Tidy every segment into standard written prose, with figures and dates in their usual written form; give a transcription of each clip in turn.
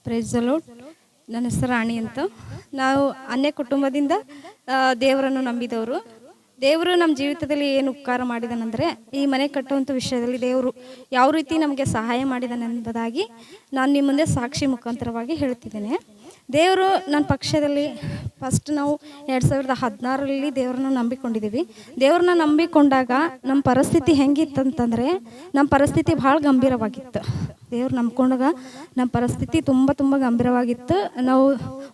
Praise the lord. ನನ್ನ ಹೆಸರು ರಾಣಿ ಅಂತ. ನಾವು ಅನ್ಯ ಕುಟುಂಬದಿಂದ ದೇವರನ್ನು ನಂಬಿದವರು. ದೇವರು ನಮ್ಮ ಜೀವಿತದಲ್ಲಿ ಏನು ಉಪಕಾರ ಮಾಡಿದನೆಂದರೆ, ಈ ಮನೆ ಕಟ್ಟುವಂಥ ವಿಷಯದಲ್ಲಿ ದೇವರು ಯಾವ ರೀತಿ ನಮಗೆ ಸಹಾಯ ಮಾಡಿದನೆಂಬುದಾಗಿ ನಾನು ನಿಮ್ಮ ಮುಂದೆ ಸಾಕ್ಷಿ ಮುಖಾಂತರವಾಗಿ ಹೇಳ್ತಿದ್ದೇನೆ. ದೇವರು ನನ್ನ ಪಕ್ಷದಲ್ಲಿ ಫಸ್ಟ್ ನಾವು 2016ರಲ್ಲಿ ದೇವ್ರನ್ನ ನಂಬಿಕೊಂಡಿದ್ದೀವಿ. ದೇವ್ರನ್ನ ನಂಬಿಕೊಂಡಾಗ ನಮ್ಮ ಪರಿಸ್ಥಿತಿ ಹೆಂಗಿತ್ತಂತಂದರೆ, ನಮ್ಮ ಪರಿಸ್ಥಿತಿ ಭಾಳ ಗಂಭೀರವಾಗಿತ್ತು. ದೇವ್ರು ನಂಬ್ಕೊಂಡಾಗ ನಮ್ಮ ಪರಿಸ್ಥಿತಿ ತುಂಬ ಗಂಭೀರವಾಗಿತ್ತು. ನಾವು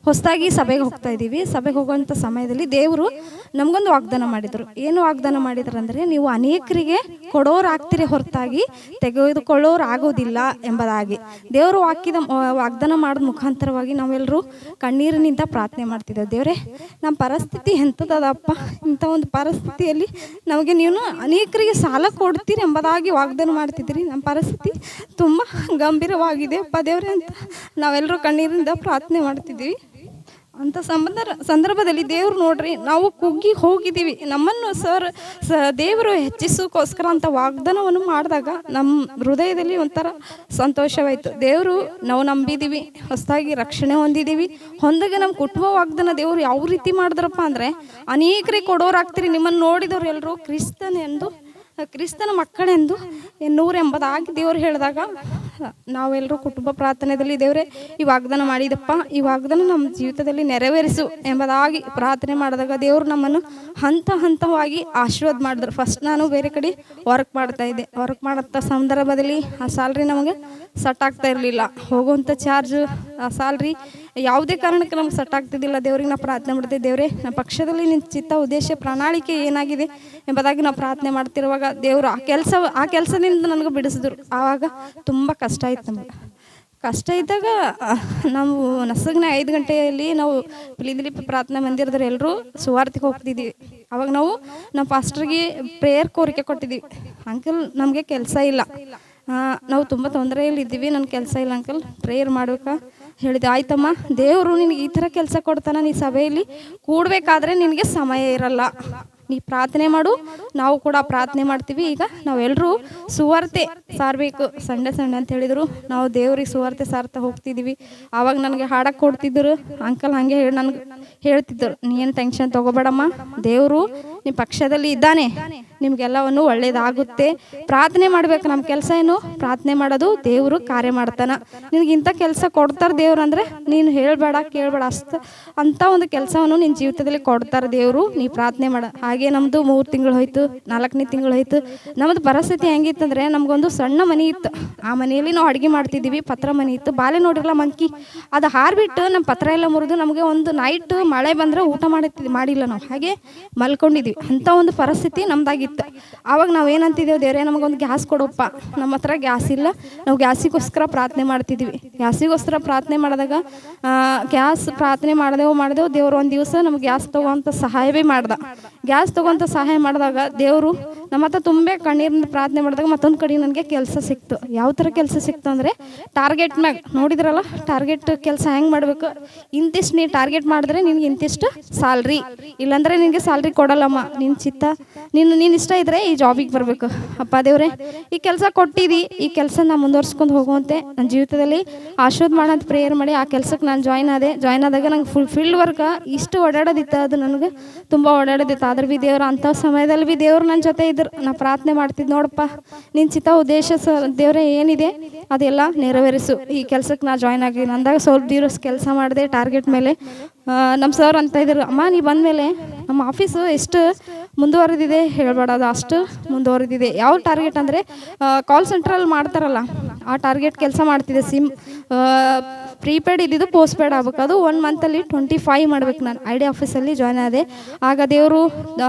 ಹೊಸದಾಗಿ ಸಭೆಗೆ ಹೋಗ್ತಾ ಇದ್ದೀವಿ. ಸಭೆಗೆ ಹೋಗುವಂಥ ಸಮಯದಲ್ಲಿ ದೇವರು ನಮಗೊಂದು ವಾಗ್ದಾನ ಮಾಡಿದರು. ಏನು ವಾಗ್ದಾನ ಮಾಡಿದ್ರು ಅಂದರೆ, ನೀವು ಅನೇಕರಿಗೆ ಕೊಡೋರು ಆಗ್ತೀರಿ ಹೊರತಾಗಿ ತೆಗೆದುಕೊಳ್ಳೋರು ಆಗೋದಿಲ್ಲ ಎಂಬುದಾಗಿ ದೇವರು ವಾಗ್ದಾನ ಮಾಡಿದ ಮುಖಾಂತರವಾಗಿ ನಾವೆಲ್ಲರೂ ಕಣ್ಣೀರಿನಿಂದ ಪ್ರಾರ್ಥನೆ ಮಾಡ್ತಿದ್ದೇವೆ. ದೇವರೇ, ನಮ್ಮ ಪರಿಸ್ಥಿತಿ ಎಂಥದಪ್ಪ, ಇಂಥ ಒಂದು ಪರಿಸ್ಥಿತಿಯಲ್ಲಿ ನಮಗೆ ನೀವು ಅನೇಕರಿಗೆ ಸಾಲ ಕೊಡ್ತೀರಿ ಎಂಬುದಾಗಿ ವಾಗ್ದಾನ ಮಾಡ್ತಿದ್ದೀರಿ. ನಮ್ಮ ಪರಿಸ್ಥಿತಿ ತುಂಬ ಗಂಭೀರವಾಗಿದೆ ಅಪ್ಪ ದೇವರೇ ಅಂತ ನಾವೆಲ್ಲರೂ ಕಣ್ಣೀರಿಂದ ಪ್ರಾರ್ಥನೆ ಮಾಡ್ತಿದ್ದೀವಿ. ಅಂಥ ಸಂದರ್ಭದಲ್ಲಿ ದೇವ್ರು ನೋಡ್ರಿ, ನಾವು ಕುಗ್ಗಿ ಹೋಗಿದ್ದೀವಿ. ನಮ್ಮನ್ನು ದೇವರು ಹೆಚ್ಚಿಸೋಕ್ಕೋಸ್ಕರ ಅಂತ ವಾಗ್ದಾನವನ್ನು ಮಾಡಿದಾಗ ನಮ್ಮ ಹೃದಯದಲ್ಲಿ ಒಂಥರ ಸಂತೋಷವಾಯಿತು. ದೇವರು ನಾವು ನಂಬಿದ್ದೀವಿ, ಹೊಸದಾಗಿ ರಕ್ಷಣೆ ಹೊಂದಾಗ ನಮ್ಮ ಕುಟುಂಬ ವಾಗ್ದಾನ ದೇವರು ಯಾವ ರೀತಿ ಮಾಡಿದ್ರಪ್ಪ ಅಂದರೆ, ಅನೇಕರಿಗೆ ಕೊಡೋರಾಗ್ತೀರಿ, ನಿಮ್ಮನ್ನು ನೋಡಿದವರು ಎಲ್ಲರೂ ಕ್ರಿಸ್ತನ ಮಕ್ಕಳೆಂದು 180 ದೇವರು ಹೇಳಿದಾಗ ನಾವೆಲ್ಲರೂ ಕುಟುಂಬ ಪ್ರಾರ್ಥನೆಯಲ್ಲಿ, ದೇವರೇ ಈ ವಾಗ್ದಾನ ಮಾಡಿದಪ್ಪ, ಈ ವಾಗ್ದಾನ ನಮ್ಮ ಜೀವಿತದಲ್ಲಿ ನೆರವೇರಿಸು ಎಂಬುದಾಗಿ ಪ್ರಾರ್ಥನೆ ಮಾಡಿದಾಗ ದೇವರು ನಮ್ಮನ್ನು ಹಂತವಾಗಿ ಆಶೀರ್ವಾದ ಮಾಡಿದ್ರು. ಫಸ್ಟ್ ನಾನು ಬೇರೆ ಕಡೆ ವರ್ಕ್ ಮಾಡ್ತಾಯಿದ್ದೆ. ವರ್ಕ್ ಮಾಡೋಂಥ ಸಂದರ್ಭದಲ್ಲಿ ಆ ಸ್ಯಾಲ್ರಿ ನಮಗೆ ಸೆಟ್ ಆಗ್ತಾ ಇರಲಿಲ್ಲ. ಹೋಗುವಂಥ ಚಾರ್ಜು, ಆ ಸ್ಯಾಲ್ರಿ ಯಾವುದೇ ಕಾರಣಕ್ಕೆ ನಮ್ಗೆ ಸೆಟ್ ಆಗ್ತಿದ್ದಿಲ್ಲ. ದೇವ್ರಿಗೆ ನಾವು ಪ್ರಾರ್ಥನೆ ಮಾಡ್ತೀವಿ, ದೇವರೇ ನಮ್ಮ ಪಕ್ಷದಲ್ಲಿ ನಿನ್ನ ಚಿತ್ತ ಉದ್ದೇಶ ಪ್ರಣಾಳಿಕೆ ಏನಾಗಿದೆ ಎಂಬುದಾಗಿ ನಾವು ಪ್ರಾರ್ಥನೆ ಮಾಡ್ತಿರುವಾಗ ದೇವರು ಆ ಕೆಲಸದಿಂದ ನನಗೆ ಬಿಡಿಸಿದ್ರು. ಆವಾಗ ತುಂಬ ಕಷ್ಟ ಆಯ್ತು. ನಮಗೆ ಕಷ್ಟ ಇದ್ದಾಗ ನಾವು ನಸಗ್ನ 5 ಗಂಟೆಯಲ್ಲಿ ನಾವು ದಿಲೀಪ್ ಪ್ರಾರ್ಥನಾ ಮಂದಿರದಲ್ಲಿ ಎಲ್ಲರೂ ಸುವಾರ್ತಿಗೆ ಹೋಗ್ತಿದ್ದೀವಿ. ಅವಾಗ ನಾವು ನಮ್ಮ ಪಾಸ್ಟರ್ಗೆ ಪ್ರೇಯರ್ ಕೋರಿಕೆ ಕೊಟ್ಟಿದ್ದೀವಿ. ಅಂಕಲ್, ನಮಗೆ ಕೆಲಸ ಇಲ್ಲ, ನಾವು ತುಂಬ ತೊಂದರೆಯಲ್ಲಿ ಇದ್ದೀವಿ, ನನ್ನ ಕೆಲಸ ಇಲ್ಲ ಅಂಕಲ್, ಪ್ರೇಯರ್ ಮಾಡ್ಬೇಕಾ ಹೇಳಿದೆ. ಆಯ್ತಮ್ಮ, ದೇವರು ನಿನಗೆ ಈ ಥರ ಕೆಲಸ ಕೊಡ್ತಾನೆ, ನೀ ಸಭೆಯಲ್ಲಿ ಕೂಡಬೇಕಾದ್ರೆ ನಿನಗೆ ಸಮಯ ಇರಲ್ಲ, ನೀ ಪ್ರಾರ್ಥನೆ ಮಾಡು, ನಾವು ಕೂಡ ಪ್ರಾರ್ಥನೆ ಮಾಡ್ತೀವಿ. ಈಗ ನಾವೆಲ್ಲರೂ ಸುವಾರ್ತೆ ಸಾರಬೇಕು ಸಂಡೆ ಅಂತ ಹೇಳಿದರು. ನಾವು ದೇವ್ರಿಗೆ ಸುವಾರ್ತೆ ಸಾರ್ತಾ ಹೋಗ್ತಿದ್ದೀವಿ. ಆವಾಗ ನನಗೆ ಹಾಡಕ್ಕೆ ಕೊಡ್ತಿದ್ದರು. ಅಂಕಲ್ ಹಾಗೆ ನನಗೆ ಹೇಳ್ತಿದ್ದರು, ನೀನು ಟೆನ್ಷನ್ ತೊಗೋಬೇಡಮ್ಮ, ದೇವರು ನಿಮ್ಮ ಪಕ್ಷದಲ್ಲಿ ಇದ್ದಾನೆ, ನಿಮಗೆಲ್ಲವನ್ನು ಒಳ್ಳೇದಾಗುತ್ತೆ, ಪ್ರಾರ್ಥನೆ ಮಾಡಬೇಕು. ನಮ್ಮ ಕೆಲಸ ಏನು? ಪ್ರಾರ್ಥನೆ ಮಾಡೋದು. ದೇವರು ಕಾರ್ಯ ಮಾಡ್ತಾನೆ, ನಿನಗೆ ಇಂಥ ಕೆಲಸ ಕೊಡ್ತಾರೆ ದೇವ್ರು ಅಂದರೆ ನೀನು ಹೇಳಬೇಡ ಕೇಳಬೇಡ, ಅಂಥ ಒಂದು ಕೆಲಸವನ್ನು ನಿನ್ನ ಜೀವಿತದಲ್ಲಿ ಕೊಡ್ತಾರೆ ದೇವರು, ನೀ ಪ್ರಾರ್ಥನೆ ಮಾಡ. ಹಾಗೆ ನಮ್ಮದು 3 ತಿಂಗಳು ಹೋಯ್ತು, 4ನೇ ತಿಂಗಳು ಹೋಯ್ತು. ನಮ್ಮದು ಪರಿಸ್ಥಿತಿ ಹೆಂಗಿತ್ತಂದರೆ, ನಮಗೊಂದು ಸಣ್ಣ ಮನೆ ಇತ್ತು. ಆ ಮನೆಯಲ್ಲಿ ನಾವು ಅಡುಗೆ ಮಾಡ್ತಿದ್ದೀವಿ. ಪತ್ರ ಮನೆ ಇತ್ತು, ಬಾಲೆ ನೋಡಿರಲ್ಲ ಮಂಕಿ, ಅದು ಹಾರಿಬಿಟ್ಟು ನಮ್ಮ ಪತ್ರ ಎಲ್ಲ ಮುರಿದು ನಮಗೆ ಒಂದು ನೈಟ್ ಮಳೆ ಬಂದರೆ ಊಟ ಮಾಡಿಲ್ಲ, ನಾವು ಹಾಗೆ ಮಲ್ಕೊಂಡಿದ್ವಿ. ಅಂಥ ಒಂದು ಪರಿಸ್ಥಿತಿ ನಮ್ದಾಗಿತ್ತು. ಆವಾಗ ನಾವು ಏನಂತಿದ್ದೇವೆ, ದೇವರೇ ನಮಗೊಂದು ಗ್ಯಾಸ್ ಕೊಡಪ್ಪ. ನಮ್ಮ ಹತ್ರ ಗ್ಯಾಸ್ ಇಲ್ಲ, ನಾವು ಗ್ಯಾಸಿಗೋಸ್ಕರ ಪ್ರಾರ್ಥನೆ ಮಾಡ್ತಿದ್ವಿ. ಗ್ಯಾಸಿಗೋಸ್ಕರ ಪ್ರಾರ್ಥನೆ ಮಾಡಿದಾಗ ಗ್ಯಾಸ್ ಪ್ರಾರ್ಥನೆ ಮಾಡಿದೆವು. ದೇವರು ಒಂದು ದಿವಸ ನಮ್ಗೆ ಗ್ಯಾಸ್ ತೊಗೋಂಥ ಸಹಾಯವೇ ಮಾಡ್ದ. ಗ್ಯಾಸ್ ತೊಗೊಂತ ಸಹಾಯ ಮಾಡಿದಾಗ ದೇವರು ನಮ್ಮ ಹತ್ರ ತುಂಬ ಕಣ್ಣೀರಿನ ಪ್ರಾರ್ಥನೆ ಮಾಡಿದಾಗ ಮತ್ತೊಂದು ಕಡೆ ನನಗೆ ಕೆಲಸ ಸಿಕ್ತು. ಯಾವ ಥರ ಕೆಲಸ ಸಿಕ್ತು ಅಂದರೆ, ಟಾರ್ಗೆಟ್ ಮ್ಯಾಗ ನೋಡಿದ್ರಲ್ಲ, ಟಾರ್ಗೆಟ್ ಕೆಲಸ ಹೆಂಗೆ ಮಾಡಬೇಕು, ಇಂತಿಷ್ಟು ನೀನು ಟಾರ್ಗೆಟ್ ಮಾಡಿದ್ರೆ ನಿನ್ಗೆ ಇಂತಿಷ್ಟು ಸ್ಯಾಲ್ರಿ, ಇಲ್ಲಾಂದರೆ ನಿನಗೆ ಸ್ಯಾಲ್ರಿ ಕೊಡಲ್ಲಮ್ಮ, ನಿನ್ನ ಚಿತ್ತ ನೀನು ಇಷ್ಟ ಇದ್ದರೆ ಈ ಜಾಬಿಗೆ ಬರಬೇಕು. ಅಪ್ಪ ದೇವ್ರೆ, ಈ ಕೆಲಸ ಕೊಟ್ಟಿದ್ದಿ, ಈ ಕೆಲಸ ನಾನು ಮುಂದುವರ್ಸ್ಕೊಂಡು ಹೋಗುವಂತೆ ನನ್ನ ಜೀವಿತದಲ್ಲಿ ಆಶೀರ್ವಾದ ಮಾಡೋಂಥ ಪ್ರೇಯರ್ ಮಾಡಿ ಆ ಕೆಲಸಕ್ಕೆ ನಾನು ಜಾಯ್ನ್ ಆದಾಗ ನಂಗೆ ಫೀಲ್ಡ್ ವರ್ಕ್ ಇಷ್ಟು ಓಡಾಡೋದಿತ್ತು. ಅದು ನನಗೆ ತುಂಬ ಓಡಾಡೋದಿತ್ತು. ಆದ್ರೆ ಬಿ ದೇವ್ರು ಅಂಥ ಸಮಯದಲ್ಲಿ ಬಿ ದೇವ್ರು ನನ್ನ ಜೊತೆ ಇದ್ರು. ನಾ ಪ್ರಾರ್ಥನೆ ಮಾಡ್ತಿದ್ದು, ನೋಡಪ್ಪ ನಿನ್ನ ಚಿತ್ತ ಉದ್ದೇಶ ದೇವರೇ ಏನಿದೆ ಅದೆಲ್ಲ ನೆರವೇರಿಸು, ಈ ಕೆಲಸಕ್ಕೆ ನಾ ಜಾಯ್ನ್ ಆಗಿದ್ದೀನಿ ಅಂದಾಗ ಸ್ವಲ್ಪ ದಿವಸ ಕೆಲಸ ಮಾಡಿದೆ ಟಾರ್ಗೆಟ್ ಮೇಲೆ. ನಮ್ಮ ಸರ್ ಅಂತ ಇದ್ರು, ಅಮ್ಮ ನೀ ಬಂದಮೇಲೆ ನಮ್ಮ ಆಫೀಸು ಎಷ್ಟು ಮುಂದುವರೆದಿದೆ ಹೇಳ್ಬೇಡ, ಅದು ಅಷ್ಟು ಮುಂದುವರೆದಿದೆ. ಯಾವ ಟಾರ್ಗೆಟ್ ಅಂದರೆ, ಕಾಲ್ ಸೆಂಟ್ರಲ್ಲಿ ಮಾಡ್ತಾರಲ್ಲ ಆ ಟಾರ್ಗೆಟ್ ಕೆಲಸ ಮಾಡ್ತಿದ್ದೆ. ಸಿಮ್ ಪ್ರೀಪೇಡ್ ಇದ್ದಿದ್ದು ಪೋಸ್ಟ್ ಪೇಡ್ ಆಗ್ಬೇಕು. ಅದು 1 ಮಂತಲ್ಲಿ 25 ಮಾಡ್ಬೇಕು. ನಾನು ಐ.ಡಿ ಆಫೀಸಲ್ಲಿ ಜಾಯ್ನ್ ಆದೆ. ಆಗ ದೇವರು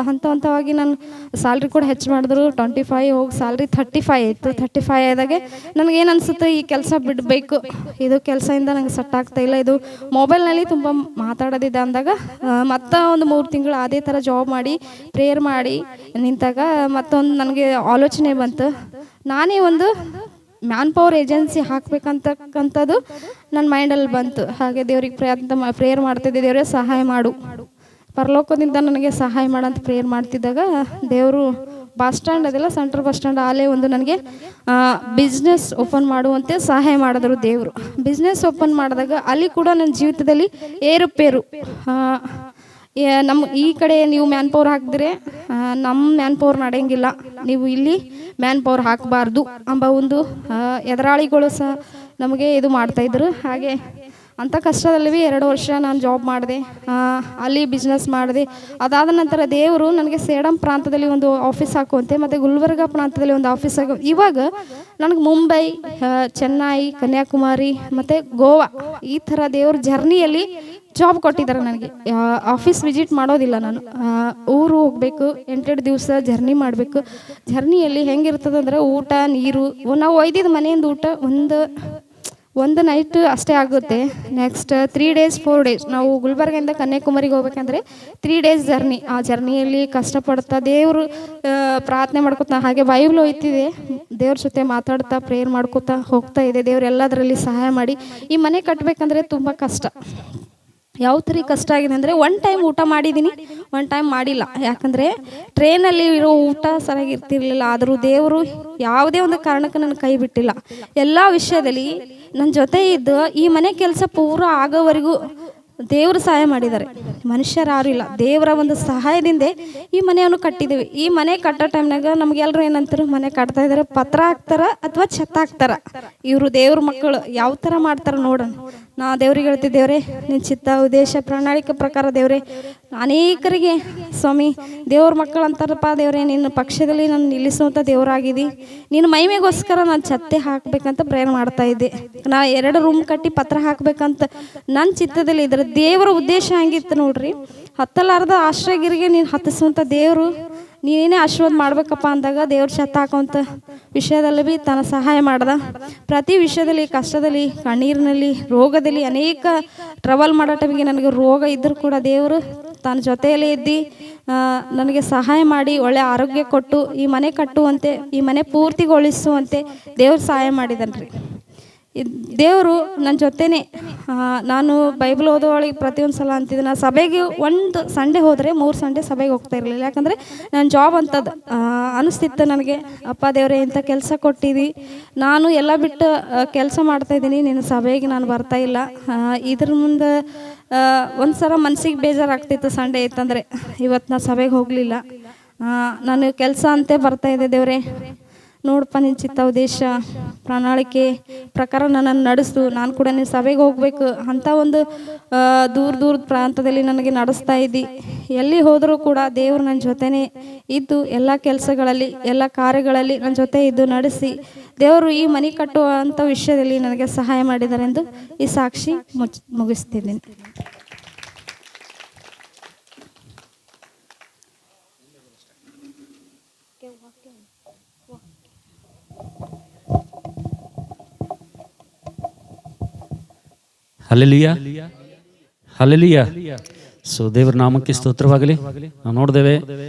ಹಂತವಾಗಿ ನಾನು ಸ್ಯಾಲ್ರಿ ಕೂಡ ಹೆಚ್ಚು ಮಾಡಿದ್ರು. 25 ಹೋಗಿ ಸ್ಯಾಲ್ರಿ 35 ಆಯಿತು. 35 ಆದಾಗೆ ನನಗೇನು ಅನಿಸುತ್ತೆ, ಈ ಕೆಲಸ ಬಿಡಬೇಕು, ಇದು ಕೆಲಸದಿಂದ ನಂಗೆ ಸೆಟ್ ಆಗ್ತಾ ಇಲ್ಲ, ಇದು ಮೊಬೈಲ್ನಲ್ಲಿ ತುಂಬ ಮಾತಾಡೋದಿದೆ ಅಂದಾಗ ಮತ್ತೆ ಒಂದು 3 ತಿಂಗಳು ಅದೇ ಥರ ಜಾಬ್ ಮಾಡಿ ಪ್ರೇಯರ್ ಮಾಡಿ ನಿಂತಾಗ ಮತ್ತೊಂದು ನನಗೆ ಆಲೋಚನೆ ಬಂತು. ನಾನೇ ಒಂದು ಮ್ಯಾನ್ ಪವರ್ ಏಜೆನ್ಸಿ ಹಾಕಬೇಕಂತಕ್ಕಂಥದ್ದು ನನ್ನ ಮೈಂಡಲ್ಲಿ ಬಂತು. ಹಾಗೆ ದೇವ್ರಿಗೆ ಪ್ರೇಯರ್ ಮಾಡ್ತಿದ್ದೆ, ದೇವರೇ ಸಹಾಯ ಮಾಡು, ಪರಲೋಕದಿಂದ ನನಗೆ ಸಹಾಯ ಮಾಡಂತ ಪ್ರೇಯರ್ ಮಾಡ್ತಿದ್ದಾಗ ದೇವರು ಬಸ್ ಸ್ಟ್ಯಾಂಡ್ ಅದೆಲ್ಲ ಸೆಂಟ್ರಲ್ ಬಸ್ ಸ್ಟ್ಯಾಂಡ್ ಅಲ್ಲೇ ಒಂದು ನನಗೆ ಬಿಸ್ನೆಸ್ ಓಪನ್ ಮಾಡುವಂತೆ ಸಹಾಯ ಮಾಡಿದ್ರು ದೇವರು. ಬಿಸ್ನೆಸ್ ಓಪನ್ ಮಾಡಿದಾಗ ಅಲ್ಲಿ ಕೂಡ ನನ್ನ ಜೀವಿತದಲ್ಲಿ ಏರುಪೇರು. ನಮ್ಮ ಈ ಕಡೆ ನೀವು ಮ್ಯಾನ್ ಪವರ್ ಹಾಕಿದ್ರೆ ನಮ್ಮ ಮ್ಯಾನ್ ಪವರ್ ನಡೆಯಂಗಿಲ್ಲ, ನೀವು ಇಲ್ಲಿ ಮ್ಯಾನ್ ಪವರ್ ಹಾಕಬಾರ್ದು ಎಂಬ ಒಂದು ಎದುರಾಳಿಗಳು ಸಹ ನಮಗೆ ಇದು ಮಾಡ್ತಾಯಿದ್ರು. ಹಾಗೆ ಅಂಥ ಕಷ್ಟದಲ್ಲಿ 2 ವರ್ಷ ನಾನು ಜಾಬ್ ಮಾಡಿದೆ, ಅಲ್ಲಿ ಬಿಸ್ನೆಸ್ ಮಾಡಿದೆ. ಅದಾದ ನಂತರ ದೇವರು ನನಗೆ ಸೇಡಂ ಪ್ರಾಂತದಲ್ಲಿ ಒಂದು ಆಫೀಸ್ ಹಾಕುವಂತೆ ಮತ್ತು ಗುಲ್ಬರ್ಗ ಪ್ರಾಂತದಲ್ಲಿ ಒಂದು ಆಫೀಸ್ ಇವಾಗ ನನಗೆ ಮುಂಬೈ, ಚೆನ್ನೈ, ಕನ್ಯಾಕುಮಾರಿ ಮತ್ತು ಗೋವಾ ಈ ಥರ ದೇವ್ರ ಜರ್ನಿಯಲ್ಲಿ ಜಾಬ್ ಕೊಟ್ಟಿದ್ದಾರೆ ನನಗೆ. ಆಫೀಸ್ ವಿಸಿಟ್ ಮಾಡೋದಿಲ್ಲ ನಾನು, ಊರು ಹೋಗಬೇಕು, 8 ದಿವಸ ಜರ್ನಿ ಮಾಡಬೇಕು. ಜರ್ನಿಯಲ್ಲಿ ಹೆಂಗಿರ್ತದಂದ್ರೆ ಊಟ ನೀರು, ನಾವು ಒಯ್ದಿದ್ದು ಮನೆಯಿಂದ ಊಟ ಒಂದು ನೈಟ್ ಅಷ್ಟೇ ಆಗುತ್ತೆ. ನೆಕ್ಸ್ಟ್ 3 days 4 days ನಾವು ಗುಲ್ಬರ್ಗಿಂದ ಕನ್ಯಾಕುಮಾರಿಗೆ ಹೋಗ್ಬೇಕಂದ್ರೆ 3 days ಜರ್ನಿ. ಆ ಜರ್ನಿಯಲ್ಲಿ ಕಷ್ಟಪಡ್ತಾ ದೇವರು ಪ್ರಾರ್ಥನೆ ಮಾಡ್ಕೊತಾ, ಹಾಗೆ ಬೈಬಲ್ ಒಯ್ತಿದೆ, ದೇವ್ರ ಜೊತೆ ಮಾತಾಡ್ತಾ ಪ್ರೇಯರ್ ಮಾಡ್ಕೊತಾ ಹೋಗ್ತಾ ಇದೆ. ದೇವ್ರು ಎಲ್ಲದರಲ್ಲಿ ಸಹಾಯ ಮಾಡಿ ಈ ಮನೆ ಕಟ್ಟಬೇಕಂದ್ರೆ ತುಂಬ ಕಷ್ಟ. ಯಾವ ಥರ ಕಷ್ಟ ಆಗಿದೆ ಅಂದರೆ 1 time ಊಟ ಮಾಡಿದ್ದೀನಿ, 1 time ಮಾಡಿಲ್ಲ. ಯಾಕಂದರೆ ಟ್ರೈನಲ್ಲಿ ಇರೋ ಊಟ ಸರಿಯಾಗಿರ್ತಿರ್ಲಿಲ್ಲ. ಆದರೂ ದೇವರು ಯಾವುದೇ ಒಂದು ಕಾರಣಕ್ಕೆ ನನ್ನ ಕೈ ಬಿಟ್ಟಿಲ್ಲ. ಎಲ್ಲ ವಿಷಯದಲ್ಲಿ ನನ್ನ ಜೊತೆ ಇದ್ದು ಈ ಮನೆ ಕೆಲಸ ಪೂರ ಆಗೋವರೆಗೂ ದೇವರು ಸಹಾಯ ಮಾಡಿದ್ದಾರೆ. ಮನುಷ್ಯರು ಯಾರು ಇಲ್ಲ, ದೇವರ ಒಂದು ಸಹಾಯದಿಂದ ಈ ಮನೆಯನ್ನು ಕಟ್ಟಿದ್ದೀವಿ. ಈ ಮನೆ ಕಟ್ಟೋ ಟೈಮ್ನಾಗ ನಮ್ಗೆಲ್ಲರೂ ಏನಂತಾರೆ, ಮನೆ ಕಟ್ತಾ ಇದ್ದಾರೆ, ಪತ್ರ ಹಾಕ್ತಾರ ಅಥವಾ ಛತ್ತ ಹಾಕ್ತಾರ. ಇವರು ದೇವ್ರ ಮಕ್ಕಳು ಯಾವ ಥರ ಮಾಡ್ತಾರೆ ನೋಡೋಣ. ನಾ ದೇವ್ರಿಗೆ ಹೇಳ್ತಿದ್ದೆ, ದೇವರೇ ನಿನ್ನ ಚಿತ್ತ ಉದ್ದೇಶ ಪ್ರಣಾಳಿಕೆ ಪ್ರಕಾರ ದೇವರೇ ಅನೇಕರಿಗೆ ಸ್ವಾಮಿ ದೇವ್ರ ಮಕ್ಕಳು ಅಂತಾರಪ್ಪ, ದೇವರೇ ನಿನ್ನ ಪಕ್ಷದಲ್ಲಿ ನಾನು ನಿಲ್ಲಿಸುವಂಥ ದೇವರಾಗಿದ್ದಿ, ನಿನ್ನ ಮಹಿಮೆಗೋಸ್ಕರ ನಾನು ಛತ್ತೆ ಹಾಕ್ಬೇಕಂತ ಪ್ರೇರಣೆ ಮಾಡ್ತಾ ಇದ್ದೆ. ನಾ 2 ರೂಮ್ ಕಟ್ಟಿ ಪತ್ರ ಹಾಕ್ಬೇಕಂತ ನನ್ನ ಚಿತ್ತದಲ್ಲಿ ಇದ್ರೆ ದೇವರ ಉದ್ದೇಶ ಹಂಗಿತ್ತು ನೋಡ್ರಿ. ಹತ್ತಲಾರ್ದ ಆಶ್ರಯಗಿರಿಗೆ ನೀನು ಹತ್ತಿಸುವಂಥ ದೇವರು, ನೀನೇ ಆಶೀರ್ವಾದ ಮಾಡ್ಬೇಕಪ್ಪ ಅಂದಾಗ ದೇವ್ರ ಛತ್ತ ಹಾಕುವಂಥ ವಿಷಯದಲ್ಲಿ ಭೀ ತನ್ನ ಸಹಾಯ ಮಾಡ್ದ. ಪ್ರತಿ ವಿಷಯದಲ್ಲಿ, ಕಷ್ಟದಲ್ಲಿ, ಕಣ್ಣೀರಿನಲ್ಲಿ, ರೋಗದಲ್ಲಿ, ಅನೇಕ ಟ್ರಬಲ್ ಮಾಡೋ ಟೈಮಿಗೆ ನನಗೆ ರೋಗ ಇದ್ದರೂ ಕೂಡ ದೇವರು ತನ್ನ ಜೊತೆಯಲ್ಲೇ ಇದ್ದು ನನಗೆ ಸಹಾಯ ಮಾಡಿ ಒಳ್ಳೆ ಆರೋಗ್ಯ ಕೊಟ್ಟು ಈ ಮನೆ ಕಟ್ಟುವಂತೆ, ಈ ಮನೆ ಪೂರ್ತಿಗೊಳಿಸುವಂತೆ ದೇವ್ರು ಸಹಾಯ ಮಾಡಿದನ್ರಿ. ದೇವರು ನನ್ನ ಜೊತೆನೇ. ನಾನು ಬೈಬಲ್ ಓದೋಳಿಗೆ ಪ್ರತಿಯೊಂದು ಸಲ ಅಂತಿದ್ದೆ, ನಾನು ಸಭೆಗೆ 1 ಸಂಡೇ ಹೋದರೆ 3 ಸಂಡೇ ಸಭೆಗೆ ಹೋಗ್ತಾ ಇರಲಿಲ್ಲ. ಯಾಕಂದರೆ ನನ್ನ ಜಾಬ್ ಅಂತದ್ದು ಅನಿಸ್ತಿತ್ತು ನನಗೆ. ಅಪ್ಪ ದೇವರೇ ಇಂಥ ಕೆಲಸ ಕೊಟ್ಟಿದ್ದಿ, ನಾನು ಎಲ್ಲ ಬಿಟ್ಟು ಕೆಲಸ ಮಾಡ್ತಾಯಿದ್ದೀನಿ, ನಿನ್ನ ಸಭೆಗೆ ನಾನು ಬರ್ತಾ ಇಲ್ಲ. ಇದ್ರ ಮುಂದೆ ಒಂದು ಸಲ ಮನಸ್ಸಿಗೆ ಬೇಜಾರಾಗ್ತಿತ್ತು ಸಂಡೇ ಇತ್ತಂದರೆ. ಇವತ್ತು ನಾನು ಸಭೆಗೆ ಹೋಗಲಿಲ್ಲ, ನಾನು ಕೆಲಸ ಅಂತೆ ಬರ್ತಾಯಿದ್ದೆ. ದೇವರೇ ನೋಡಪ್ಪ, ನಿನ್ನ ಚಿತ್ತ ಉದ್ದೇಶ ಪ್ರಣಾಳಿಕೆ ಪ್ರಕಾರ ನನ್ನನ್ನು ನಡೆಸು, ನಾನು ಕೂಡ ನಿನ್ನ ಸಭೆಗೆ ಹೋಗಬೇಕು ಅಂಥ ಒಂದು ದೂರ ಪ್ರಾಂತದಲ್ಲಿ ನನಗೆ ನಡೆಸ್ತಾ ಇದ್ದಿ. ಎಲ್ಲಿ ಹೋದರೂ ಕೂಡ ದೇವರು ನನ್ನ ಜೊತೆನೇ ಇದ್ದು ಎಲ್ಲ ಕೆಲಸಗಳಲ್ಲಿ, ಎಲ್ಲ ಕಾರ್ಯಗಳಲ್ಲಿ ನನ್ನ ಜೊತೆ ಇದ್ದು ನಡೆಸಿ ದೇವರು ಈ ಮನೆ ಕಟ್ಟುವಂಥ ವಿಷಯದಲ್ಲಿ ನನಗೆ ಸಹಾಯ ಮಾಡಿದ್ದಾರೆ ಎಂದು ಈ ಸಾಕ್ಷಿ ಮುಗಿಸ್ತಿದ್ದೀನಿ. Hallelujah, hallelujah. ಸೊ ದೇವರ ನಾಮಕ್ಕೆ ಸ್ತೋತ್ರವಾಗಲಿ. ನಾವು ನೋಡಿದ್ದೇವೆ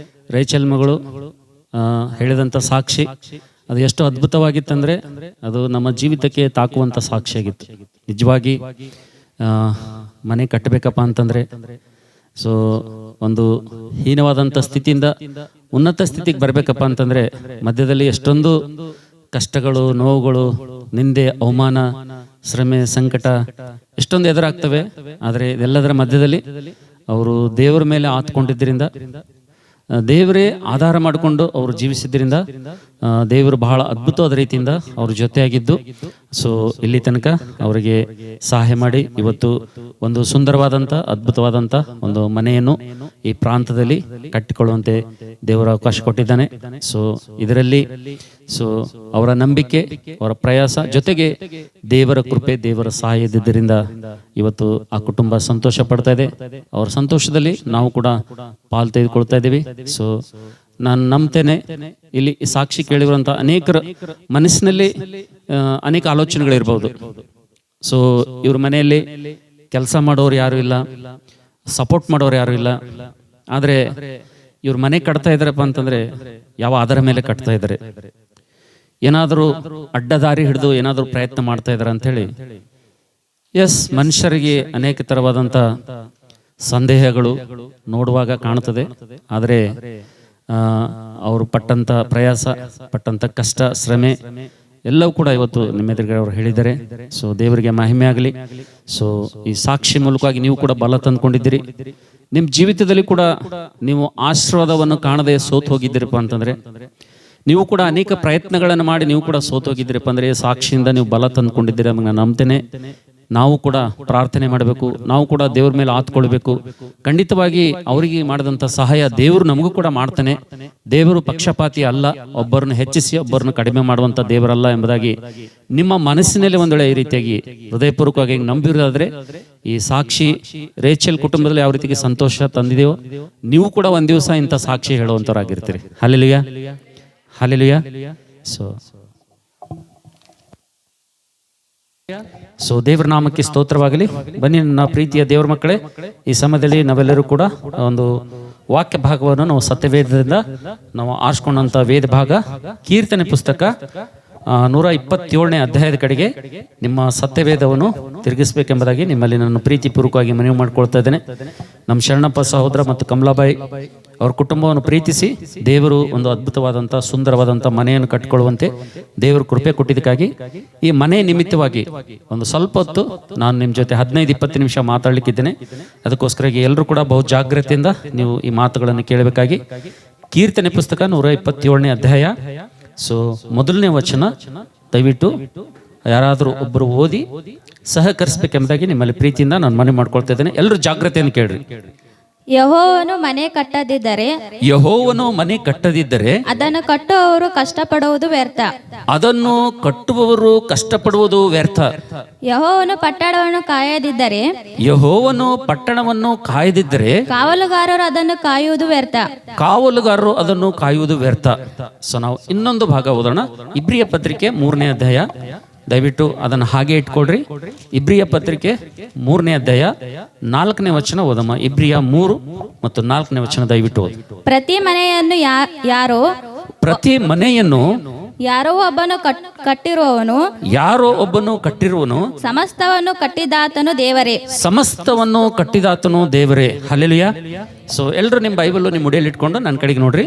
ರೇಚಲ್ ಮಗಳು ಹೇಳಿದಂಥ ಸಾಕ್ಷಿ, ಅದು ಎಷ್ಟು ಅದ್ಭುತವಾಗಿತ್ತಂದರೆ ಅದು ನಮ್ಮ ಜೀವಿತಕ್ಕೆ ತಾಕುವಂಥ ಸಾಕ್ಷಿಯಾಗಿತ್ತು. ನಿಜವಾಗಿ ಮನೆ ಕಟ್ಟಬೇಕಪ್ಪ ಅಂತಂದರೆ, ಸೊ ಒಂದು ಹೀನವಾದಂಥ ಸ್ಥಿತಿಯಿಂದ ಉನ್ನತ ಸ್ಥಿತಿಗೆ ಬರಬೇಕಪ್ಪ ಅಂತಂದರೆ ಮಧ್ಯದಲ್ಲಿ ಎಷ್ಟೊಂದು ಕಷ್ಟಗಳು, ನೋವುಗಳು, ನಿಂದೆ, ಅವಮಾನ, ಶ್ರಮೆ, ಸಂಕಟ ಎಷ್ಟೊಂದು ಎದುರಾಗ್ತವೆ. ಆದರೆ ಇದೆಲ್ಲದರ ಮಧ್ಯದಲ್ಲಿ ಅವರು ದೇವರ ಮೇಲೆ ಆತ್ಕೊಂಡಿದ್ದರಿಂದ, ದೇವರೇ ಆಧಾರ ಮಾಡಿಕೊಂಡು ಅವರು ಜೀವಿಸಿದ್ದರಿಂದ ದೇವರು ಬಹಳ ಅದ್ಭುತವಾದ ರೀತಿಯಿಂದ ಅವ್ರ ಜೊತೆಯಾಗಿದ್ದು, ಸೊ ಇಲ್ಲಿ ತನಕ ಅವರಿಗೆ ಸಹಾಯ ಮಾಡಿ ಇವತ್ತು ಒಂದು ಸುಂದರವಾದಂಥ, ಅದ್ಭುತವಾದಂಥ ಒಂದು ಮನೆಯನ್ನು ಈ ಪ್ರಾಂತದಲ್ಲಿ ಕಟ್ಟಿಕೊಳ್ಳುವಂತೆ ದೇವರ ಅವಕಾಶ ಕೊಟ್ಟಿದ್ದಾನೆ. ಸೊ ಇದರಲ್ಲಿ ಅವರ ನಂಬಿಕೆ, ಅವರ ಪ್ರಯಾಸ ಜೊತೆಗೆ ದೇವರ ಕೃಪೆ, ದೇವರ ಸಹಾಯ ಇದ್ದಿದ್ದರಿಂದ ಇವತ್ತು ಆ ಕುಟುಂಬ ಸಂತೋಷ ಪಡ್ತಾ ಇದೆ. ಅವರ ಸಂತೋಷದಲ್ಲಿ ನಾವು ಕೂಡ ಪಾಲು ತೆಗೆದುಕೊಳ್ತಾ ಇದ್ದೀವಿ. ಸೊ ನಾನು ನಂಬ್ತೇನೆ, ಇಲ್ಲಿ ಸಾಕ್ಷಿ ಕೇಳಿರುವಂಥ ಅನೇಕರ ಮನಸ್ಸಿನಲ್ಲಿ ಅನೇಕ ಆಲೋಚನೆಗಳಿರ್ಬೋದು. ಸೊ ಇವ್ರ ಮನೆಯಲ್ಲಿ ಕೆಲಸ ಮಾಡೋರು ಯಾರು ಇಲ್ಲ, ಸಪೋರ್ಟ್ ಮಾಡೋರು ಯಾರು ಇಲ್ಲ. ಆದರೆ ಇವ್ರ ಮನೆ ಕಟ್ತಾ ಇದ್ದಾರಪ್ಪ ಅಂತಂದ್ರೆ ಯಾವ ಆಧಾರ ಮೇಲೆ ಕಟ್ತಾ ಇದ್ದಾರೆ? ಏನಾದರೂ ಅಡ್ಡದಾರಿ ಹಿಡಿದು ಏನಾದರೂ ಪ್ರಯತ್ನ ಮಾಡ್ತಾ ಇದ್ದಾರೆ ಅಂಥೇಳಿ ಎಸ್, ಮನುಷ್ಯರಿಗೆ ಅನೇಕ ತರವಾದಂಥ ಸಂದೇಹಗಳು ನೋಡುವಾಗ ಕಾಣುತ್ತದೆ. ಆದರೆ ಅವರು ಪಟ್ಟಂಥ ಪ್ರಯಾಸ, ಪಟ್ಟಂಥ ಕಷ್ಟ, ಶ್ರಮೆ ಎಲ್ಲವೂ ಕೂಡ ಇವತ್ತು ನಿಮ್ಮ ಎದುರುಗಡೆ ಅವರು ಹೇಳಿದ್ದಾರೆ. ಸೊ ದೇವರಿಗೆ ಮಹಿಮೆ ಆಗಲಿ. ಸೊ ಈ ಸಾಕ್ಷಿ ಮೂಲಕವಾಗಿ ನೀವು ಕೂಡ ಬಲ ತಂದುಕೊಂಡಿದ್ದೀರಿ. ನಿಮ್ಮ ಜೀವಿತದಲ್ಲಿ ಕೂಡ ನೀವು ಆಶೀರ್ವಾದವನ್ನು ಕಾಣದೆ ಸೋತು ಹೋಗಿದ್ದೀರಪ್ಪ ಅಂತಂದರೆ, ನೀವು ಕೂಡ ಅನೇಕ ಪ್ರಯತ್ನಗಳನ್ನು ಮಾಡಿ ನೀವು ಕೂಡ ಸೋತು ಹೋಗಿದ್ದೀರಪ್ಪ ಅಂದರೆ, ಸಾಕ್ಷಿಯಿಂದ ನೀವು ಬಲ ತಂದುಕೊಂಡಿದ್ದೀರಿ ಅಂತ ನಾನು ನಂಬ್ತೇನೆ. ನಾವು ಕೂಡ ಪ್ರಾರ್ಥನೆ ಮಾಡಬೇಕು, ನಾವು ಕೂಡ ದೇವ್ರ ಮೇಲೆ ಆತ್ಕೊಳ್ಬೇಕು. ಖಂಡಿತವಾಗಿ ಅವರಿಗೆ ಮಾಡಿದಂಥ ಸಹಾಯ ದೇವರು ನಮಗೂ ಕೂಡ ಮಾಡ್ತಾನೆ. ದೇವರು ಪಕ್ಷಪಾತಿ ಅಲ್ಲ, ಒಬ್ಬರನ್ನು ಹೆಚ್ಚಿಸಿ ಒಬ್ಬರನ್ನು ಕಡಿಮೆ ಮಾಡುವಂಥ ದೇವರಲ್ಲ ಎಂಬುದಾಗಿ ನಿಮ್ಮ ಮನಸ್ಸಿನಲ್ಲಿ ಒಂದು ವೇಳೆ ಈ ರೀತಿಯಾಗಿ ಹೃದಯಪೂರ್ವಕವಾಗಿ ನಂಬಿರೋದಾದ್ರೆ, ಈ ಸಾಕ್ಷಿ ರೇಚಲ್ ಕುಟುಂಬದಲ್ಲಿ ಯಾವ ರೀತಿಗೆ ಸಂತೋಷ ತಂದಿದೆಯೋ, ನೀವು ಕೂಡ ಒಂದು ದಿವಸ ಇಂಥ ಸಾಕ್ಷಿ ಹೇಳುವಂಥವ್ರಾಗಿರ್ತೀರಿ. Hallelujah, hallelujah. ಸೊ ದೇವರ ನಾಮಕ್ಕೆ ಸ್ತೋತ್ರವಾಗಲಿ. ಬನ್ನಿ ನನ್ನ ಪ್ರೀತಿಯ ದೇವರ ಮಕ್ಕಳೇ, ಈ ಸಮಯದಲ್ಲಿ ನಾವೆಲ್ಲರೂ ಕೂಡ ಒಂದು ವಾಕ್ಯ ಭಾಗವನ್ನು ನಾವು ಸತ್ಯವೇದದಿಂದ ನಾವು ಆರಿಸ್ಕೊಂಡಂಥ ವೇದ ಭಾಗ ಕೀರ್ತನೆ ಪುಸ್ತಕ 127ನೇ ಅಧ್ಯಾಯದ ಕಡೆಗೆ ನಿಮ್ಮ ಸತ್ಯವೇದವನ್ನು ತಿರುಗಿಸಬೇಕೆಂಬುದಾಗಿ ನಿಮ್ಮಲ್ಲಿ ನಾನು ಪ್ರೀತಿಪೂರ್ವಕವಾಗಿ ಮನವಿ ಮಾಡ್ಕೊಳ್ತಾ ಇದ್ದೇನೆ. ನಮ್ಮ ಶರಣಪ್ಪ ಸಹೋದರ ಮತ್ತು ಕಮಲಾಬಾಯಿ ಅವ್ರ ಕುಟುಂಬವನ್ನು ಪ್ರೀತಿಸಿ ದೇವರು ಒಂದು ಅದ್ಭುತವಾದಂಥ ಸುಂದರವಾದಂಥ ಮನೆಯನ್ನು ಕಟ್ಟಿಕೊಳ್ಳುವಂತೆ ದೇವರು ಕೃಪೆ ಕೊಟ್ಟಿದ್ದಕ್ಕಾಗಿ ಈ ಮನೆ ನಿಮಿತ್ತವಾಗಿ ಒಂದು ಸ್ವಲ್ಪ ಹೊತ್ತು ನಾನು ನಿಮ್ಮ ಜೊತೆ 15-20 ನಿಮಿಷ ಮಾತಾಡಲಿಕ್ಕಿದ್ದೇನೆ. ಅದಕ್ಕೋಸ್ಕರ ಎಲ್ಲರೂ ಕೂಡ ಬಹು ಜಾಗ್ರತೆಯಿಂದ ನೀವು ಈ ಮಾತುಗಳನ್ನು ಕೇಳಬೇಕಾಗಿ ಕೀರ್ತನೆ ಪುಸ್ತಕ 127ನೇ ಅಧ್ಯಾಯ. ಸೊ ಮೊದಲನೇ ವಚನ ದಯವಿಟ್ಟು ಯಾರಾದರೂ ಒಬ್ಬರು ಓದಿ ಸಹಕರಿಸಬೇಕೆಂಬುದಾಗಿ ನಿಮ್ಮಲ್ಲಿ ಪ್ರೀತಿಯಿಂದ ನಾನು ಮನವಿ ಮಾಡ್ಕೊಳ್ತಾ ಇದ್ದೇನೆ. ಎಲ್ಲರೂ ಜಾಗ್ರತೆಯನ್ನು ಕೇಳ್ರಿ. ಯೆಹೋವನು ಮನೆ ಕಟ್ಟದಿದ್ದರೆ, ಯೆಹೋವನು ಮನೆ ಕಟ್ಟದಿದ್ದರೆ ಅದನ್ನು ಕಟ್ಟುವವರು ಕಷ್ಟಪಡುವುದು ವ್ಯರ್ಥ. ಅದನ್ನು ಕಟ್ಟುವವರು ಕಷ್ಟಪಡುವುದು ವ್ಯರ್ಥ. ಯೆಹೋವನು ಪಟ್ಟಣವನ್ನು ಕಾಯದಿದ್ದರೆ, ಯೆಹೋವನು ಪಟ್ಟಣವನ್ನು ಕಾಯದಿದ್ದರೆ ಕಾವಲುಗಾರರು ಅದನ್ನು ಕಾಯುವುದು ವ್ಯರ್ಥ. ಕಾವಲುಗಾರರು ಅದನ್ನು ಕಾಯುವುದು ವ್ಯರ್ಥ. ಸೊ ನಾವು ಇನ್ನೊಂದು ಭಾಗ ಓದೋಣ. ಇಬ್ರಿಯ ಪತ್ರಿಕೆ 3ನೇ ಅಧ್ಯಾಯ, ದಯವಿಟ್ಟು ಅದನ್ನು ಹಾಗೆ ಇಟ್ಕೊಳ್ರಿ. ಇಬ್ರಿಯ ಪತ್ರಿಕೆ 3ನೇ ಅಧ್ಯಾಯ 4ನೇ ವಚನ ಓದಮ್ಮ. ಇಬ್ರಿಯ 3 ಮತ್ತು 4ನೇ ವಚನ ದಯವಿಟ್ಟು ಓದಿ. ಪ್ರತಿ ಮನೆಯನ್ನು ಪ್ರತಿ ಮನೆಯನ್ನು ಯಾರೋ ಒಬ್ಬನು ಕಟ್ಟಿರುವವನು, ಯಾರೋ ಒಬ್ಬನು ಕಟ್ಟಿರುವನು, ಸಮಸ್ತವನ್ನು ಕಟ್ಟಿದಾತನು ದೇವರೇ. ಸಮಸ್ತವನ್ನು ಕಟ್ಟಿದಾತನು ದೇವರೇ. ಹಲ್ಲೆಲೂಯಾ. ಸೊ ಎಲ್ಲರೂ ನಿಮ್ಮ ಬೈಬಲ್ ನಿಮ್ಮ ಮುಡಿಯಲ್ಲಿ ಇಟ್ಕೊಂಡು ನನ್ನ ಕಡೆಗೆ ನೋಡ್ರಿ.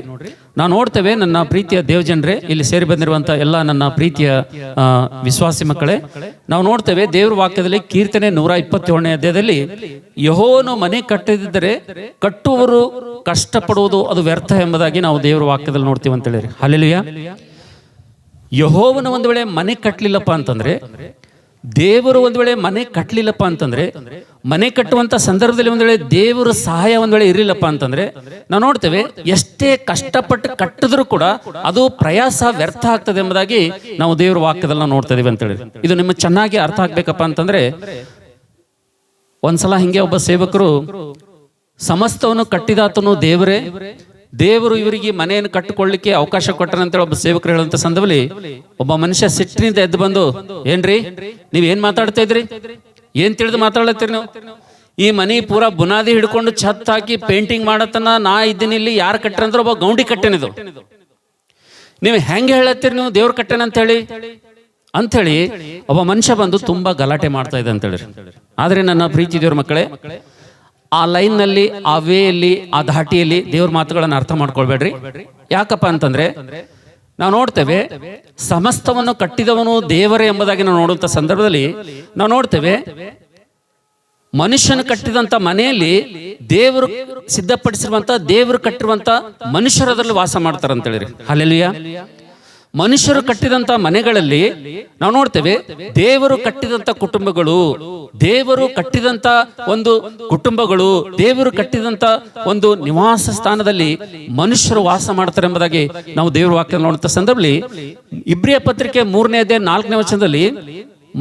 ನಾವು ನೋಡ್ತೇವೆ, ನನ್ನ ಪ್ರೀತಿಯ ದೇವಜನರೇ, ಇಲ್ಲಿ ಸೇರಿ ಬಂದಿರುವಂಥ ಎಲ್ಲ ನನ್ನ ಪ್ರೀತಿಯ ವಿಶ್ವಾಸಿ ಮಕ್ಕಳೇ, ನಾವು ನೋಡ್ತೇವೆ ದೇವ್ರ ವಾಕ್ಯದಲ್ಲಿ ಕೀರ್ತನೆ 127ನೇ ಅಧ್ಯಾಯದಲ್ಲಿ ಯೆಹೋವನು ಮನೆ ಕಟ್ಟದಿದ್ದರೆ ಕಟ್ಟುವವರು ಕಷ್ಟಪಡುವುದು ಅದು ವ್ಯರ್ಥ ಎಂಬುದಾಗಿ ನಾವು ದೇವ್ರ ವಾಕ್ಯದಲ್ಲಿ ನೋಡ್ತೀವಿ ಅಂತ ಹೇಳಿರಿ. ಹಲ್ಲೆಲೂಯಾ. ಯೆಹೋವನ ಒಂದು ವೇಳೆ ಮನೆ ಕಟ್ಟಲಿಲ್ಲಪ್ಪ ಅಂತಂದ್ರೆ, ದೇವರು ಒಂದು ವೇಳೆ ಮನೆ ಕಟ್ಟಲಿಲ್ಲಪ್ಪ ಅಂತಂದ್ರೆ, ಮನೆ ಕಟ್ಟುವಂಥ ಸಂದರ್ಭದಲ್ಲಿ ಒಂದು ವೇಳೆ ದೇವರ ಸಹಾಯ ಒಂದು ವೇಳೆ ಇರಲಿಲ್ಲಪ್ಪ ಅಂತಂದ್ರೆ, ನಾವು ನೋಡ್ತೇವೆ ಎಷ್ಟೇ ಕಷ್ಟಪಟ್ಟು ಕಟ್ಟಿದ್ರು ಕೂಡ ಅದು ಪ್ರಯಾಸ ವ್ಯರ್ಥ ಆಗ್ತದೆ ಎಂಬುದಾಗಿ ನಾವು ದೇವರ ವಾಕ್ಯದಲ್ಲಿ ನಾವು ನೋಡ್ತಾ ಇದೀವಿ ಅಂತ ಹೇಳಿ. ಇದು ನಿಮಗೆ ಚೆನ್ನಾಗಿ ಅರ್ಥ ಆಗ್ಬೇಕಪ್ಪ ಅಂತಂದ್ರೆ, ಒಂದ್ಸಲ ಹಿಂಗೆ ಒಬ್ಬ ಸೇವಕರು ಸಮಸ್ತವನ್ನು ಕಟ್ಟಿದಾತನು ದೇವರೇ, ದೇವರು ಇವರಿಗೆ ಮನೆಯನ್ನು ಕಟ್ಟಿಕೊಳ್ಳಿಕ್ಕೆ ಅವಕಾಶ ಕೊಟ್ಟನಂತೇಳಿ ಒಬ್ಬ ಸೇವಕರು ಹೇಳುವಂತ ಸಂದರ್ಭದಲ್ಲಿ ಒಬ್ಬ ಮನುಷ್ಯ ಸಿಟ್ಟಿನಿಂದ ಎದ್ದು ಬಂದು, ಏನ್ರಿ ನೀವ್ ಏನ್ ಮಾತಾಡ್ತಾ ಇದ್ರಿ, ಏನ್ ತಿಳಿದು ಮಾತಾಡ್ಲತ್ತೀರಿ ನೀವು, ಈ ಮನೆ ಪೂರಾ ಬುನಾದಿ ಹಿಡ್ಕೊಂಡು ಛತ್ ಹಾಕಿ ಪೇಂಟಿಂಗ್ ಮಾಡತನ ನಾ ಇದ್ದೀನಿ, ಇಲ್ಲಿ ಯಾರು ಕಟ್ಟರಂದ್ರೆ ಒಬ್ಬ ಗೌಂಡಿ ಕಟ್ಟೆನಿದು, ನೀವು ಹೆಂಗೆ ಹೇಳತ್ತೀರಿ ನೀವು ದೇವ್ರ ಕಟ್ಟೆನ ಅಂಥೇಳಿ ಒಬ್ಬ ಮನುಷ್ಯ ಬಂದು ತುಂಬಾ ಗಲಾಟೆ ಮಾಡ್ತಾ ಇದೆ ಅಂತೇಳಿ. ಆದ್ರೆ ನನ್ನ ಪ್ರೀತಿ ದೇವ್ರ ಮಕ್ಕಳೇ, ಆ ಲೈನ್ನಲ್ಲಿ, ಆ ವೇಯಲ್ಲಿ, ಆ ಧಾಟಿಯಲ್ಲಿ ದೇವ್ರ ಮಾತುಗಳನ್ನು ಅರ್ಥ ಮಾಡ್ಕೊಳ್ಬೇಡ್ರಿ. ಯಾಕಪ್ಪ ಅಂತಂದ್ರೆ, ನಾವು ನೋಡ್ತೇವೆ ಸಮಸ್ತವನ್ನು ಕಟ್ಟಿದವನು ದೇವರೇ ಎಂಬುದಾಗಿ ನಾವು ನೋಡುವಂತ ಸಂದರ್ಭದಲ್ಲಿ ನಾವು ನೋಡ್ತೇವೆ ಮನುಷ್ಯನು ಕಟ್ಟಿದಂತ ಮನೆಯಲ್ಲಿ ದೇವರು ಸಿದ್ಧಪಡಿಸಿರುವಂತ, ದೇವರು ಕಟ್ಟಿರುವಂತ ಮನುಷ್ಯರು ಅದರಲ್ಲಿ ವಾಸ ಮಾಡ್ತಾರೆ ಅಂತ ಹೇಳಿರಿ. ಹಲ್ಲೆಲೂಯಾ. ಮನುಷ್ಯರು ಕಟ್ಟಿದಂತ ಮನೆಗಳಲ್ಲಿ ನಾವು ನೋಡ್ತೇವೆ ದೇವರು ಕಟ್ಟಿದಂತ ಕುಟುಂಬಗಳು, ದೇವರು ಕಟ್ಟಿದಂತ ಒಂದು ಕುಟುಂಬಗಳು, ದೇವರು ಕಟ್ಟಿದಂತ ಒಂದು ನಿವಾಸ ಸ್ಥಾನದಲ್ಲಿ ಮನುಷ್ಯರು ವಾಸ ಮಾಡ್ತಾರೆ ಎಂಬುದಾಗಿ ನಾವು ದೇವರ ವಾಕ್ಯ ನೋಡುವಂತ ಸಂದರ್ಭದಲ್ಲಿ ಇಬ್ರಿಯ ಪತ್ರಿಕೆ 3ನೇ ಅಧ್ಯಾಯ 4ನೇ ವಚನದಲ್ಲಿ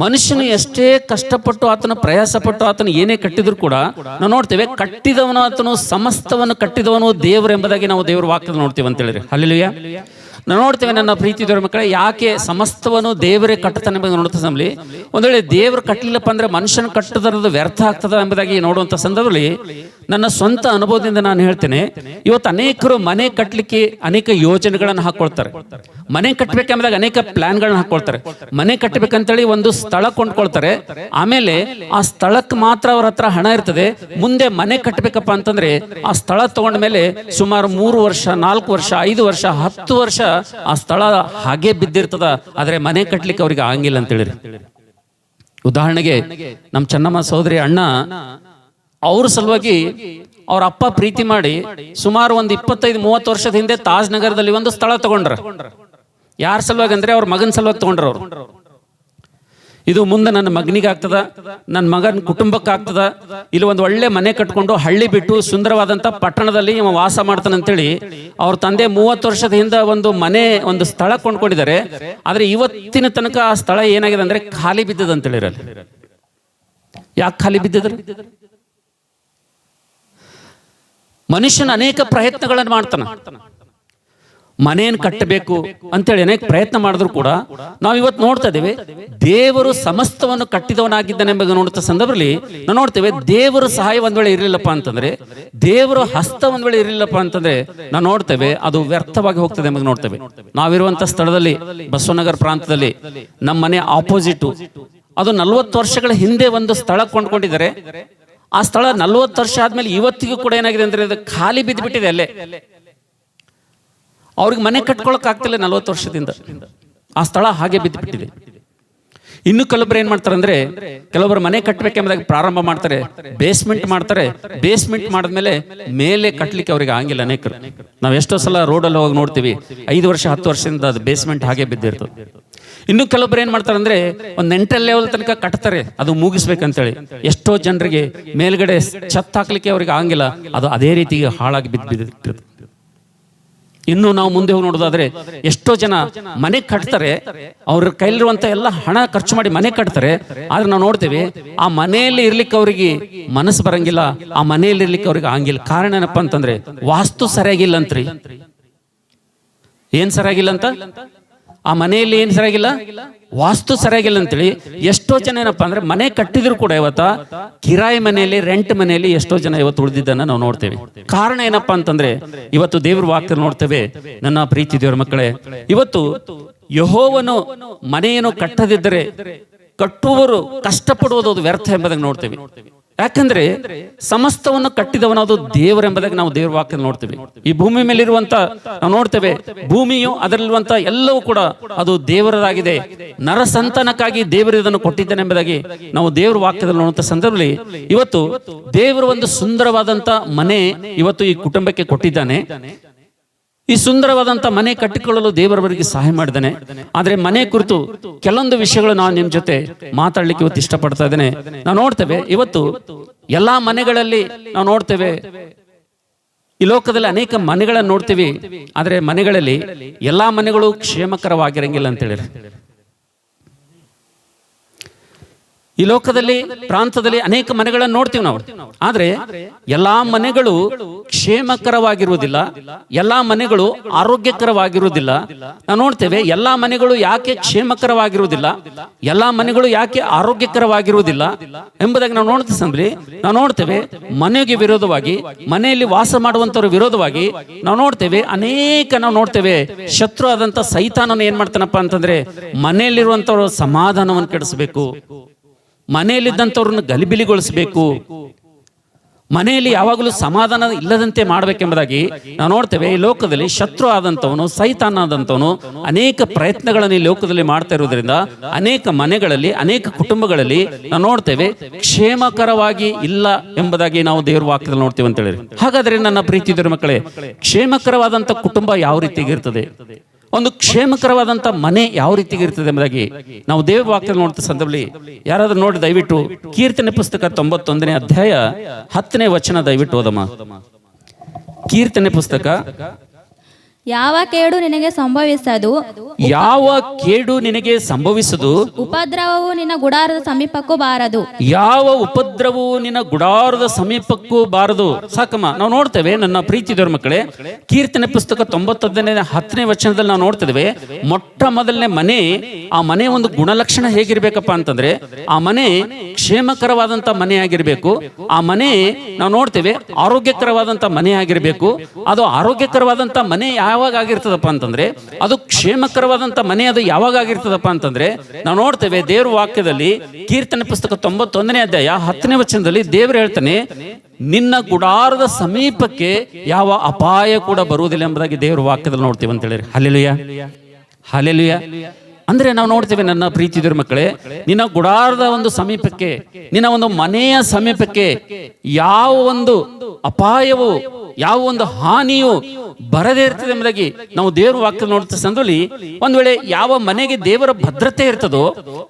ಮನುಷ್ಯನು ಎಷ್ಟೇ ಕಷ್ಟಪಟ್ಟು ಆತನ ಪ್ರಯಾಸ ಪಟ್ಟು ಆತನು ಏನೇ ಕಟ್ಟಿದ್ರು ಕೂಡ ನಾವು ನೋಡ್ತೇವೆ ಕಟ್ಟಿದವನು ಆತನು ಸಮಸ್ತವನ್ನು ಕಟ್ಟಿದವನು ದೇವರು ಎಂಬುದಾಗಿ ನಾವು ದೇವರ ವಾಕ್ಯದಲ್ಲಿ ನೋಡ್ತೀವಿ ಅಂತ ಹೇಳಿರಿ. ಹಲ್ಲೆಲೂಯಾ. ನಾವು ನೋಡ್ತೇವೆ ನನ್ನ ಪ್ರೀತಿ ದೇವರ ಮಕ್ಕಳೇ, ಯಾಕೆ ಸಮಸ್ತವನ್ನು ದೇವರೇ ಕಟ್ಟುತ್ತಾನೆ ಎಂಬುದನ್ನು ನೋಡುತ್ತ ಸಂಬಳಿ ಒಂದು ವೇಳೆ ದೇವರು ಕಟ್ಟಲಿಲ್ಲಪ್ಪ ಅಂದ್ರೆ ಮನುಷ್ಯನ ಕಟ್ಟುವುದರದ್ದು ವ್ಯರ್ಥ ಆಗ್ತದ ಎಂಬುದಾಗಿ ನೋಡುವಂಥ ಸಂದರ್ಭದಲ್ಲಿ ನನ್ನ ಸ್ವಂತ ಅನುಭವದಿಂದ ನಾನು ಹೇಳ್ತೇನೆ, ಇವತ್ತು ಅನೇಕರು ಮನೆ ಕಟ್ಟಲಿಕ್ಕೆ ಅನೇಕ ಯೋಜನೆಗಳನ್ನು ಹಾಕೊಳ್ತಾರೆ. ಮನೆ ಕಟ್ಟಬೇಕೆಂಬುದಾಗ ಅನೇಕ ಪ್ಲಾನ್ಗಳನ್ನ ಹಾಕೊಳ್ತಾರೆ. ಮನೆ ಕಟ್ಟಬೇಕಂತೇಳಿ ಒಂದು ಸ್ಥಳ ಕೊಂಡ್ಕೊಳ್ತಾರೆ. ಆಮೇಲೆ ಆ ಸ್ಥಳಕ್ಕೆ ಮಾತ್ರ ಅವ್ರ ಹತ್ರ ಹಣ ಇರ್ತದೆ. ಮುಂದೆ ಮನೆ ಕಟ್ಟಬೇಕಪ್ಪ ಅಂತಂದ್ರೆ ಆ ಸ್ಥಳ ತಗೊಂಡ ಮೇಲೆ ಸುಮಾರು 3 ವರ್ಷ 4 ವರ್ಷ 5 ವರ್ಷ 10 ವರ್ಷ ಆ ಸ್ಥಳ ಹಾಗೆ ಬಿದ್ದಿರ್ತದ. ಆದ್ರೆ ಮನೆ ಕಟ್ಟಲಿಕ್ಕೆ ಅವ್ರಿಗೆ ಆಗಿಲ್ಲ ಅಂತ ಹೇಳಿರಿ. ಉದಾಹರಣೆಗೆ ನಮ್ಮ ಚೆನ್ನಮ್ಮ ಸಹೋದರಿ ಅಣ್ಣ ಅವ್ರ ಸಲುವಾಗಿ ಅವ್ರ ಅಪ್ಪ ಪ್ರೀತಿ ಮಾಡಿ ಸುಮಾರು ಒಂದು 25-30 ವರ್ಷದ ಹಿಂದೆ ತಾಜ್ ನಗರದಲ್ಲಿ ಒಂದು ಸ್ಥಳ ತಗೊಂಡ್ರ. ಯಾರ ಸಲುವಾಗಿ ಅಂದ್ರೆ ಅವ್ರ ಮಗನ ಸಲುವಾಗಿ ತಗೊಂಡ್ರ ಅವ್ರು. ಇದು ಮುಂದೆ ನನ್ನ ಮಗನಿಗೆ ಆಗ್ತದ, ನನ್ನ ಮಗನ ಕುಟುಂಬಕ್ಕೆ ಆಗ್ತದ, ಇಲ್ಲಿ ಒಂದು ಒಳ್ಳೆ ಮನೆ ಕಟ್ಕೊಂಡು ಹಳ್ಳಿ ಬಿಟ್ಟು ಸುಂದರವಾದಂಥ ಪಟ್ಟಣದಲ್ಲಿ ಇವ ವಾಸ ಮಾಡ್ತಾನಂತೇಳಿ ಅವ್ರ ತಂದೆ 30 ವರ್ಷದ ಹಿಂದೆ ಒಂದು ಸ್ಥಳ ಕೊಂಡ್ಕೊಂಡಿದ್ದಾರೆ. ಆದ್ರೆ ಇವತ್ತಿನ ತನಕ ಆ ಸ್ಥಳ ಏನಾಗಿದೆ ಅಂದ್ರೆ ಖಾಲಿ ಬಿದ್ದದ ಅಂತೇಳಿರಲ್ಲ. ಯಾಕೆ ಖಾಲಿ ಬಿದ್ದಿದ್ರು? ಮನುಷ್ಯನ ಅನೇಕ ಪ್ರಯತ್ನಗಳನ್ನು ಮಾಡ್ತಾನ. ಮನೆಯನ್ನು ಕಟ್ಟಬೇಕು ಅಂತೇಳಿ ಅನೇಕ ಪ್ರಯತ್ನ ಮಾಡಿದ್ರು ಕೂಡ ನಾವು ಇವತ್ತು ನೋಡ್ತಾ ಇದ್ದೇವೆ ದೇವರು ಸಮಸ್ತವನ್ನು ಕಟ್ಟಿದವನಾಗಿದ್ದಾನೆ ಎಂಬುದನ್ನು ನೋಡುತ್ತ ಸಂದರ್ಭದಲ್ಲಿ ನಾವು ನೋಡ್ತೇವೆ ದೇವರ ಸಹಾಯ ಒಂದ್ ವೇಳೆ ಇರಲಿಲ್ಲಪ್ಪ ಅಂತಂದ್ರೆ, ದೇವರ ಹಸ್ತ ಒಂದ್ ವೇಳೆ ಇರಲಿಲ್ಲಪ್ಪ ಅಂತಂದ್ರೆ ನಾವು ನೋಡ್ತೇವೆ ಅದು ವ್ಯರ್ಥವಾಗಿ ಹೋಗ್ತದೆ ಎಂಬುದು ನೋಡ್ತೇವೆ. ನಾವಿರುವಂತ ಸ್ಥಳದಲ್ಲಿ ಬಸವನಗರ ಪ್ರಾಂತದಲ್ಲಿ ನಮ್ಮ ಮನೆ ಆಪೋಸಿಟ್ ಅದು 40 ವರ್ಷಗಳ ಹಿಂದೆ ಒಂದು ಸ್ಥಳ ಕೊಂಡ್ಕೊಂಡಿದ್ದಾರೆ. ಆ ಸ್ಥಳ 40 ವರ್ಷ ಆದ್ಮೇಲೆ ಇವತ್ತಿಗೂ ಕೂಡ ಏನಾಗಿದೆ ಅಂದ್ರೆ ಅದು ಖಾಲಿ ಬಿದ್ದು ಬಿಟ್ಟಿದೆ. ಅಲ್ಲೇ ಅವ್ರಿಗೆ ಮನೆ ಕಟ್ಕೊಳಕ್ ಆಗ್ತಿಲ್ಲ. 40 ವರ್ಷದಿಂದ ಆ ಸ್ಥಳ ಹಾಗೆ ಬಿದ್ದು ಬಿಟ್ಟಿದೆ. ಇನ್ನು ಕೆಲವೊಬ್ರು ಏನ್ ಮಾಡ್ತಾರೆ ಅಂದ್ರೆ, ಕೆಲವೊಬ್ರು ಮನೆ ಕಟ್ಟಬೇಕೆಂಬುದಾಗಿ ಪ್ರಾರಂಭ ಮಾಡ್ತಾರೆ, ಬೇಸ್ಮೆಂಟ್ ಮಾಡ್ತಾರೆ. ಬೇಸ್ಮೆಂಟ್ ಮಾಡಿದ್ಮೇಲೆ ಮೇಲೆ ಕಟ್ಟಲಿಕ್ಕೆ ಅವ್ರಿಗೆ ಆಗಿಲ್ಲ. ಅನೇಕರು ನಾವು ಎಷ್ಟೋ ಸಲ ರೋಡಲ್ಲಿ ಹೋಗಿ ನೋಡ್ತೀವಿ, 5 ವರ್ಷ 10 ವರ್ಷದಿಂದ ಅದು ಬೇಸ್ಮೆಂಟ್ ಹಾಗೆ ಬಿದ್ದಿರ್ತದೆ. ಇನ್ನು ಕೆಲವೊಬ್ರು ಏನ್ ಮಾಡ್ತಾರೆ ಅಂದ್ರೆ ಒಂದು ಎಂಟಲ್ ಲೆವೆಲ್ ತನಕ ಕಟ್ತಾರೆ, ಅದು ಮುಗಿಸ್ಬೇಕಂತೇಳಿ. ಎಷ್ಟೋ ಜನರಿಗೆ ಮೇಲ್ಗಡೆ ಛತ್ ಹಾಕ್ಲಿಕ್ಕೆ ಅವ್ರಿಗೆ ಆಗಿಲ್ಲ, ಅದು ಅದೇ ರೀತಿ ಹಾಳಾಗಿ ಬಿದ್ದಿರ್ತದೆ. ಇನ್ನು ನಾವು ಮುಂದೆ ಹೋಗಿ ನೋಡೋದಾದ್ರೆ ಎಷ್ಟೋ ಜನ ಮನೆ ಕಟ್ತಾರೆ, ಅವ್ರ ಕೈಲಿರುವಂತ ಎಲ್ಲ ಹಣ ಖರ್ಚು ಮಾಡಿ ಮನೆ ಕಟ್ತಾರೆ. ಆದ್ರೆ ನಾವು ನೋಡ್ತೇವೆ ಆ ಮನೆಯಲ್ಲಿ ಇರ್ಲಿಕ್ಕೆ ಅವ್ರಿಗೆ ಮನಸ್ಸು ಬರಂಗಿಲ್ಲ, ಆ ಮನೆಯಲ್ಲಿ ಇರ್ಲಿಕ್ಕೆ ಅವ್ರಿಗೆ ಆಗಿಲ್ಲ. ಕಾರಣ ಏನಪ್ಪಾ ಅಂತಂದ್ರೆ ವಾಸ್ತು ಸರಿಯಾಗಿಲ್ಲ ಅಂತ್ರಿ. ಏನ್ ಸರಿಯಾಗಿಲ್ಲ ಅಂತ? ಆ ಮನೆಯಲ್ಲಿ ಏನ್ ಸರಿಯಾಗಿಲ್ಲ? ವಾಸ್ತು ಸರಿಯಾಗಿಲ್ಲ ಅಂತೇಳಿ ಎಷ್ಟೋ ಜನ ಏನಪ್ಪಾ ಅಂದ್ರೆ ಮನೆ ಕಟ್ಟಿದ್ರು ಕೂಡ ಇವತ್ತ ಕಿರಾಯಿ ಮನೆಯಲ್ಲಿ, ರೆಂಟ್ ಮನೆಯಲ್ಲಿ ಎಷ್ಟೋ ಜನ ಇವತ್ತು ಉಳಿದಿದ್ದನ್ನ ನಾವು ನೋಡ್ತೇವೆ. ಕಾರಣ ಏನಪ್ಪಾ ಅಂತಂದ್ರೆ ಇವತ್ತು ದೇವ್ರ ವಾಕ್ಯ ನೋಡ್ತೇವೆ. ನನ್ನ ಪ್ರೀತಿ ದೇವರ ಮಕ್ಕಳೇ, ಇವತ್ತು ಯೆಹೋವನು ಮನೆಯನ್ನು ಕಟ್ಟದಿದ್ದರೆ ಕಟ್ಟುವವರು ಕಷ್ಟಪಡುವುದು ಅದು ವ್ಯರ್ಥ ಎಂಬುದಾಗಿ ನೋಡ್ತೇವೆ. ಯಾಕಂದ್ರೆ ಸಮಸ್ತವನ್ನು ಕಟ್ಟಿದವನದು ದೇವರೆಂಬುದಾಗಿ ನಾವು ದೇವರ ವಾಕ್ಯ ನೋಡ್ತೇವೆ. ಈ ಭೂಮಿ ಮೇಲಿರುವಂತ ನಾವು ನೋಡ್ತೇವೆ, ಭೂಮಿಯು ಅದರಲ್ಲಿರುವಂತ ಎಲ್ಲವೂ ಕೂಡ ಅದು ದೇವರದಾಗಿದೆ. ನರ ಸಂತಾನಕ್ಕಾಗಿ ದೇವರು ಇದನ್ನು ಕೊಟ್ಟಿದ್ದಾನೆ ಎಂಬುದಾಗಿ ನಾವು ದೇವರ ವಾಕ್ಯದಲ್ಲಿ ನೋಡುವಂತ ಸಂದರ್ಭದಲ್ಲಿ ಇವತ್ತು ದೇವರು ಒಂದು ಸುಂದರವಾದಂತ ಮನೆ ಇವತ್ತು ಈ ಕುಟುಂಬಕ್ಕೆ ಕೊಟ್ಟಿದ್ದಾನೆ. ಈ ಸುಂದರವಾದಂತ ಮನೆ ಕಟ್ಟಿಕೊಳ್ಳಲು ದೇವರವರಿಗೆ ಸಹಾಯ ಮಾಡಿದ್ದಾನೆ. ಆದ್ರೆ ಮನೆ ಕುರಿತು ಕೆಲವೊಂದು ವಿಷಯಗಳು ನಾನು ನಿಮ್ ಜೊತೆ ಮಾತಾಡ್ಲಿಕ್ಕೆ ಇವತ್ತು ಇಷ್ಟಪಡ್ತಾ ಇದ್ದೇನೆ. ನಾವು ನೋಡ್ತೇವೆ ಇವತ್ತು ಎಲ್ಲಾ ಮನೆಗಳಲ್ಲಿ ನಾವು ನೋಡ್ತೇವೆ, ಈ ಲೋಕದಲ್ಲಿ ಅನೇಕ ಮನೆಗಳನ್ನು ನೋಡ್ತೀವಿ. ಆದ್ರೆ ಮನೆಗಳಲ್ಲಿ ಎಲ್ಲಾ ಮನೆಗಳು ಕ್ಷೇಮಕರವಾಗಿರಂಗಿಲ್ಲ ಅಂತ ಹೇಳಿ. ಈ ಲೋಕದಲ್ಲಿ ಪ್ರಾಂತದಲ್ಲಿ ಅನೇಕ ಮನೆಗಳನ್ನು ನೋಡ್ತೀವಿ ನಾವು. ಆದ್ರೆ ಎಲ್ಲಾ ಮನೆಗಳು ಕ್ಷೇಮಕರವಾಗಿರುವುದಿಲ್ಲ, ಎಲ್ಲಾ ಮನೆಗಳು ಆರೋಗ್ಯಕರವಾಗಿರುವುದಿಲ್ಲ. ನಾವು ನೋಡ್ತೇವೆ ಎಲ್ಲಾ ಮನೆಗಳು ಯಾಕೆ ಕ್ಷೇಮಕರವಾಗಿರುವುದಿಲ್ಲ, ಎಲ್ಲಾ ಮನೆಗಳು ಯಾಕೆ ಆರೋಗ್ಯಕರವಾಗಿರುವುದಿಲ್ಲ ಎಂಬುದಾಗಿ ನಾವು ನೋಡ್ತೀವಿ. ನಾವು ನೋಡ್ತೇವೆ ಮನೆಗೆ ವಿರೋಧವಾಗಿ, ಮನೆಯಲ್ಲಿ ವಾಸ ಮಾಡುವಂತವ್ರ ವಿರೋಧವಾಗಿ ನಾವು ನೋಡ್ತೇವೆ ನಾವು ನೋಡ್ತೇವೆ ಶತ್ರು ಆದಂತ ಸೈತಾನನು ಏನ್ ಮಾಡ್ತಾನಪ್ಪ ಅಂತಂದ್ರೆ ಮನೆಯಲ್ಲಿರುವಂತವ್ರ ಸಮಾಧಾನವನ್ನು ಕೆಡಿಸಬೇಕು, ಮನೆಯಲ್ಲಿದ್ದಂಥವ್ರನ್ನ ಗಲಿಬಿಲಿಗೊಳಿಸಬೇಕು, ಮನೆಯಲ್ಲಿ ಯಾವಾಗಲೂ ಸಮಾಧಾನ ಇಲ್ಲದಂತೆ ಮಾಡಬೇಕೆಂಬುದಾಗಿ ನಾವು ನೋಡ್ತೇವೆ. ಈ ಲೋಕದಲ್ಲಿ ಶತ್ರು ಆದಂಥವನು, ಸೈತಾನ ಆದಂಥವನು ಅನೇಕ ಪ್ರಯತ್ನಗಳನ್ನು ಈ ಲೋಕದಲ್ಲಿ ಮಾಡ್ತಾ ಇರೋದ್ರಿಂದ ಅನೇಕ ಮನೆಗಳಲ್ಲಿ, ಅನೇಕ ಕುಟುಂಬಗಳಲ್ಲಿ ನಾವು ನೋಡ್ತೇವೆ ಕ್ಷೇಮಕರವಾಗಿ ಇಲ್ಲ ಎಂಬುದಾಗಿ ನಾವು ದೇವರ ವಾಕ್ಯದಲ್ಲಿ ನೋಡ್ತೇವೆ ಅಂತ ಹೇಳಿ. ಹಾಗಾದ್ರೆ ನನ್ನ ಪ್ರೀತಿ ದೇವರ ಮಕ್ಕಳೇ, ಕ್ಷೇಮಕರವಾದಂಥ ಕುಟುಂಬ ಯಾವ ರೀತಿಗಿರ್ತದೆ, ಒಂದು ಕ್ಷೇಮಕರವಾದಂತ ಮನೆ ಯಾವ ರೀತಿಗೆ ಇರ್ತದೆ ಎಂಬುದಾಗಿ ನಾವು ದೇವರ ವಾಕ್ಯದಲ್ಲಿ ನೋಡ್ತಾ ಸಂದರ್ಭದಲ್ಲಿ ಯಾರಾದ್ರೂ ನೋಡಿ ದಯವಿಟ್ಟು ಕೀರ್ತನೆ ಪುಸ್ತಕ 91ನೇ ಅಧ್ಯಾಯ 10ನೇ ವಚನ ದಯವಿಟ್ಟು ಓದಮ್ಮ. ಕೀರ್ತನೆ ಪುಸ್ತಕ ಯಾವ ಕೇಡು ನಿನಗೆ ಸಂಭವಿಸದು, ಯಾವ ಕೇಡು ನಿನಗೆ ಸಂಭವಿಸದು, ಉಪದ್ರವವು ನಿನ್ನ ಗುಡಾರದ ಸಮೀಪಕ್ಕೂ ಬಾರದು. ಯಾವ ಉಪದ್ರವವು ನಿನ್ನ ಗುಡಾರದ ಸಮೀಪಕ್ಕೂ ಬಾರದು. ಸಾಕಮ್ಮ, ನಾವು ನೋಡ್ತೇವೆ ನನ್ನ ಪ್ರೀತಿದವರ ಮಕ್ಕಳೇ, ಕೀರ್ತನೆ ಪುಸ್ತಕ 91ನೇ ವಚನದಲ್ಲಿ ನಾವು ನೋಡ್ತಿದ್ದೇವೆ, ಮೊಟ್ಟ ಮೊದಲನೇ ಮನೆ, ಆ ಮನೆ ಒಂದು ಗುಣಲಕ್ಷಣ ಹೇಗಿರ್ಬೇಕಪ್ಪ ಅಂತಂದ್ರೆ ಆ ಮನೆ ಕ್ಷೇಮಕರವಾದಂತ ಮನೆ ಆಗಿರ್ಬೇಕು. ಆ ಮನೆ ನಾವು ನೋಡ್ತೇವೆ ಆರೋಗ್ಯಕರವಾದಂತ ಮನೆ ಆಗಿರ್ಬೇಕು. ಅದು ಆರೋಗ್ಯಕರವಾದಂತ ಮನೆ ಯಾವಾಗ ಆಗಿರ್ತದಪ್ಪ ಅಂತಂದ್ರೆ, ಅದು ಕ್ಷೇಮಕರವಾದಂತ ಮನೆ ಅದು ಯಾವಾಗ ಆಗಿರ್ತದಪ್ಪ ಅಂತಂದ್ರೆ, ನಾವು ನೋಡ್ತೇವೆ ದೇವ್ರ ವಾಕ್ಯದಲ್ಲಿ ಕೀರ್ತನೆ ಪುಸ್ತಕ 91ನೇ ಅಧ್ಯಾಯ 10ನೇ ವಚನದಲ್ಲಿ ದೇವರು ಹೇಳ್ತಾನೆ, ನಿನ್ನ ಗುಡಾರದ ಸಮೀಪಕ್ಕೆ ಯಾವ ಅಪಾಯ ಕೂಡ ಬರುವುದಿಲ್ಲ ಎಂಬುದಾಗಿ ದೇವ್ರ ವಾಕ್ಯದಲ್ಲಿ ನೋಡ್ತೀವಿ ಅಂತ ಹೇಳಿರಿ. Hallelujah, hallelujah. ಅಂದ್ರೆ ನಾವು ನೋಡ್ತೇವೆ ನನ್ನ ಪ್ರೀತಿದವರ ಮಕ್ಕಳೇ, ನಿನ್ನ ಗುಡಾರದ ಒಂದು ಸಮೀಪಕ್ಕೆ, ನಿನ್ನ ಒಂದು ಮನೆಯ ಸಮೀಪಕ್ಕೆ ಯಾವ ಒಂದು ಅಪಾಯವು, ಯಾವ ಒಂದು ಹಾನಿಯು ಬರದೇ ಇರ್ತದೆ ಎಂಬುದಾಗಿ ನಾವು ದೇವರ ವಾಕ್ಯ ನೋಡ್ತಾ ಸಂದರ್ಭದಲ್ಲಿ, ಒಂದ್ ವೇಳೆ ಯಾವ ಮನೆಗೆ ದೇವರ ಭದ್ರತೆ ಇರ್ತದೋ,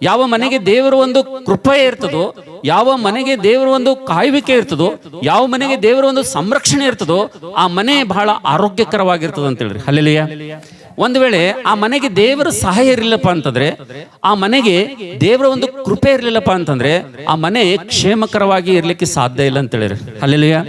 ಯಾವ ಮನೆಗೆ ದೇವರ ಒಂದು ಕೃಪೆ ಇರ್ತದೋ, ಯಾವ ಮನೆಗೆ ದೇವರ ಒಂದು ಕಾಯುವಿಕೆ ಇರ್ತದೋ, ಯಾವ ಮನೆಗೆ ದೇವರ ಒಂದು ಸಂರಕ್ಷಣೆ ಇರ್ತದೋ, ಆ ಮನೆ ಬಹಳ ಆರೋಗ್ಯಕರವಾಗಿರ್ತದೆ ಅಂತ ಹೇಳ್ರಿ. ಹಲ್ಲೆಲೂಯಾ. ಒಂದು ವೇಳೆ ಆ ಮನೆಗೆ ದೇವರ ಸಹಾಯ ಇರಲಿಲ್ಲಪ್ಪ ಅಂತಂದ್ರೆ, ಆ ಮನೆಗೆ ದೇವರ ಒಂದು ಕೃಪೆ ಇರಲಿಲ್ಲಪ್ಪ ಅಂತಂದ್ರೆ, ಆ ಮನೆ ಕ್ಷೇಮಕರವಾಗಿ ಇರ್ಲಿಕ್ಕೆ ಸಾಧ್ಯ ಇಲ್ಲ ಅಂತ ಹೇಳಿರಿ. ಹಲ್ಲೆಲೂಯಾ.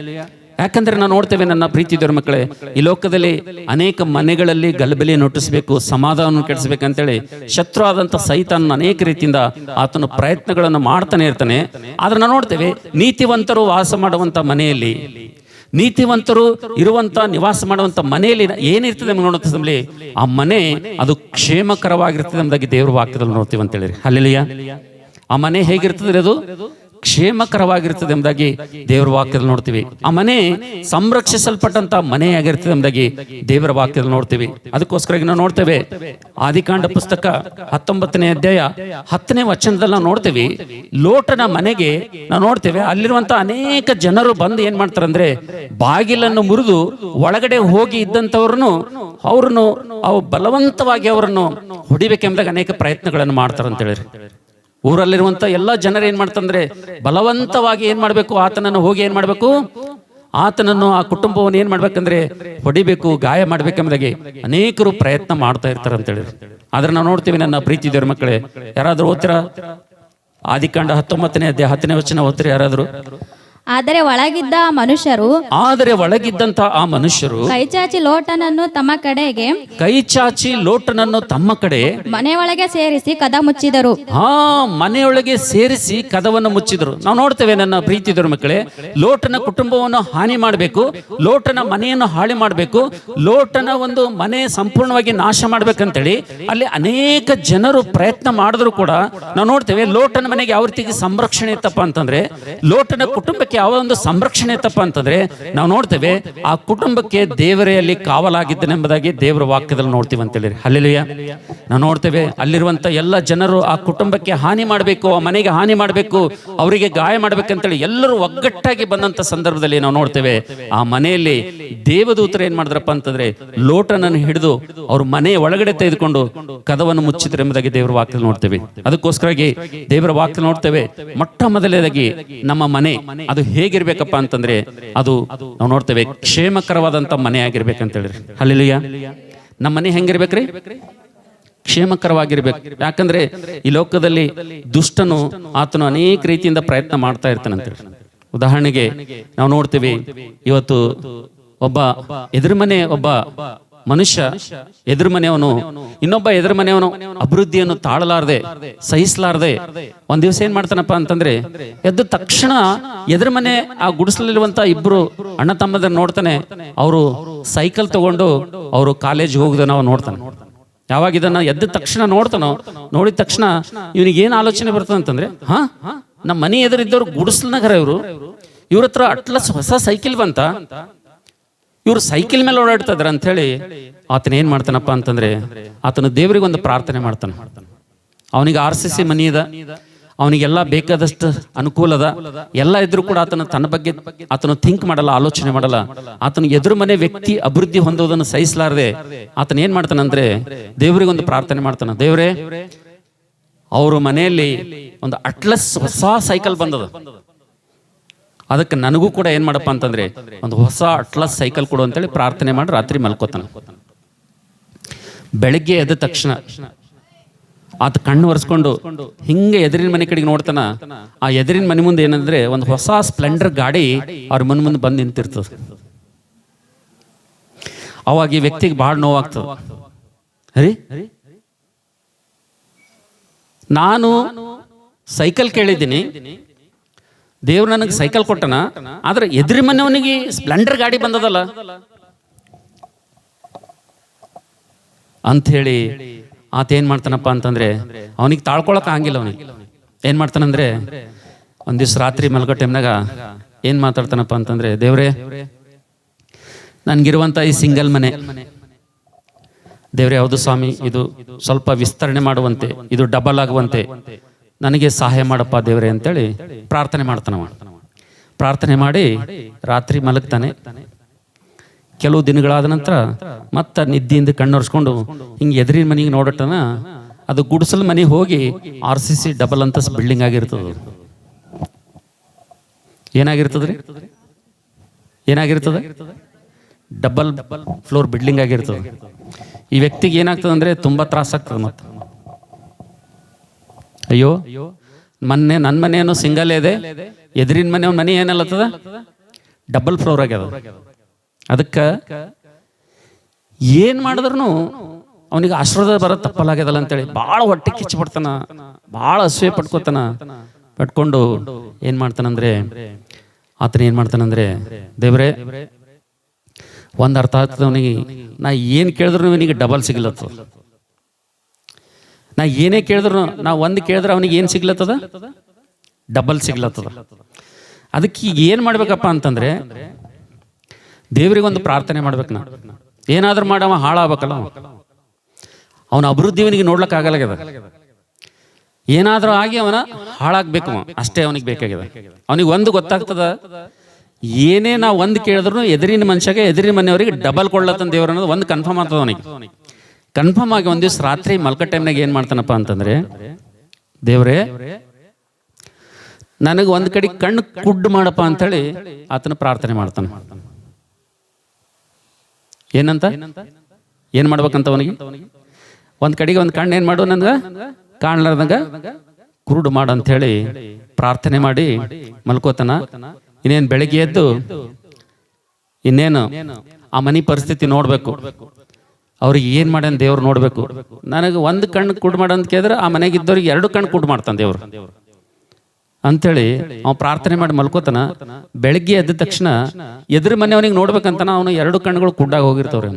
ಯಾಕಂದ್ರೆ ನಾವು ನೋಡ್ತೇವೆ ನನ್ನ ಪ್ರೀತಿದವರ ಮಕ್ಕಳೇ, ಈ ಲೋಕದಲ್ಲಿ ಅನೇಕ ಮನೆಗಳಲ್ಲಿ ಗಲಭೆಯನ್ನು ಹುಟ್ಟಿಸಬೇಕು, ಸಮಾಧಾನ ಕೆಡಿಸಬೇಕಂತೇಳಿ ಶತ್ರು ಆದಂತ ಸೈತಾನ ಅನೇಕ ರೀತಿಯಿಂದ ಆತನ ಪ್ರಯತ್ನಗಳನ್ನು ಮಾಡ್ತಾನೆ ಇರ್ತಾನೆ. ಆದ್ರೆ ನಾವು ನೋಡ್ತೇವೆ ನೀತಿವಂತರು ವಾಸ ಮಾಡುವಂತ ಮನೆಯಲ್ಲಿ, ನೀತಿವಂತರು ಇರುವಂತ ನಿವಾಸ ಮಾಡುವಂತ ಮನೆಯಲ್ಲಿ ಏನಿರ್ತದೆ ನೋಡುತ್ತೆ, ಆ ಮನೆ ಅದು ಕ್ಷೇಮಕರವಾಗಿರ್ತದೆ ಎಂಬುದಾಗಿ ದೇವರ ವಾಕ್ಯದಲ್ಲಿ ನೋಡ್ತೀವಿ ಅಂತ ಹೇಳಿರಿ. ಹಲ್ಲೆಲೂಯಾ. ಆ ಮನೆ ಹೇಗಿರ್ತದೆ? ಅದು ಕ್ಷೇಮಕರವಾಗಿರ್ತದೆ ಎಂಬುದಾಗಿ ದೇವರ ವಾಕ್ಯದಲ್ಲಿ ನೋಡ್ತೀವಿ. ಆ ಮನೆ ಸಂರಕ್ಷಿಸಲ್ಪಟ್ಟಂತ ಮನೆಯಾಗಿರ್ತದೆ ಎಂಬುದಾಗಿ ದೇವರ ವಾಕ್ಯದಲ್ಲಿ ನೋಡ್ತೀವಿ. ಅದಕ್ಕೋಸ್ಕರ ನಾವು ನೋಡ್ತೇವೆ ಆದಿಕಾಂಡ ಪುಸ್ತಕ 19ನೇ ಅಧ್ಯಾಯ 10ನೇ ವಚನದಲ್ಲಿ ನಾವು ನೋಡ್ತೇವೆ, ಲೋಟನ ಮನೆಗೆ ನಾವು ನೋಡ್ತೇವೆ ಅಲ್ಲಿರುವಂತ ಅನೇಕ ಜನರು ಬಂದು ಏನ್ ಮಾಡ್ತಾರಂದ್ರೆ, ಬಾಗಿಲನ್ನು ಮುರಿದು ಒಳಗಡೆ ಹೋಗಿ ಇದ್ದಂಥವ್ರನ್ನು ಅವು ಬಲವಂತವಾಗಿ ಅವರನ್ನು ಹೊಡಿಬೇಕೆಂಬುದಾಗಿ ಅನೇಕ ಪ್ರಯತ್ನಗಳನ್ನು ಮಾಡ್ತಾರಂತ ಹೇಳಿರಿ. ಊರಲ್ಲಿರುವಂತ ಎಲ್ಲ ಜನರು ಏನ್ ಮಾಡ್ತಂದ್ರೆ, ಬಲವಂತವಾಗಿ ಏನ್ ಮಾಡ್ಬೇಕು, ಆತನನ್ನು ಹೋಗಿ ಏನ್ ಮಾಡ್ಬೇಕು, ಆತನನ್ನು ಆ ಕುಟುಂಬವನ್ನು ಏನ್ ಮಾಡ್ಬೇಕಂದ್ರೆ ಹೊಡಿಬೇಕು, ಗಾಯ ಮಾಡ್ಬೇಕೆಂಬುದಾಗಿ ಅನೇಕರು ಪ್ರಯತ್ನ ಮಾಡ್ತಾ ಇರ್ತಾರೆ ಅಂತ ಹೇಳಿ. ಆದ್ರೆ ನಾವು ನೋಡ್ತೀವಿ ನನ್ನ ಪ್ರೀತಿದವರ ಮಕ್ಕಳೇ, ಯಾರಾದ್ರೂ ಓದ್ತೀರಾ? ಆದಿಕಾಂಡ 19ನೇ ಅಧ್ಯಾಯ 10ನೇ ವಚನ ಓದ್ತೀರಾ ಯಾರಾದ್ರೂ? ಆದರೆ ಒಳಗಿದ್ದ ಆ ಮನುಷ್ಯರು ಕೈಚಾಚಿ ಲೋಟನನ್ನು ತಮ್ಮ ಕಡೆ ಮನೆಯೊಳಗೆ ಸೇರಿಸಿ ಕದ ಮುಚ್ಚಿದರು. ಮನೆಯೊಳಗೆ ಸೇರಿಸಿ ಕದವನ್ನು ಮುಚ್ಚಿದರು. ನಾವು ನೋಡ್ತೇವೆ ನನ್ನ ಪ್ರೀತಿದವರ ಮಕ್ಕಳೇ, ಲೋಟನ ಕುಟುಂಬವನ್ನು ಹಾನಿ ಮಾಡಬೇಕು, ಲೋಟನ ಮನೆಯನ್ನು ಹಾಳಿ ಮಾಡಬೇಕು, ಲೋಟನ ಒಂದು ಮನೆ ಸಂಪೂರ್ಣವಾಗಿ ನಾಶ ಮಾಡ್ಬೇಕಂತೇಳಿ ಅಲ್ಲಿ ಅನೇಕ ಜನರು ಪ್ರಯತ್ನ ಮಾಡಿದ್ರು ಕೂಡ ನಾವು ನೋಡ್ತೇವೆ ಲೋಟನ ಮನೆಗೆ ಯಾವ ರೀತಿಗೆ ಸಂರಕ್ಷಣೆ ಇತ್ತಪ್ಪ ಅಂತಂದ್ರೆ, ಲೋಟನ ಕುಟುಂಬಕ್ಕೆ ಯಾವ ಒಂದು ಸಂರಕ್ಷಣೆ ಇತ್ತಪ್ಪ ಅಂತಂದ್ರೆ ನಾವು ನೋಡ್ತೇವೆ ಆ ಕುಟುಂಬಕ್ಕೆ ದೇವರೇ ಅಲ್ಲಿ ಕಾವಲಾಗಿದ್ದನೆಂಬುದಾಗಿ ದೇವರ ವಾಕ್ಯದಲ್ಲಿ ನೋಡ್ತೀವಿ ಅಂತ ಹೇಳಿ. ಹಲ್ಲೆಲೂಯಾ. ನಾವು ನೋಡ್ತೇವೆ ಅಲ್ಲಿರುವಂತ ಎಲ್ಲ ಜನರು ಆ ಕುಟುಂಬಕ್ಕೆ ಹಾನಿ ಮಾಡಬೇಕು, ಆ ಮನೆಗೆ ಹಾನಿ ಮಾಡಬೇಕು, ಅವರಿಗೆ ಗಾಯ ಮಾಡ್ಬೇಕಂತೇಳಿ ಎಲ್ಲರೂ ಒಗ್ಗಟ್ಟಾಗಿ ಬಂದಂತ ಸಂದರ್ಭದಲ್ಲಿ ನಾವು ನೋಡ್ತೇವೆ ಆ ಮನೆಯಲ್ಲಿ ದೇವದೂತರು ಏನ್ ಮಾಡಿದ್ರಪ್ಪ ಅಂತಂದ್ರೆ ಲೋಟನನ್ನು ಹಿಡಿದು ಅವ್ರ ಮನೆಯ ಒಳಗಡೆ ತೆಗೆದುಕೊಂಡು ಕದವನ್ನು ಮುಚ್ಚಿದ್ರು ಎಂಬುದಾಗಿ ದೇವರ ವಾಕ್ಯದಲ್ಲಿ ನೋಡ್ತೇವೆ. ಅದಕ್ಕೋಸ್ಕರಾಗಿ ದೇವರ ವಾಕ್ಯ ನೋಡ್ತೇವೆ, ಮೊಟ್ಟ ಮೊದಲನೇದಾಗಿ ನಮ್ಮ ಮನೆ ಅದು ಹೇಗಿರ್ಬೇಕಪ್ಪ ಅಂತಂದ್ರೆ ಅದು ನಾವು ನೋಡ್ತೇವೆ ಕ್ಷೇಮಕರವಾದಂತ ಮನೆ ಆಗಿರ್ಬೇಕಂತ ಹೇಳಿರಿ. ಹಲ್ಲೆಲೂಯಾ. ನಮ್ಮ ಮನೆ ಹೆಂಗಿರ್ಬೇಕ್ರಿ? ಕ್ಷೇಮಕರವಾಗಿರ್ಬೇಕು. ಯಾಕಂದ್ರೆ ಈ ಲೋಕದಲ್ಲಿ ದುಷ್ಟನು ಆತನು ಅನೇಕ ರೀತಿಯಿಂದ ಪ್ರಯತ್ನ ಮಾಡ್ತಾ ಇರ್ತಾನಂತ. ಉದಾಹರಣೆಗೆ ನಾವು ನೋಡ್ತೀವಿ, ಇವತ್ತು ಒಬ್ಬ ಮನುಷ್ಯ ಎದುರು ಮನೆಯವನು ಇನ್ನೊಬ್ಬ ಎದುರು ಮನೆಯವನು ಅಭಿವೃದ್ಧಿಯನ್ನು ತಾಳಲಾರದೆ ಸಹಿಸಲಾರದೆ ಒಂದ್ ದಿವಸ ಏನ್ ಮಾಡ್ತಾನಪ್ಪ ಅಂತಂದ್ರೆ, ಎದ್ದ ತಕ್ಷಣ ಎದುರು ಮನೆ ಆ ಗುಡಿಸಲಿರುವಂತ ಇಬ್ರು ಅಣ್ಣ ತಮ್ಮದನ್ನ ನೋಡ್ತಾನೆ. ಅವರು ಸೈಕಲ್ ತಗೊಂಡು ಅವರು ಕಾಲೇಜ್ ಹೋಗುದ ನಾವು ನೋಡ್ತಾನೆ. ಯಾವಾಗ ಇದನ್ನ ಎದ್ದ ತಕ್ಷಣ ನೋಡ್ತಾನೋ, ನೋಡಿದ ತಕ್ಷಣ ಇವನಿಗೆ ಏನ್ ಆಲೋಚನೆ ಬರ್ತದೆ ಅಂತಂದ್ರೆ, ನಮ್ಮ ಮನೆ ಎದುರಿದ್ದವ್ರು ಗುಡಿಸ್ಲನಗರ ಇವ್ರ ಹತ್ರ ಅಟ್ಲಸ್ ಹೊಸ ಸೈಕಲ್ ಬಂತ, ಇವ್ರು ಸೈಕಲ್ ಮೇಲೆ ಓಡಾಡ್ತಿದ್ರ ಅಂತ ಹೇಳಿ ಆತನ ಏನ್ ಮಾಡ್ತಾನಪ್ಪ ಅಂತಂದ್ರೆ ಆತನ ದೇವರಿಗೆ ಒಂದು ಪ್ರಾರ್ಥನೆ ಮಾಡ್ತಾನೆ. ಅವನಿಗೆ RCC ಮನಿ ಅದ, ಅವನಿಗೆಲ್ಲ ಬೇಕಾದಷ್ಟು ಅನುಕೂಲ ಅದ, ಎಲ್ಲ ಇದ್ರು ಕೂಡ ತನ್ನ ಬಗ್ಗೆ ಆತನು ಥಿಂಕ್ ಮಾಡಲ್ಲ, ಆಲೋಚನೆ ಮಾಡಲ್ಲ. ಆತನ ಎದುರು ಮನೆ ವ್ಯಕ್ತಿ ಅಭಿವೃದ್ಧಿ ಹೊಂದೋದನ್ನು ಸಹಿಸಲಾರದೆ ಆತನ ಏನ್ ಮಾಡ್ತಾನಂದ್ರೆ ದೇವರಿಗೆ ಒಂದು ಪ್ರಾರ್ಥನೆ ಮಾಡ್ತಾನ. ದೇವ್ರೇ, ಅವ್ರ ಮನೆಯಲ್ಲಿ ಒಂದು ಅಟ್ಲಸ್ ಹೊಸ ಸೈಕಲ್ ಬಂದದ, ಅದಕ್ಕೆ ನನಗೂ ಕೂಡ ಏನ್ ಮಾಡಪ್ಪ ಅಂತಂದ್ರೆ ಒಂದು ಹೊಸ ಅಟ್ಲಸ್ ಸೈಕಲ್ ಕೊಡು ಅಂತೇಳಿ ಪ್ರಾರ್ಥನೆ ಮಾಡಿ ರಾತ್ರಿ ಮಲ್ಕೋತಾನ. ಬೆಳಗ್ಗೆ ಎದ್ದ ತಕ್ಷಣ ಆತ ಕಣ್ಣು ಒರೆಸ್ಕೊಂಡು ಹಿಂಗೆ ಎದುರಿನ ಮನೆ ಕಡೆಗೆ ನೋಡ್ತಾನ. ಆ ಎದುರಿನ ಮನೆ ಮುಂದೆ ಏನಂದ್ರೆ ಒಂದು ಹೊಸ ಸ್ಪ್ಲೆಂಡರ್ ಗಾಡಿ ಅವ್ರ ಮುಂದೆ ಬಂದು ನಿಂತಿರ್ತದೆ. ಅವಾಗ ಈ ವ್ಯಕ್ತಿಗೆ ಭಾಳ ನೋವಾಗ್ತದೆ. ಹರಿ ನಾನು ಸೈಕಲ್ ಕೇಳಿದ್ದೀನಿ, ದೇವ್ರು ನನಗೆ ಸೈಕಲ್ ಕೊಟ್ಟನ, ಆದ್ರೆ ಎದುರಿ ಮನೆಯವನಿಗೆ ಸ್ಪ್ಲೆಂಡರ್ ಗಾಡಿ ಬಂದದಲ್ಲ ಅಂಥೇಳಿ ಆತ ಏನ್ ಮಾಡ್ತಾನಪ್ಪ ಅಂತಂದ್ರೆ ಅವನಿಗೆ ತಾಳ್ಕೊಳಕ್ ಆಗಿಲ್ಲ. ಅವನಿಗೆ ಏನ್ ಮಾಡ್ತಾನಂದ್ರೆ ಒಂದ್ ದಿವ್ಸ ರಾತ್ರಿ ಮಲ್ಗೋ ಟೈಮ್ನಾಗ ಏನ್ ಮಾತಾಡ್ತಾನಪ್ಪ ಅಂತಂದ್ರೆ, ದೇವ್ರೇ ನನ್ಗಿರುವಂತ ಈ ಸಿಂಗಲ್ ಮನೆ, ದೇವ್ರೆ ಯಾವುದು ಸ್ವಾಮಿ, ಇದು ಸ್ವಲ್ಪ ವಿಸ್ತರಣೆ ಮಾಡುವಂತೆ, ಇದು ಡಬಲ್ ಆಗುವಂತೆ ನನಗೆ ಸಹಾಯ ಮಾಡಪ್ಪ ದೇವ್ರೆ ಅಂತೇಳಿ ಪ್ರಾರ್ಥನೆ ಮಾಡ್ತಾನವ. ಪ್ರಾರ್ಥನೆ ಮಾಡಿ ರಾತ್ರಿ ಮಲಗ್ತಾನೆ. ಕೆಲವು ದಿನಗಳಾದ ನಂತರ ಮತ್ತೆ ನಿದ್ದೆಯಿಂದ ಕಣ್ಣೊರೆಸ್ಕೊಂಡು ಹಿಂಗೆ ಎದುರಿನ ಮನೆಗೆ ನೋಡಟ್ಟನ, ಅದು ಗುಡಿಸಲ್ ಮನೆ ಹೋಗಿ RCC ಡಬಲ್ ಅಂತಸ್ ಬಿಲ್ಡಿಂಗ್ ಆಗಿರ್ತದೆ. ಏನಾಗಿರ್ತದ್ರಿ? ಏನಾಗಿರ್ತದೆ? ಡಬಲ್ ಫ್ಲೋರ್ ಬಿಲ್ಡಿಂಗ್ ಆಗಿರ್ತದೆ. ಈ ವ್ಯಕ್ತಿಗೆ ಏನಾಗ್ತದೆ ಅಂದ್ರೆ ತುಂಬಾ ತ್ರಾಸ ಆಗ್ತದೆ. ಮತ್ತೆ ಅಯ್ಯೋ ನನ್ನ ಮನೆಯನ್ನು ಸಿಂಗಲ್ ಇದೆ, ಎದುರಿನ ಮನೆ ಏನಲ್ಲತ್ತದ ಡಬಲ್ ಫ್ಲೋರ್ ಆಗ್ಯದ. ಅದಕ್ಕೆ ಏನ್ ಮಾಡಿದ್ರು ಅವನಿಗೆ ಆಶೀರ್ವಾದ ಬರೋದು ತಪ್ಪಲಾಗ್ಯದಲ್ಲ ಅಂತೇಳಿ ಭಾಳ ಹೊಟ್ಟೆ ಕಿಚ್ಚು ಪಡ್ತಾನ, ಭಾಳ ಅಸೂಯೆ ಪಟ್ಕೊಂಡು ಏನ್ ಮಾಡ್ತಾನಂದ್ರೆ ಆತನ ಏನ್ ಮಾಡ್ತಾನಂದ್ರೆ, ದೇವ್ರೆ ಒಂದ್ ಅರ್ಥ ಆಗ್ತದೆ ಅವನಿಗೆ, ನಾ ಏನ್ ಕೇಳಿದ್ರು ಅವನಿಗೆ ಡಬಲ್ ಸಿಗ್ಲತ್ತದ. ನಾ ಏನೇ ಕೇಳಿದ್ರು, ನಾ ಒಂದು ಕೇಳಿದ್ರೆ ಅವನಿಗೆ ಏನ್ ಸಿಗ್ಲತ್ತದ? ಡಬಲ್ ಸಿಗ್ಲತ್ತದ. ಅದಕ್ಕೆ ಈಗ ಏನ್ ಮಾಡ್ಬೇಕಪ್ಪ ಅಂತಂದ್ರೆ, ದೇವರಿಗೊಂದು ಪ್ರಾರ್ಥನೆ ಮಾಡ್ಬೇಕು. ನಾ ಏನಾದ್ರೂ ಮಾಡವ ಹಾಳಾಗಬೇಕಲ್ಲ, ಅವನ ಅಭಿವೃದ್ಧಿ ಅವನಿಗೆ ನೋಡ್ಲಕ್ ಆಗಲಾಗ್ಯದ. ಏನಾದ್ರೂ ಆಗಿ ಅವನ ಹಾಳಾಗ್ಬೇಕು, ಅಷ್ಟೇ ಅವನಿಗೆ ಬೇಕಾಗ್ಯದ. ಅವನಿಗೆ ಒಂದು ಗೊತ್ತಾಗ್ತದ, ಏನೇ ನಾವು ಒಂದು ಕೇಳಿದ್ರು ಎದುರಿನ ಮನುಷ್ಯಗೆ ಎದುರಿನ ಮನೆಯವರಿಗೆ ಡಬಲ್ ಕೊಡ್ಲತ್ತಂದ ದೇವ್ರ ಅನ್ನೋದು ಒಂದು ಕನ್ಫರ್ಮ್ ಆಗ್ತದ ಅವನಿಗೆ. ಕನ್ಫರ್ಮ್ ಆಗಿ ಒಂದ್ ದಿವ್ಸ ರಾತ್ರಿ ಮಲ್ಕ ಟೈಮ್ನಾಗ ಏನ್ ಮಾಡ್ತಾನಪ್ಪ ಅಂತಂದ್ರೆ, ದೇವ್ರೇ ನನಗೆ ಒಂದ್ ಕಡೆ ಕಣ್ಣು ಕುಡ್ ಮಾಡಪ್ಪ ಅಂತೇಳಿ ಆತನ ಪ್ರಾರ್ಥನೆ ಮಾಡ್ತಾನೆ. ಏನಂತ ಏನ್ ಮಾಡ್ಬೇಕಂತ ಅವನಿಗೆ? ಒಂದ್ ಕಡೆಗೆ ಒಂದ್ ಕಣ್ಣು ಏನ್ ಮಾಡು, ನನ್ಗ ಕಾಣ್ಲಾರ್ದಂಗ ಕುರುಡು ಮಾಡು ಅಂತ ಹೇಳಿ ಪ್ರಾರ್ಥನೆ ಮಾಡಿ ಮಲ್ಕೋತಾನ. ಇನ್ನೇನ್ ಬೆಳಿಗ್ಗೆ ಎದ್ದು ಇನ್ನೇನು ಆ ಮನೆ ಪರಿಸ್ಥಿತಿ ನೋಡ್ಬೇಕು, ಅವ್ರಿಗೆ ಏನ್ ಮಾಡ್ಯಾನ ದೇವ್ರು ನೋಡ್ಬೇಕು. ನನಗೆ ಒಂದು ಕಣ್ಣು ಕುಡ್ ಮಾಡ ಅಂತ ಕೇಳಿದ್ರೆ ಆ ಮನೆಗಿದ್ದವ್ರಿಗೆ 2 ಕಣ್ಣು ಕುಡ್ ಮಾಡ್ತಾನೆ ದೇವ್ರು ಅಂತೇಳಿ ಅವ ಪ್ರಾರ್ಥನೆ ಮಾಡಿ ಮಲ್ಕೋತಾನ. ಬೆಳಗ್ಗೆ ಎದ್ದ ತಕ್ಷಣ ಎದುರು ಮನೆಯವನಿಗೆ ನೋಡ್ಬೇಕಂತಾನ ಅವನು 2 ಕಣ್ಣುಗಳು ಕುಡ್ಡಾಗ ಹೋಗಿರ್ತವ್ರೆ.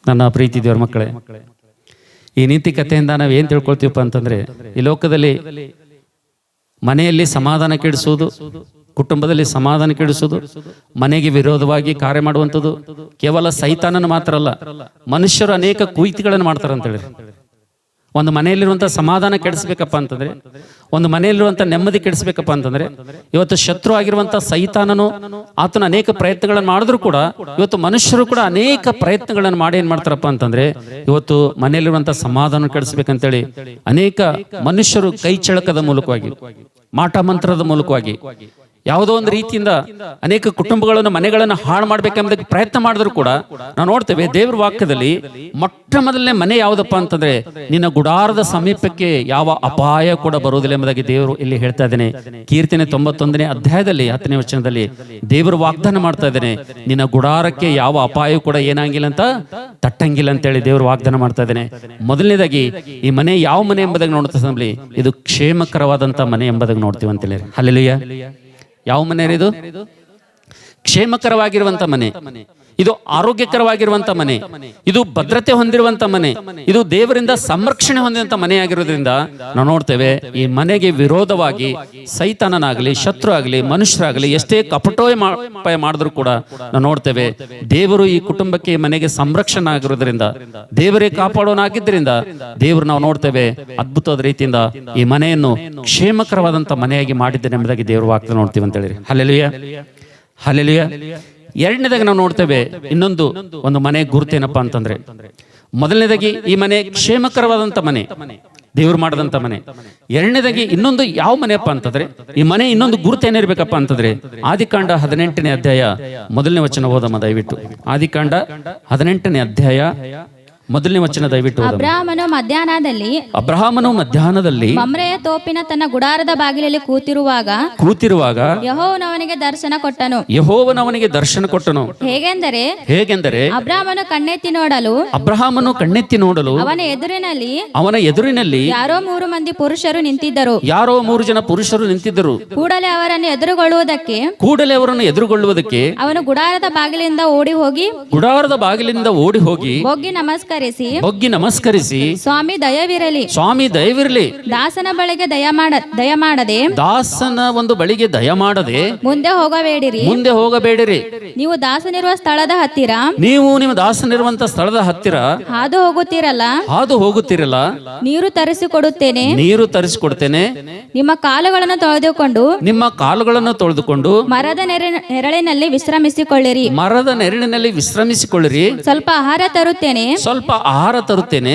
ನನ್ನ ಪ್ರೀತಿ ದೇವ್ರ ಮಕ್ಕಳೇ, ಈ ನೀತಿ ಕಥೆಯಿಂದ ನಾವು ಏನ್ ತಿಳ್ಕೊಳ್ತೀವಪ್ಪ ಅಂತಂದ್ರೆ, ಈ ಲೋಕದಲ್ಲಿ ಮನೆಯಲ್ಲಿ ಸಮಾಧಾನ ಕೆಡಿಸುವುದು, ಕುಟುಂಬದಲ್ಲಿ ಸಮಾಧಾನ ಕೆಡಿಸುವುದು, ಮನೆಗೆ ವಿರೋಧವಾಗಿ ಕಾರ್ಯ ಮಾಡುವಂಥದ್ದು ಕೇವಲ ಸೈತಾನನ ಮಾತ್ರ ಅಲ್ಲ, ಮನುಷ್ಯರು ಅನೇಕ ಕುಯಿತಿಗಳನ್ನು ಮಾಡ್ತಾರೆ ಅಂತೇಳಿ. ಒಂದು ಮನೆಯಲ್ಲಿರುವಂಥ ಸಮಾಧಾನ ಕೆಡಿಸ್ಬೇಕಪ್ಪ ಅಂತಂದ್ರೆ, ಒಂದು ಮನೆಯಲ್ಲಿರುವಂಥ ನೆಮ್ಮದಿ ಕೆಡಿಸ್ಬೇಕಪ್ಪ ಅಂತಂದ್ರೆ, ಇವತ್ತು ಶತ್ರು ಆಗಿರುವಂಥ ಸೈತಾನನು ಆತನ ಅನೇಕ ಪ್ರಯತ್ನಗಳನ್ನು ಮಾಡಿದ್ರು ಕೂಡ ಇವತ್ತು ಮನುಷ್ಯರು ಕೂಡ ಅನೇಕ ಪ್ರಯತ್ನಗಳನ್ನು ಮಾಡಿ ಏನ್ ಮಾಡ್ತಾರಪ್ಪ ಅಂತಂದ್ರೆ, ಇವತ್ತು ಮನೆಯಲ್ಲಿರುವಂಥ ಸಮಾಧಾನ ಕೆಡಿಸ್ಬೇಕಂತೇಳಿ ಅನೇಕ ಮನುಷ್ಯರು ಕೈ ಚಳಕದ ಮೂಲಕವಾಗಿ, ಮಾಟ ಮಂತ್ರದ ಮೂಲಕವಾಗಿ, ಯಾವುದೋ ಒಂದು ರೀತಿಯಿಂದ ಅನೇಕ ಕುಟುಂಬಗಳನ್ನು ಮನೆಗಳನ್ನು ಹಾಳು ಮಾಡ್ಬೇಕೆಂಬುದಕ್ಕೆ ಪ್ರಯತ್ನ ಮಾಡಿದ್ರು ಕೂಡ ನಾವು ನೋಡ್ತೇವೆ ದೇವ್ರ ವಾಕ್ಯದಲ್ಲಿ ಮೊಟ್ಟ ಮೊದಲನೇ ಮನೆ ಯಾವುದಪ್ಪ ಅಂತಂದ್ರೆ, ನಿನ್ನ ಗುಡಾರದ ಸಮೀಪಕ್ಕೆ ಯಾವ ಅಪಾಯ ಕೂಡ ಬರುವುದಿಲ್ಲ ಎಂಬುದಾಗಿ ದೇವರು ಇಲ್ಲಿ ಹೇಳ್ತಾ ಇದ್ದೇನೆ. ಕೀರ್ತನೆ 91ನೇ ಅಧ್ಯಾಯದಲ್ಲಿ 10ನೇ ವಚನದಲ್ಲಿ ದೇವರು ವಾಗ್ದಾನ ಮಾಡ್ತಾ ಇದ್ದೇನೆ, ನಿನ್ನ ಗುಡಾರಕ್ಕೆ ಯಾವ ಅಪಾಯ ಕೂಡ ಏನಾಗಿಲ್ಲ ಅಂತ ತಟ್ಟಂಗಿಲ್ಲ ಅಂತೇಳಿ ದೇವರು ವಾಗ್ದಾನ ಮಾಡ್ತಾ ಇದ್ದೇನೆ. ಮೊದಲನೇದಾಗಿ ಈ ಮನೆ ಯಾವ ಮನೆ ಎಂಬುದಾಗಿ ನೋಡ್ತಾ ಇದು ಕ್ಷೇಮಕರವಾದಂತ ಮನೆ ಎಂಬುದಾಗಿ ನೋಡ್ತೀವಿ ಅಂತೇಳಿ. ಹಲ್ಲೆಲೂಯಾ. ಯಾವ ಮನೆ ಇದು? ಕ್ಷೇಮಕರವಾಗಿರುವಂತ ಮನೆ, ಇದು ಆರೋಗ್ಯಕರವಾಗಿರುವಂತ ಮನೆ, ಇದು ಭದ್ರತೆ ಹೊಂದಿರುವಂತ ಮನೆ, ಇದು ದೇವರಿಂದ ಸಂರಕ್ಷಣೆ ಹೊಂದಿರುವಂತ ಮನೆ ಆಗಿರೋದ್ರಿಂದ ನಾವು ನೋಡ್ತೇವೆ ಈ ಮನೆಗೆ ವಿರೋಧವಾಗಿ ಸೈತಾನನಾಗಲಿ, ಶತ್ರು ಆಗಲಿ, ಮನುಷ್ಯರಾಗಲಿ ಎಷ್ಟೇ ಕಪಟೋಪಾಯ ಮಾಡಿದ್ರು ಕೂಡ ನಾವು ನೋಡ್ತೇವೆ ದೇವರು ಈ ಕುಟುಂಬಕ್ಕೆ, ಮನೆಗೆ ಸಂರಕ್ಷಣೆ ಆಗಿರೋದ್ರಿಂದ, ದೇವರೇ ಕಾಪಾಡೋನಾಗಿದ್ದರಿಂದ ದೇವರು ನಾವು ನೋಡ್ತೇವೆ ಅದ್ಭುತವಾದ ರೀತಿಯಿಂದ ಈ ಮನೆಯನ್ನು ಕ್ಷೇಮಕರವಾದಂತ ಮನೆಯಾಗಿ ಮಾಡಿದ್ದೇನೆ ಎಂಬುದಾಗಿ ದೇವರು ವಾಕ್ಯ ನೋಡ್ತೀವಿ ಅಂತ ಹೇಳಿ. Hallelujah, hallelujah. ಎರಡನೇದಾಗಿ ನಾವು ನೋಡ್ತೇವೆ ಒಂದು ಮನೆ ಗುರುತೇನಪ್ಪ ಅಂತಂದ್ರೆ, ಮೊದಲನೇದಾಗಿ ಈ ಮನೆ ಕ್ಷೇಮಕರವಾದಂತ ಮನೆ. ದೇವ್ರು ಮಾಡಿದಂತ ಮನೆ. ಎರಡನೇದಾಗಿ ಇನ್ನೊಂದು ಯಾವ ಮನೆಯಪ್ಪ ಅಂತಂದ್ರೆ, ಈ ಮನೆ ಇನ್ನೊಂದು ಗುರುತು ಏನಿರ್ಬೇಕಪ್ಪ ಅಂತಂದ್ರೆ, ಆದಿಕಾಂಡ 18ನೇ ಅಧ್ಯಾಯ 1ನೇ ವಚನ ಓದಮ್ಮ ದಯವಿಟ್ಟು. ಆದಿಕಾಂಡ 18ನೇ ಅಧ್ಯಾಯ 1ನೇ ವಚನ ದಯವಿಟ್ಟು ಓದಮ್ಮ. ಅಬ್ರಹಾಮನು ಮಧ್ಯಾಹ್ನದಲ್ಲಿ ಮಮ್ರೆಯ ತೋಪಿನ ತನ್ನ ಗುಡಾರದ ಬಾಗಿಲಲ್ಲಿ ಕೂತಿರುವಾಗ ಯೆಹೋವನವನಿಗೆ ದರ್ಶನ ಕೊಟ್ಟನು. ಹೇಗೆಂದರೆ ಅಬ್ರಹಾಮನು ಕಣ್ಣೆತ್ತಿ ನೋಡಲು ಅವನ ಎದುರಿನಲ್ಲಿ ಯಾರೋ 3 ಮಂದಿ ಪುರುಷರು ನಿಂತಿದ್ದರು. ಕೂಡಲೇ ಅವರನ್ನು ಎದುರುಗೊಳ್ಳುವುದಕ್ಕೆ ಅವನು ಗುಡಾರದ ಬಾಗಿಲಿಂದ ಓಡಿ ಹೋಗಿ ಬೊಗ್ಗಿ ನಮಸ್ಕರಿಸಿ ಸ್ವಾಮಿ ದಯವಿರಲಿ, ದಾಸನ ಬಳಿಗೆ ದಾಸನ ಒಂದು ಬಳಿಗೆ ದಯ ಮಾಡದೆ ಮುಂದೆ ಹೋಗಬೇಡಿರಿ. ನೀವು ದಾಸನಿರುವ ಸ್ಥಳದ ಹತ್ತಿರ ಹಾದು ಹೋಗುತ್ತೀರಲ್ಲ, ನೀರು ತರಿಸಿಕೊಡುತ್ತೇನೆ. ನಿಮ್ಮ ಕಾಲುಗಳನ್ನು ತೊಳೆದುಕೊಂಡು ಮರದ ನೆರಳಿನಲ್ಲಿ ವಿಶ್ರಮಿಸಿಕೊಳ್ಳಿರಿ. ಸ್ವಲ್ಪ ಆಹಾರ ತರುತ್ತೇನೆ.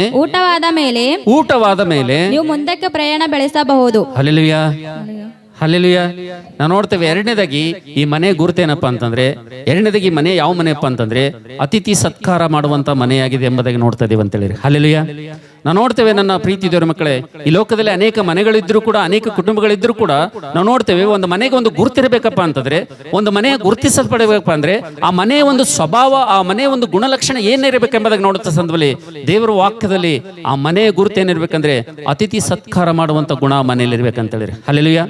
ಊಟವಾದ ಮೇಲೆ ನೀವು ಮುಂದಕ್ಕೆ ಪ್ರಯಾಣ ಬೆಳೆಸಬಹುದು. ಹಲ್ಲೆಲೂಯಾ. ನಾವು ನೋಡ್ತೇವೆ ಎರಡನೇದಾಗಿ ಈ ಮನೆ ಗುರುತೇನಪ್ಪ ಅಂತಂದ್ರೆ, ಎರಡನೇದಾಗಿ ಮನೆ ಯಾವ ಮನೆಯಪ್ಪ ಅಂತಂದ್ರೆ ಅತಿಥಿ ಸತ್ಕಾರ ಮಾಡುವಂತ ಮನೆಯಾಗಿದೆ ಎಂಬುದಾಗಿ ನೋಡ್ತಾ ಇದೀವಿ ಅಂತ ಹೇಳಿರಿ. ಹಲ್ಲೆಲೂಯಾ. ನಾವು ನೋಡ್ತೇವೆ ನನ್ನ ಪ್ರೀತಿ ದೇವರ ಮಕ್ಕಳೇ, ಈ ಲೋಕದಲ್ಲಿ ಅನೇಕ ಮನೆಗಳಿದ್ರು ಕೂಡ, ಅನೇಕ ಕುಟುಂಬಗಳಿದ್ರು ಕೂಡ ನಾವು ನೋಡ್ತೇವೆ ಒಂದು ಮನೆಗೆ ಒಂದು ಗುರುತಿರ್ಬೇಕಪ್ಪ ಅಂತಂದ್ರೆ, ಒಂದು ಮನೆ ಗುರುತಿಸಲ್ಪಡಬೇಕಪ್ಪ ಅಂದ್ರೆ ಆ ಮನೆಯ ಒಂದು ಸ್ವಭಾವ, ಆ ಮನೆಯ ಒಂದು ಗುಣಲಕ್ಷಣ ಏನಿರಬೇಕೆಂಬುದಾಗಿ ನೋಡುತ್ತಾ ಸಂದರ್ಭದಲ್ಲಿ ದೇವರ ವಾಕ್ಯದಲ್ಲಿ ಆ ಮನೆಯ ಗುರುತು ಏನಿರ್ಬೇಕಂದ್ರೆ ಅತಿಥಿ ಸತ್ಕಾರ ಮಾಡುವಂತ ಗುಣ ಮನೆಯಲ್ಲಿ ಇರ್ಬೇಕಂತ ಹೇಳಿರಿ. ಹಲ್ಲೆಲೂಯಾ.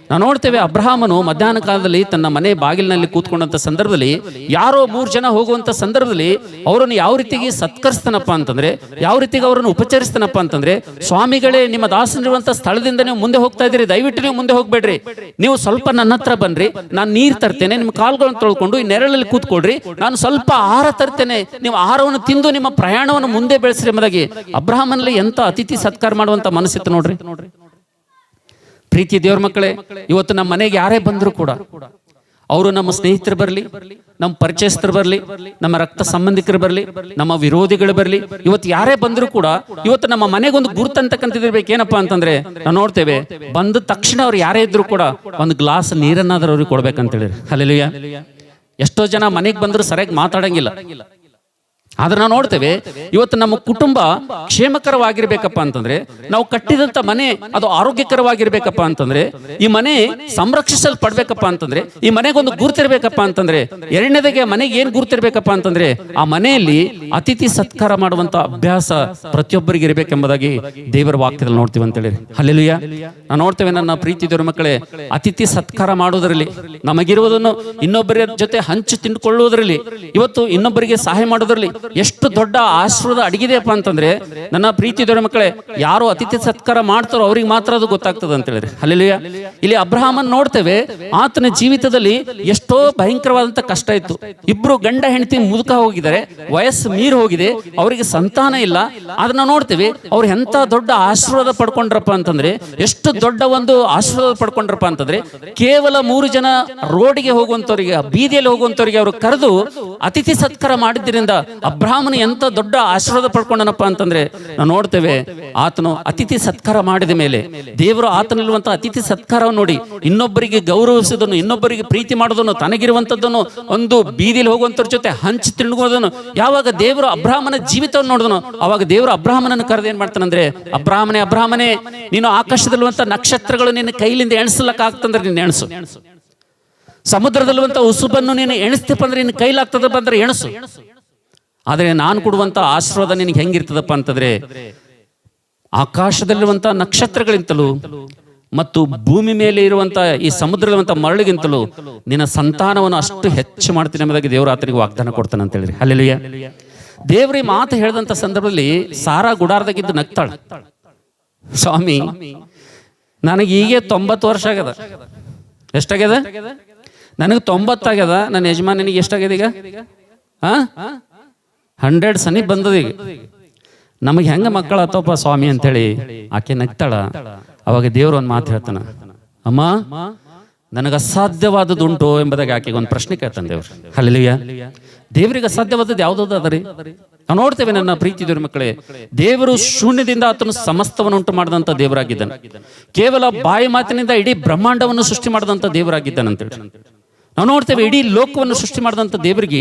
ನಾವು ನೋಡ್ತೇವೆ ಅಬ್ರಹಾಮನು ಮಧ್ಯಾಹ್ನ ಕಾಲದಲ್ಲಿ ತನ್ನ ಮನೆ ಬಾಗಿಲಿನಲ್ಲಿ ಕೂತ್ಕೊಂಡಂತ ಸಂದರ್ಭದಲ್ಲಿ ಯಾರೋ 3 ಜನ ಹೋಗುವಂತ ಸಂದರ್ಭದಲ್ಲಿ ಅವರನ್ನು ಯಾವ ರೀತಿಗೆ ಸತ್ಕರಿಸ್ತಾನಪ್ಪ ಅಂತಂದ್ರೆ, ಯಾವ ರೀತಿಗೆ ಅವರನ್ನು ಉಪಚರಿಸ್ತಾನಪ್ಪ ಅಂತಂದ್ರೆ, ಸ್ವಾಮಿಗಳೇ ನಿಮ್ಮ ದಾಸನಿರುವಂತ ಸ್ಥಳದಿಂದ ನೀವು ಮುಂದೆ ಹೋಗ್ತಾ ಇದ್ದೀರಿ, ದಯವಿಟ್ಟು ನೀವು ಮುಂದೆ ಹೋಗ್ಬೇಡ್ರಿ, ನೀವು ಸ್ವಲ್ಪ ನನ್ನ ಹತ್ರ ಬನ್ರಿ, ನಾನು ನೀರು ತರ್ತೇನೆ, ನಿಮ್ಮ ಕಾಲುಗಳನ್ನು ತೊಳ್ಕೊಂಡು ಈ ನೆರಳಲ್ಲಿ ಕೂತ್ಕೊಳ್ರಿ, ನಾನು ಸ್ವಲ್ಪ ಆಹಾರ ತರ್ತೇನೆ, ನೀವು ಆಹಾರವನ್ನು ತಿಂದು ನಿಮ್ಮ ಪ್ರಯಾಣವನ್ನು ಮುಂದೆ ಬೆಳೆಸ್ರಿ ಎಂಬುದಾಗಿ ಅಬ್ರಹಾಮನಲ್ಲಿ ಎಂತ ಅತಿಥಿ ಸತ್ಕಾರ ಮಾಡುವಂತ ಮನಸ್ಸಿತ್ತು ನೋಡ್ರಿ. ಪ್ರೀತಿ ದೇವ್ರ ಮಕ್ಕಳೇ, ಇವತ್ತು ನಮ್ಮ ಮನೆಗೆ ಯಾರೇ ಬಂದ್ರು ಕೂಡ, ಅವರು ನಮ್ಮ ಸ್ನೇಹಿತರು ಬರಲಿ, ನಮ್ಮ ಪರಿಚಯಸ್ಥರು ಬರಲಿ, ನಮ್ಮ ರಕ್ತ ಸಂಬಂಧಿಕರು ಬರಲಿ, ನಮ್ಮ ವಿರೋಧಿಗಳು ಬರಲಿ, ಇವತ್ತು ಯಾರೇ ಬಂದ್ರು ಕೂಡ ಇವತ್ತು ನಮ್ಮ ಮನೆಗೊಂದು ಗುರುತು ಅಂತಕ್ಕಂಥದ್ದಿರ್ಬೇಕು. ಏನಪ್ಪಾ ಅಂತಂದ್ರೆ ನಾವು ನೋಡ್ತೇವೆ ಬಂದ ತಕ್ಷಣ ಅವ್ರು ಯಾರೇ ಇದ್ರು ಕೂಡ ಒಂದು ಗ್ಲಾಸ್ ನೀರನ್ನಾದ್ರೂ ಅವ್ರಿಗೆ ಕೊಡ್ಬೇಕಂತ ಹೇಳಿ. ಹಲ್ಲೆಲೂಯಾ. ಎಷ್ಟೋ ಜನ ಮನೆಗೆ ಬಂದ್ರು ಸರಿಯಾಗಿ ಮಾತಾಡಂಗಿಲ್ಲ. ಆದ್ರೆ ನಾವು ನೋಡ್ತೇವೆ ಇವತ್ತು ನಮ್ಮ ಕುಟುಂಬ ಕ್ಷೇಮಕರವಾಗಿರ್ಬೇಕಪ್ಪ ಅಂತಂದ್ರೆ, ನಾವು ಕಟ್ಟಿದಂತ ಮನೆ ಅದು ಆರೋಗ್ಯಕರವಾಗಿರ್ಬೇಕಪ್ಪ ಅಂತಂದ್ರೆ, ಈ ಮನೆ ಸಂರಕ್ಷಿಸಲ್ಪಡ್ಬೇಕಪ್ಪ ಅಂತಂದ್ರೆ, ಈ ಮನೆಗೊಂದು ಗುರುತಿರ್ಬೇಕಪ್ಪ ಅಂತಂದ್ರೆ, ಎರಡನೇದಾಗಿ ಮನೆಗೆ ಏನ್ ಗುರುತಿರ್ಬೇಕಪ್ಪ ಅಂತಂದ್ರೆ ಆ ಮನೆಯಲ್ಲಿ ಅತಿಥಿ ಸತ್ಕಾರ ಮಾಡುವಂತ ಅಭ್ಯಾಸ ಪ್ರತಿಯೊಬ್ಬರಿಗೆ ಇರಬೇಕೆಂಬುದಾಗಿ ದೇವರ ವಾಕ್ಯದಲ್ಲಿ ನೋಡ್ತೀವಿ ಅಂತ ಹೇಳಿ. ಹಲ್ಲೆಲೂಯಾ. ನಾವು ನೋಡ್ತೇವೆ ನನ್ನ ಪ್ರೀತಿ ದೇವರ ಮಕ್ಕಳೇ, ಅತಿಥಿ ಸತ್ಕಾರ ಮಾಡೋದ್ರಲ್ಲಿ, ನಮಗಿರುವುದನ್ನು ಇನ್ನೊಬ್ಬರ ಜೊತೆ ಹಂಚಿ ತಿಂದುಕೊಳ್ಳುವುದರಲ್ಲಿ, ಇವತ್ತು ಇನ್ನೊಬ್ಬರಿಗೆ ಸಹಾಯ ಮಾಡೋದ್ರಲ್ಲಿ ಎಷ್ಟು ದೊಡ್ಡ ಆಶೀರ್ವಾದ ಅಡಗಿದೆಯಪ್ಪ ಅಂತಂದ್ರೆ ನನ್ನ ಪ್ರೀತಿ ದೇವರ ಮಕ್ಕಳೇ, ಯಾರು ಅತಿಥಿ ಸತ್ಕಾರ ಮಾಡ್ತಾರೋ ಅವ್ರಿಗೆ ಮಾತ್ರ ಅದು ಗೊತ್ತಾಗ್ತದೆ ಅಂತ ಹೇಳಿದ್ರೆ. ಹಲ್ಲೆಲೂಯಾ. ಇಲ್ಲಿ ಅಬ್ರಹಾಮನ್ ನೋಡ್ತೇವೆ, ಆತನ ಜೀವಿತದಲ್ಲಿ ಎಷ್ಟೋ ಭಯಂಕರವಾದಂತ ಕಷ್ಟ ಇತ್ತು. ಇಬ್ರು ಗಂಡ ಹೆಂಡತಿ ಮುದುಕ ಹೋಗಿದ್ದಾರೆ, ವಯಸ್ಸು ಮೀರಿ ಹೋಗಿದೆ, ಅವರಿಗೆ ಸಂತಾನ ಇಲ್ಲ. ಅದನ್ನ ನೋಡ್ತೇವೆ ಅವ್ರು ಎಂತ ದೊಡ್ಡ ಆಶೀರ್ವಾದ ಪಡ್ಕೊಂಡ್ರಪ್ಪ ಅಂತಂದ್ರೆ, ಎಷ್ಟು ದೊಡ್ಡ ಒಂದು ಆಶೀರ್ವಾದ ಪಡ್ಕೊಂಡ್ರಪ್ಪ ಅಂತಂದ್ರೆ, ಕೇವಲ 3 ಜನ ರೋಡಿಗೆ ಹೋಗುವಂತವ್ರಿಗೆ, ಬೀದಿಯಲ್ಲಿ ಹೋಗುವಂತವ್ರಿಗೆ ಅವರು ಕರೆದು ಅತಿಥಿ ಸತ್ಕಾರ ಮಾಡಿದ್ದರಿಂದ ಅಬ್ರಹಾಮನು ಎಂತ ದೊಡ್ಡ ಆಶೀರ್ವಾದ ಪಡ್ಕೊಂಡನಪ್ಪ ಅಂತಂದ್ರೆ ನಾವು ನೋಡ್ತೇವೆ. ಆತನು ಅತಿಥಿ ಸತ್ಕಾರ ಮಾಡಿದ ಮೇಲೆ ದೇವರು ಆತನಲ್ಲಿರುವಂತಹ ಅತಿಥಿ ಸತ್ಕಾರವನ್ನು ನೋಡಿ ಇನ್ನೊಬ್ಬರಿಗೆ ಗೌರವಿಸೋದನ್ನು, ಇನ್ನೊಬ್ಬರಿಗೆ ಪ್ರೀತಿ ಮಾಡೋದನ್ನು, ತನಗಿರುವಂತದ್ದನ್ನು ಒಂದು ಬೀದಿಲಿ ಹೋಗುವಂತವ್ರ ಜೊತೆ ಹಂಚಿ ತಿನ್ನುವುದನ್ನು ಯಾವಾಗ ದೇವರು ಅಬ್ರಹಾಮನ ಜೀವಿತವನ್ನು ನೋಡಿದನು, ಅವಾಗ ದೇವರು ಅಬ್ರಹಾಮನನ್ನು ಕರೆದು ಏನ್ ಮಾಡ್ತಾನಂದ್ರೆ, ಅಬ್ರಹಾಮನೇ ನೀನು ಆಕಾಶದಲ್ಲಿರುವಂತ ನಕ್ಷತ್ರಗಳು ನಿನ್ನ ಕೈಲಿಂದ ಎಣಿಸ್ಲಕ್ಕ ಆಗ್ತಂದ್ರೆ ನೀನು ಎಣಸು, ಸಮುದ್ರದಲ್ಲಿರುವಂತ ಉಸುಬನ್ನು ನೀನು ಎಣಿಸ್ತಪ್ಪ ಅಂದ್ರೆ ನಿನ್ನ ಕೈಲಾಗ್ತದಪ್ಪ ಅಂದ್ರೆ ಎಣಸು. ಆದರೆ ನಾನು ಕೊಡುವಂತ ಆಶೀರ್ವಾದ ನಿನಗೆ ಹೆಂಗಿರ್ತದಪ್ಪ ಅಂತಂದ್ರೆ, ಆಕಾಶದಲ್ಲಿರುವಂತ ನಕ್ಷತ್ರಗಳಿಂತಲೂ ಮತ್ತು ಭೂಮಿ ಮೇಲೆ ಇರುವಂತ ಈ ಸಮುದ್ರದಲ್ಲಿರುವಂತ ಮರಳಿಗಿಂತಲೂ ನಿನ್ನ ಸಂತಾನವನ್ನು ಅಷ್ಟು ಹೆಚ್ಚು ಮಾಡ್ತೀನಿ ಎಂಬುದಾಗಿ ದೇವರು ಆತನಿಗೆ ವಾಗ್ದಾನ ಕೊಡ್ತಾನೆ ಅಂತ ಹೇಳಿರಿ. ಹಲ್ಲೆಲೂಯಾ. ದೇವ್ರಿ ಮಾತು ಹೇಳಿದಂತ ಸಂದರ್ಭದಲ್ಲಿ ಸಾರಾ ಗುಡಾರದಾಗಿದ್ದು ನಗ್ತಾಳ, ಸ್ವಾಮಿ ನನಗೆ ಈಗ 90 ವರ್ಷ ಆಗ್ಯದ. ಎಷ್ಟಾಗ್ಯದ? ನನಗೆ 90 ಆಗ್ಯದ. ನನ್ನ ಯಜಮಾನಿಗೆ ಎಷ್ಟಾಗ್ಯದ ಈಗ? 100 ಸನಿ ಬಂದದ. ಈಗ ನಮಗೆ ಹೆಂಗ ಮಕ್ಕಳ ಆತಪ್ಪ ಸ್ವಾಮಿ ಅಂತೇಳಿ ಆಕೆ ನಗ್ತಾಳ. ಅವಾಗ ದೇವ್ರು ಒಂದು ಮಾತು ಹೇಳ್ತಾನ, ಅಮ್ಮ ನನಗೆ ಅಸಾಧ್ಯವಾದದುಂಟು ಎಂಬುದಾಗಿ ಆಕೆಗೆ ಒಂದು ಪ್ರಶ್ನೆ ಕೇಳ್ತಾನೆ ದೇವ್ರು. ಹಲ್ಲೆಲೂಯಾ. ದೇವ್ರಿಗೆ ಅಸಾಧ್ಯವಾದದ್ದು ಯಾವ್ದು ಅದರಿ? ನಾವು ನೋಡ್ತೇವೆ ನನ್ನ ಪ್ರೀತಿ ದೇವರ ಮಕ್ಕಳೇ, ದೇವರು ಶೂನ್ಯದಿಂದ ಆತನು ಸಮಸ್ತವನ್ನು ಉಂಟು ಮಾಡಿದಂಥ ದೇವರಾಗಿದ್ದಾನೆ. ಕೇವಲ ಬಾಯಿ ಮಾತಿನಿಂದ ಇಡೀ ಬ್ರಹ್ಮಾಂಡವನ್ನು ಸೃಷ್ಟಿ ಮಾಡಿದಂಥ ದೇವರಾಗಿದ್ದಾನೆ ಅಂತೇಳಿ ನಾವು ನೋಡ್ತೇವೆ. ಇಡೀ ಲೋಕವನ್ನು ಸೃಷ್ಟಿ ಮಾಡಿದಂಥ ದೇವರಿಗೆ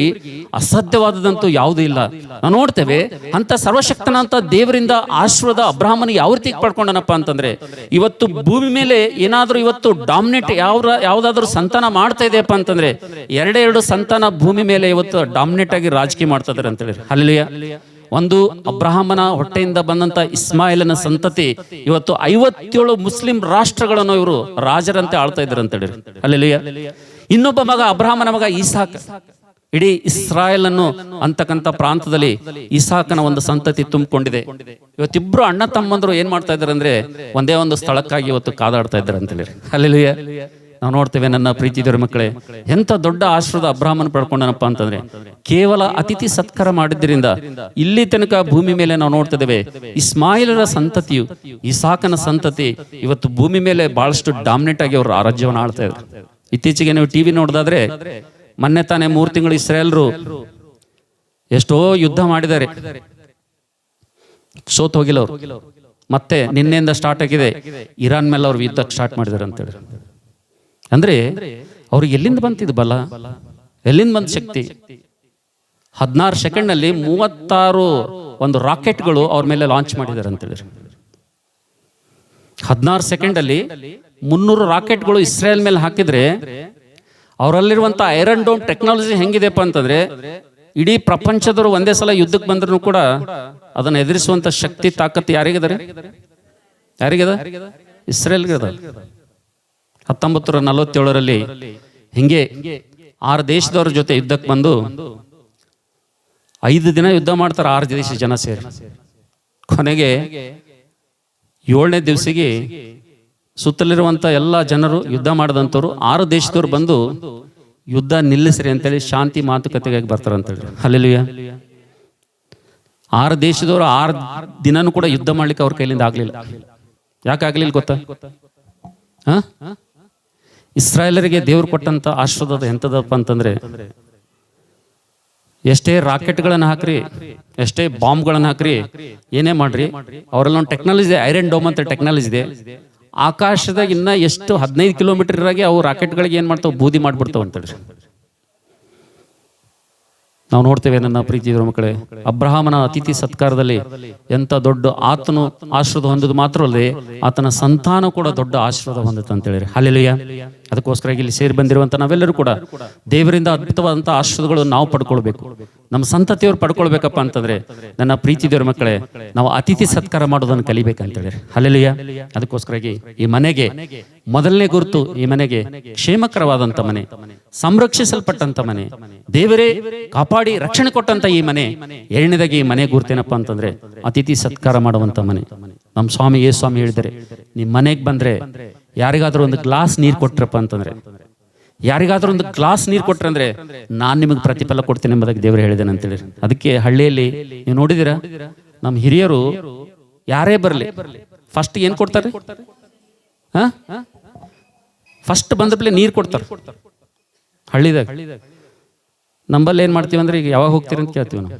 ಅಸಾಧ್ಯವಾದದಂತೂ ಯಾವುದೂ ಇಲ್ಲ. ನಾವು ನೋಡ್ತೇವೆ ಅಂತ ಸರ್ವಶಕ್ತನಂತ ದೇವರಿಂದ ಆಶೀರ್ವಾದ ಅಬ್ರಹಾಮನಿಗೆ ಯಾವ ರೀತಿ ಪಡ್ಕೊಂಡನಪ್ಪ ಅಂತಂದ್ರೆ, ಇವತ್ತು ಭೂಮಿ ಮೇಲೆ ಏನಾದರೂ ಇವತ್ತು ಡಾಮಿನೇಟ್ ಯಾವ್ದಾದ್ರು ಸಂತಾನ ಮಾಡ್ತಾ ಇದೆಯಪ್ಪ ಅಂತಂದ್ರೆ, ಎರಡೆರಡು ಸಂತಾನ ಭೂಮಿ ಮೇಲೆ ಇವತ್ತು ಡಾಮಿನೇಟ್ ಆಗಿ ರಾಜಕೀಯ ಮಾಡ್ತಾ ಇದಾರೆ ಅಂತೇಳಿ. ಹಲ್ಲೆಲೂಯಾ. ಒಂದು ಅಬ್ರಹಾಮನ ಹೊಟ್ಟೆಯಿಂದ ಬಂದಂತ ಇಸ್ಮಾಯಿಲನ ಸಂತತಿ ಇವತ್ತು 57 ಮುಸ್ಲಿಂ ರಾಷ್ಟ್ರಗಳನ್ನು ಇವರು ರಾಜರಂತೆ ಆಳ್ತಾ ಇದ್ದಾರೆ ಅಂತೇಳಿ. ಹಲ್ಲೆಲೂಯಾ. ಇನ್ನೊಬ್ಬ ಮಗ ಅಬ್ರಹಾಮನ ಮಗ ಇಸಾಕ, ಇಡೀ ಇಸ್ರಾಯೇಲ್ ಅನ್ನು ಅಂತಕ್ಕಂಥ ಪ್ರಾಂತದಲ್ಲಿ ಇಸಾಕನ ಒಂದು ಸಂತತಿ ತುಂಬಿಕೊಂಡಿದೆ. ಇವತ್ತಿಬ್ರು ಅಣ್ಣ ತಮ್ಮಂದ್ರು ಏನ್ ಮಾಡ್ತಾ ಇದ್ದಾರೆ ಅಂದ್ರೆ, ಒಂದೇ ಒಂದು ಸ್ಥಳಕ್ಕಾಗಿ ಇವತ್ತು ಕಾದಾಡ್ತಾ ಇದ್ದಾರೆ ಅಂತೇಳಿ. ಹಲ್ಲೆಲೂಯಾ. ನಾವು ನೋಡ್ತೇವೆ ನನ್ನ ಪ್ರೀತಿ ದೇವರ ಮಕ್ಕಳೇ, ಎಂತ ದೊಡ್ಡ ಆಶೀರ್ವಾದ ಅಬ್ರಹಾಮನ್ ಪಡ್ಕೊಂಡನಪ್ಪ ಅಂತಂದ್ರೆ, ಕೇವಲ ಅತಿಥಿ ಸತ್ಕಾರ ಮಾಡಿದ್ರಿಂದ ಇಲ್ಲಿ ತನಕ ಭೂಮಿ ಮೇಲೆ ನಾವು ನೋಡ್ತಿದ್ದೇವೆ ಇಸ್ಮಾಯಿಲರ ಸಂತತಿಯು, ಇಸಾಕನ ಸಂತತಿ ಇವತ್ತು ಭೂಮಿ ಮೇಲೆ ಬಹಳಷ್ಟು ಡಾಮಿನೇಟ್ ಆಗಿ ಅವರು ರಾಜ್ಯವನ್ನು ಆಳ್ತಾ ಇದ್ದಾರೆ. ಇತ್ತೀಚೆಗೆ ನೀವು ಟಿವಿ ನೋಡಿದಾದ್ರೆ, ಮೊನ್ನೆ ತಾನೇ 3 ತಿಂಗಳು ಇಸ್ರಾಯೇಲ್ರು ಎಷ್ಟೋ ಯುದ್ಧ ಮಾಡಿದ್ದಾರೆ, ಸೋತ್ ಹೋಗಿಲ್ಲ ಅವರು. ಮತ್ತೆ ನಿನ್ನೆಯಿಂದ ಸ್ಟಾರ್ಟ್ ಆಗಿದೆ, ಇರಾನ್ ಮೇಲೆ ಅವ್ರು ಯುದ್ಧ ಸ್ಟಾರ್ಟ್ ಮಾಡಿದ್ದಾರೆ ಅಂತೇಳಿ. ಅಂದ್ರೆ ಅವ್ರಿಗೆ ಎಲ್ಲಿಂದ ಬಂತಿದ್ದು ಬಲ, ಎಲ್ಲಿಂದ ಬಂದ ಶಕ್ತಿ? 16 ಸೆಕೆಂಡ್ನಲ್ಲಿ 36 ಒಂದು ರಾಕೆಟ್ಗಳು ಅವ್ರ ಮೇಲೆ ಲಾಂಚ್ ಮಾಡಿದ್ದಾರೆ ಅಂತೇಳಿ. 16 ಸೆಕೆಂಡಲ್ಲಿ 300 ರಾಕೆಟ್ಗಳು ಇಸ್ರೇಲ್ ಮೇಲೆ ಹಾಕಿದ್ರೆ, ಅವರಲ್ಲಿರುವಂತ ಐರನ್ ಡೋಮ್ ಟೆಕ್ನಾಲಜಿ ಹೆಂಗಿದೆಪ್ಪ ಅಂತಂದ್ರೆ, ಇಡೀ ಪ್ರಪಂಚದವರು ಒಂದೇ ಸಲ ಯುದ್ಧಕ್ಕೆ ಬಂದ್ರು ಕೂಡ ಅದನ್ನ ಎದುರಿಸುವಂತ ಶಕ್ತಿ ತಾಕತ್ತು ಯಾರಿಗಿದ್ದಾರೆ? ಯಾರಿಗದ? ಇಸ್ರೇಲ್ಗೆ ಅದ. 1947ರಲ್ಲಿ ಹಿಂಗೆ 6 ದೇಶದವ್ರ ಜೊತೆ ಯುದ್ಧಕ್ಕೆ ಬಂದು 5 ದಿನ ಯುದ್ಧ ಮಾಡ್ತಾರೆ, 6 ದೇಶ ಜನ ಸೇರಿ. ಕೊನೆಗೆ 7ನೇ ದಿವಸಿಗೆ ಸುತ್ತಲಿರುವಂತ ಎಲ್ಲ ಜನರು ಯುದ್ಧ ಮಾಡಿದಂಥವ್ರು 6 ದೇಶದವ್ರು ಬಂದು ಯುದ್ಧ ನಿಲ್ಲಿಸ್ರಿ ಅಂತೇಳಿ ಶಾಂತಿ ಮಾತುಕತೆಗಾಗಿ ಬರ್ತಾರಂತೇಳಿ. ಹಲ್ಲೆಲೂಯಾ. 6 ದೇಶದವರು 6 ದಿನನೂ ಕೂಡ ಯುದ್ಧ ಮಾಡ್ಲಿಕ್ಕೆ ಅವ್ರ ಕೈಲಿಂದ ಆಗ್ಲಿಲ್ಲ. ಯಾಕೆ ಆಗ್ಲಿಲ್ಲ ಗೊತ್ತಾ? ಇಸ್ರಾಯೇಲರಿಗೆ ದೇವ್ರು ಕೊಟ್ಟಂತ ಆಶೀರ್ವಾದ ಎಂತದಪ್ಪ ಅಂತಂದ್ರೆ, ಎಷ್ಟೇ ರಾಕೆಟ್ಗಳನ್ನು ಹಾಕ್ರಿ, ಎಷ್ಟೇ ಬಾಂಬ್ಗಳನ್ನು ಹಾಕ್ರಿ, ಏನೇ ಮಾಡ್ರಿ, ಅವರೆಲ್ಲ ಒಂದು ಟೆಕ್ನಾಲಜಿ ಇದೆ, ಐರನ್ ಡೋಮ್ ಅಂತ ಟೆಕ್ನಾಲಜಿ ಇದೆ. ಆಕಾಶದಾಗ ಇನ್ನ ಎಷ್ಟು 15 ಕಿಲೋಮೀಟರ್ ಇರಾಗೆ ಅವು ರಾಕೆಟ್ಗಳಿಗೆ ಏನ್ ಮಾಡ್ತಾವ, ಬೂದಿ ಮಾಡ್ಬಿಡ್ತಾವ ಅಂತೇಳಿ. ನಾವು ನೋಡ್ತೇವೆ ನನ್ನ ಪ್ರೀತಿ ಮಕ್ಕಳೇ, ಅಬ್ರಹಾಮನ ಅತಿಥಿ ಸತ್ಕಾರದಲ್ಲಿ ಎಂತ ದೊಡ್ಡ ಆತನು ಆಶೀರ್ವಾದ ಹೊಂದೋದು ಮಾತ್ರ ಅಲ್ಲದೆ ಆತನ ಸಂತಾನ ಕೂಡ ದೊಡ್ಡ ಆಶೀರ್ವಾದ ಹೊಂದುತ್ತೆ ಅಂತ ಹೇಳಿರಿ. ಹಲ್ಲೆಲೂಯಾ. ಅದಕ್ಕೋಸ್ಕರ ಇಲ್ಲಿ ಸೇರಿ ಬಂದಿರುವಂತ ನಾವೆಲ್ಲರೂ ಕೂಡ ದೇವರಿಂದ ಅದ್ಭುತವಾದಂತಹ ಆಶೀರ್ವಾದಗಳು ನಾವು ಪಡ್ಕೊಳ್ಬೇಕು, ನಮ್ಮ ಸಂತತಿಯವರು ಪಡ್ಕೊಳ್ಬೇಕಪ್ಪ ಅಂತಂದ್ರೆ, ನನ್ನ ಪ್ರೀತಿ ದೇವರ ಮಕ್ಕಳೇ, ನಾವು ಅತಿಥಿ ಸತ್ಕಾರ ಮಾಡೋದನ್ನು ಕಲಿಬೇಕಂತ ಹೇಳಿರಿ. ಹಲ್ಲೆಲೂಯಾ. ಅದಕ್ಕೋಸ್ಕರಾಗಿ ಈ ಮನೆಗೆ ಮೊದಲನೇ ಗುರುತು, ಈ ಮನೆಗೆ ಕ್ಷೇಮಕರವಾದಂತ ಮನೆ, ಸಂರಕ್ಷಿಸಲ್ಪಟ್ಟಂತ ಮನೆ, ದೇವರೇ ಕಾಪಾಡಿ ರಕ್ಷಣೆ ಕೊಟ್ಟಂತ ಈ ಮನೆ. ಎರಡನೇದಾಗಿ ಈ ಮನೆ ಗುರುತೇನಪ್ಪ ಅಂತಂದ್ರೆ, ಅತಿಥಿ ಸತ್ಕಾರ ಮಾಡುವಂತ ಮನೆ. ನಮ್ಮ ಸ್ವಾಮಿ ಯೇಸು ಸ್ವಾಮಿ ಹೇಳಿದರೆ, ನಿಮ್ ಮನೆಗೆ ಬಂದ್ರೆ ಯಾರಿಗಾದ್ರೂ ಒಂದು ಗ್ಲಾಸ್ ನೀರು ಕೊಟ್ರಪ್ಪ ಅಂತಂದ್ರೆ, ಯಾರಿಗಾದ್ರೂ ಒಂದು ಗ್ಲಾಸ್ ನೀರು ಕೊಟ್ರೆ ಅಂದ್ರೆ ನಾನ್ ನಿಮಗೆ ಪ್ರತಿಫಲ ಕೊಡ್ತೇನೆ ಎಂಬುದಾಗಿ ದೇವರು ಹೇಳಿದ್ದೇನೆ ಅಂತೇಳಿ. ಅದಕ್ಕೆ ಹಳ್ಳಿಯಲ್ಲಿ ನೀವು ನೋಡಿದಿರಾ, ನಮ್ಮ ಹಿರಿಯರು ಯಾರೇ ಬರಲಿ ಫಸ್ಟ್ ಏನ್ ಕೊಡ್ತಾರೆ? ಫಸ್ಟ್ ಬಂದಪ್ಲೆ ನೀರು ಕೊಡ್ತಾರೆ ಹಳ್ಳಿದಾಗ. ನಂಬಲ್ಲಿ ಏನ್ ಮಾಡ್ತೀವಿ ಅಂದ್ರೆ, ಈಗ ಯಾವಾಗ ಹೋಗ್ತೀರಿ ಅಂತ ಕೇಳ್ತೀವಿ ನಾವು.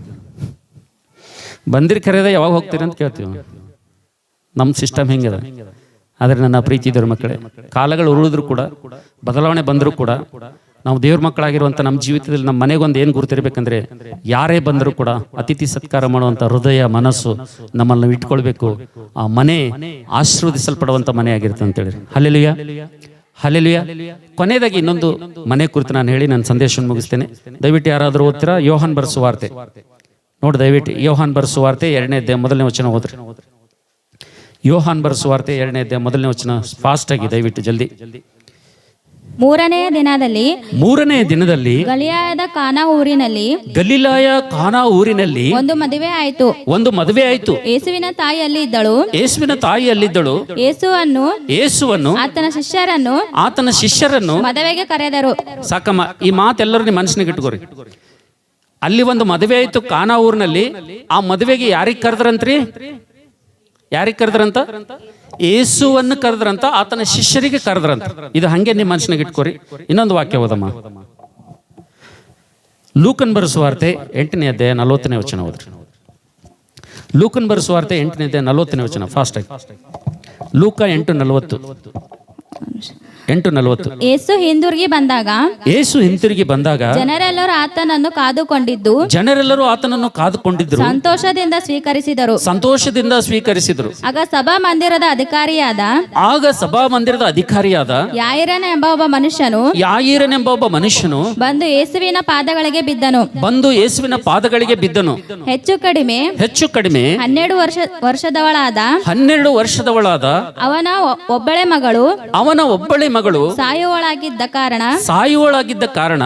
ಬಂದಿರ್ ಕರೆದ ಯಾವಾಗ ಹೋಗ್ತೀರಿ ಅಂತ ಕೇಳ್ತೀವಿ ನಾವು. ನಮ್ಮ ಸಿಸ್ಟಮ್ ಹೆಂಗಿದೆ. ಆದರೆ ನನ್ನ ಪ್ರೀತಿ ದೇವ್ರ ಮಕ್ಕಳೇ, ಕಾಲಗಳು ಉರುಳಿದ್ರು ಕೂಡ, ಬದಲಾವಣೆ ಬಂದರೂ ಕೂಡ, ನಾವು ದೇವ್ರ ಮಕ್ಕಳಾಗಿರುವಂಥ ನಮ್ಮ ಜೀವಿತದಲ್ಲಿ ನಮ್ಮ ಮನೆಗೊಂದು ಏನು ಗುರುತಿರ್ಬೇಕಂದ್ರೆ, ಯಾರೇ ಬಂದರೂ ಕೂಡ ಅತಿಥಿ ಸತ್ಕಾರ ಮಾಡುವಂಥ ಹೃದಯ, ಮನಸ್ಸು ನಮ್ಮನ್ನು ನಾವು ಇಟ್ಕೊಳ್ಬೇಕು. ಆ ಮನೆ ಆಶೀರ್ವದಿಸಲ್ಪಡುವಂಥ ಮನೆ ಆಗಿರುತ್ತೆ ಅಂತೇಳಿ. ಹಲ್ಲೆಲೂಯಾ. ಹಲ್ಲೆಲೂಯಾ. ಕೊನೆಯದಾಗಿ ಇನ್ನೊಂದು ಮನೆ ಕುರಿತು ನಾನು ಹೇಳಿ ನನ್ನ ಸಂದೇಶವನ್ನು ಮುಗಿಸ್ತೇನೆ. ದಯವಿಟ್ಟು ಯಾರಾದರೂ ಓದ್ತೀರಾ? ಯೋಹಾನ್ ಬರೆಸುವ ವಾರ್ತೆ ನೋಡಿ, ದಯವಿಟ್ಟು ಯೋಹಾನ್ ಬರೆಸುವ ವಾರ್ತೆ 2ನೇ ಅಧ್ಯಾಯ 1ನೇ ವಚನ ಓದ್ರಿ. ಯೋಹಾನ್ ಬರೆಸುವ ವಾರ್ತೆ 2ನೇ ಅಧ್ಯಾಯ 1ನೇ ವಚನ, ಫಾಸ್ಟ್ ಆಗಿ ದಯವಿಟ್ಟು ಜಲ್ದಿ. 3ನೆಯ ದಿನದಲ್ಲಿ ಗಲಿಲಾಯದ ಗಲಿಲಾಯ ಕಾನಾ ಊರಿನಲ್ಲಿ ಒಂದು ಮದುವೆ ಆಯಿತು. ಯೇಸುವಿನ ತಾಯಿ ಅಲ್ಲಿದ್ದಳು. ಯೇಸುವನ್ನು ಆತನ ಶಿಷ್ಯರನ್ನು ಮದುವೆಗೆ ಕರೆದರು. ಸಾಕಮ್ಮ, ಈ ಮಾತೆಲ್ಲರೂ ನಿಮ್ಮ ಮನಸ್ಸಿನಾಗ ಇಟ್ಕೋರಿ. ಅಲ್ಲಿ ಒಂದು ಮದುವೆ ಆಯ್ತು ಕಾನಾ ಊರಿನಲ್ಲಿ. ಆ ಮದುವೆಗೆ ಯಾರಿಗೆ ಕರೆದ್ರಂತ್ರಿ? ಯಾರಿಗೆ ಕರೆದ್ರಂತ? ಯೇಸುವನ್ನು ಕರೆದ್ರಂತ, ಆತನ ಶಿಷ್ಯರಿಗೆ ಕರೆದ್ರಂತ. ಇದು ಹಂಗೆ ನಿಮ್ಮ ಮನಸ್ಸಿನಾಗ ಇಟ್ಕೋರಿ. ಇನ್ನೊಂದು ವಾಕ್ಯ ಓದಮ್ಮ. ಲೂಕನ್ ಬರೆಸುವ ವಾರ್ತೆ 8ನೇ ಅಧ್ಯಾಯ 40ನೇ ವಚನ ಓದ್ರಿ. ಲೂಕನ್ ಬರೆದ ಸುವಾರ್ತೆ 8ನೇ 40ನೇ ವಚನ, ಫಾಸ್ಟ್ ಆಗಿ. ಲೂಕ 8:40. 8:40. ಯೇಸು ಹಿಂದಿರುಗಿ ಬಂದಾಗ ಜನರೆಲ್ಲರೂ ಆತನನ್ನು ಕಾದುಕೊಂಡಿದ್ದು ಸಂತೋಷದಿಂದ ಸ್ವೀಕರಿಸಿದರು. ಆಗ ಸಭಾ ಮಂದಿರದ ಅಧಿಕಾರಿಯಾದ ಯಾಯಿರನೆಂಬ ಒಬ್ಬ ಮನುಷ್ಯನು ಬಂದು ಯೇಸುವಿನ ಪಾದಗಳಿಗೆ ಬಿದ್ದನು. ಹೆಚ್ಚು ಕಡಿಮೆ 12 ವರ್ಷದವಳಾದ ಅವನ ಒಬ್ಬಳೆ ಮಗಳು ಸಾಯುವಳಾಗಿದ್ದ ಕಾರಣ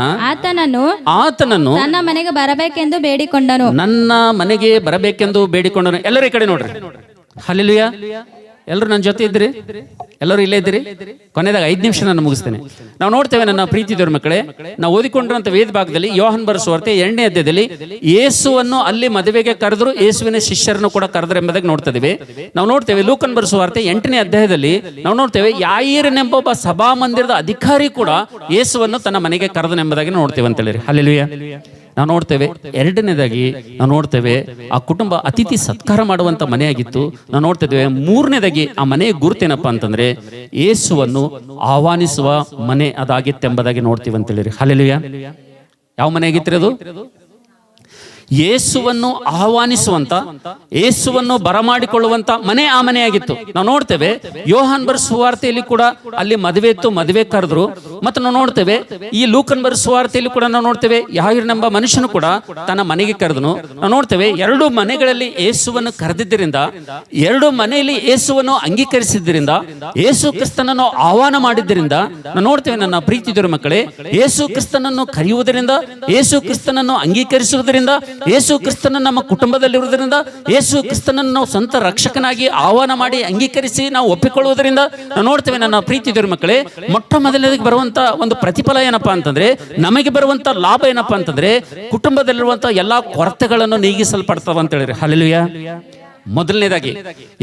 ಆತನನ್ನು ನನ್ನ ಮನೆಗೆ ಬರಬೇಕೆಂದು ಬೇಡಿಕೊಂಡನು. ಎಲ್ಲರೂ ಈ ಕಡೆ ನೋಡ್ರಿ. ಹಲ್ಲೆಲೂಯಾ. ಎಲ್ಲರೂ ನನ್ನ ಜೊತೆ ಇದ್ರಿ? ಎಲ್ಲರೂ ಇಲ್ಲೇ ಇದ್ರಿ? ಕೊನೆದಾಗ 5 ನಿಮಿಷ ನಾನು ಮುಗಿಸ್ತೇನೆ. ನಾವು ನೋಡ್ತೇವೆ ನನ್ನ ಪ್ರೀತಿ ದೇವರ ಮಕ್ಕಳೇ, ನಾವು ಓದಿಕೊಂಡಿರುವಂತ ವೇದ ಭಾಗದಲ್ಲಿ ಯೋಹಾನ್ ಬರೆದ ಸುವಾರ್ತೆ 8ನೇ ಅಧ್ಯಾಯದಲ್ಲಿ ಯೇಸುವನ್ನು ಅಲ್ಲಿ ಮದುವೆಗೆ ಕರೆದ್ರು, ಯೇಸುವಿನ ಶಿಷ್ಯರನ್ನು ಕೂಡ ಕರೆದ್ರು ಎಂಬುದಾಗಿ ನೋಡ್ತಾ ಇದೀವಿ. ನಾವು ನೋಡ್ತೇವೆ ಲೂಕನ್ ಬರೆದ ಸುವಾರ್ತೆ 8ನೇ ಅಧ್ಯಾಯದಲ್ಲಿ ನಾವು ನೋಡ್ತೇವೆ ಯಾಯಿರನೆಂಬ ಒಬ್ಬ ಸಭಾ ಮಂದಿರದ ಅಧಿಕಾರಿ ಕೂಡ ಯೇಸುವನ್ನು ತನ್ನ ಮನೆಗೆ ಕರೆದನು ಎಂಬುದಾಗಿ ನೋಡ್ತೇವೆ ಅಂತ ಹೇಳಿರಿ. ಹಲ್ಲೆಲೂಯಾ. ನಾವು ನೋಡ್ತೇವೆ. 2ನೇದಾಗಿ ನಾವು ನೋಡ್ತೇವೆ ಆ ಕುಟುಂಬ ಅತಿಥಿ ಸತ್ಕಾರ ಮಾಡುವಂತ ಮನೆಯಾಗಿತ್ತು. ನಾವು ನೋಡ್ತಿದ್ದೇವೆ 3ನೇದಾಗಿ ಆ ಮನೆಯ ಗುರುತೇನಪ್ಪ ಅಂತಂದ್ರೆ ಯೇಸುವನ್ನು ಆಹ್ವಾನಿಸುವ ಮನೆ ಅದಾಗಿತ್ತೆಂಬುದಾಗಿ ನೋಡ್ತೀವಿ ಅಂತ ಹೇಳಿರಿ. ಹಲ್ಲೆಲೂಯಾ. ಯಾವ ಮನೆ ಆಗಿತ್ತು ಅದು? ಯೇಸುವನ್ನು ಆಹ್ವಾನಿಸುವಂತ, ಯೇಸುವನ್ನು ಬರಮಾಡಿಕೊಳ್ಳುವಂತ ಮನೆ ಆ ಮನೆಯಾಗಿತ್ತು. ನಾವು ನೋಡ್ತೇವೆ ಯೋಹಾನ್ ಬರೆದ ಸುವಾರ್ತೆಯಲ್ಲಿ ಕೂಡ ಅಲ್ಲಿ ಮದುವೆ ಇತ್ತು, ಮದುವೆ ಕರೆದ್ರು. ಮತ್ತು ನಾವು ನೋಡ್ತೇವೆ ಈ ಲೂಕನ್ ಬರೆದ ಸುವಾರ್ತೆಯಲ್ಲಿ ಕೂಡ ನಾವು ನೋಡ್ತೇವೆ ಯಾಯಿರನೆಂಬ ಮನುಷ್ಯನು ಕೂಡ ತನ್ನ ಮನೆಗೆ ಕರೆದನು. ನಾವು ನೋಡ್ತೇವೆ 2 ಮನೆಗಳಲ್ಲಿ ಯೇಸುವನ್ನು ಕರೆದಿದ್ದರಿಂದ, 2 ಮನೆಯಲ್ಲಿ ಯೇಸುವನ್ನು ಅಂಗೀಕರಿಸಿದ್ದರಿಂದ, ಯೇಸು ಕ್ರಿಸ್ತನನ್ನು ಆಹ್ವಾನ ಮಾಡಿದ್ದರಿಂದ ನಾವು ನೋಡ್ತೇವೆ ನನ್ನ ಪ್ರೀತಿ ದೇವರ ಮಕ್ಕಳೇ, ಯೇಸು ಕ್ರಿಸ್ತನನ್ನು ಕರೆಯುವುದರಿಂದ, ಯೇಸು ಕ್ರಿಸ್ತನನ್ನು ಅಂಗೀಕರಿಸುವುದರಿಂದ, ಯೇಸು ಕ್ರಿಸ್ತನ ನಮ್ಮ ಕುಟುಂಬದಲ್ಲಿರುವುದರಿಂದ, ಯೇಸು ಕ್ರಿಸ್ತನನ್ನು ನಾವು ಸ್ವಂತ ರಕ್ಷಕನಾಗಿ ಆಹ್ವಾನ ಮಾಡಿ ಅಂಗೀಕರಿಸಿ ನಾವು ಒಪ್ಪಿಕೊಳ್ಳುವುದರಿಂದ ನಾವು ನೋಡ್ತೇವೆ ನನ್ನ ಪ್ರೀತಿ ದೇವರ ಮಕ್ಕಳೇ, ಮೊಟ್ಟ ಮೊದಲನೇದಾಗಿ ಬರುವಂತ ಒಂದು ಪ್ರತಿಫಲ ಏನಪ್ಪಾ ಅಂತಂದ್ರೆ, ನಮಗೆ ಬರುವಂತ ಲಾಭ ಏನಪ್ಪಾ ಅಂತಂದ್ರೆ ಕುಟುಂಬದಲ್ಲಿರುವಂತ ಎಲ್ಲಾ ಕೊರತೆಗಳನ್ನು ನೀಗಿಸಲ್ಪಡ್ತಾವ ಅಂತ ಹೇಳಿರಿ. ಹಲ್ಲೆಲೂಯಾ. ಮೊದಲನೇದಾಗಿ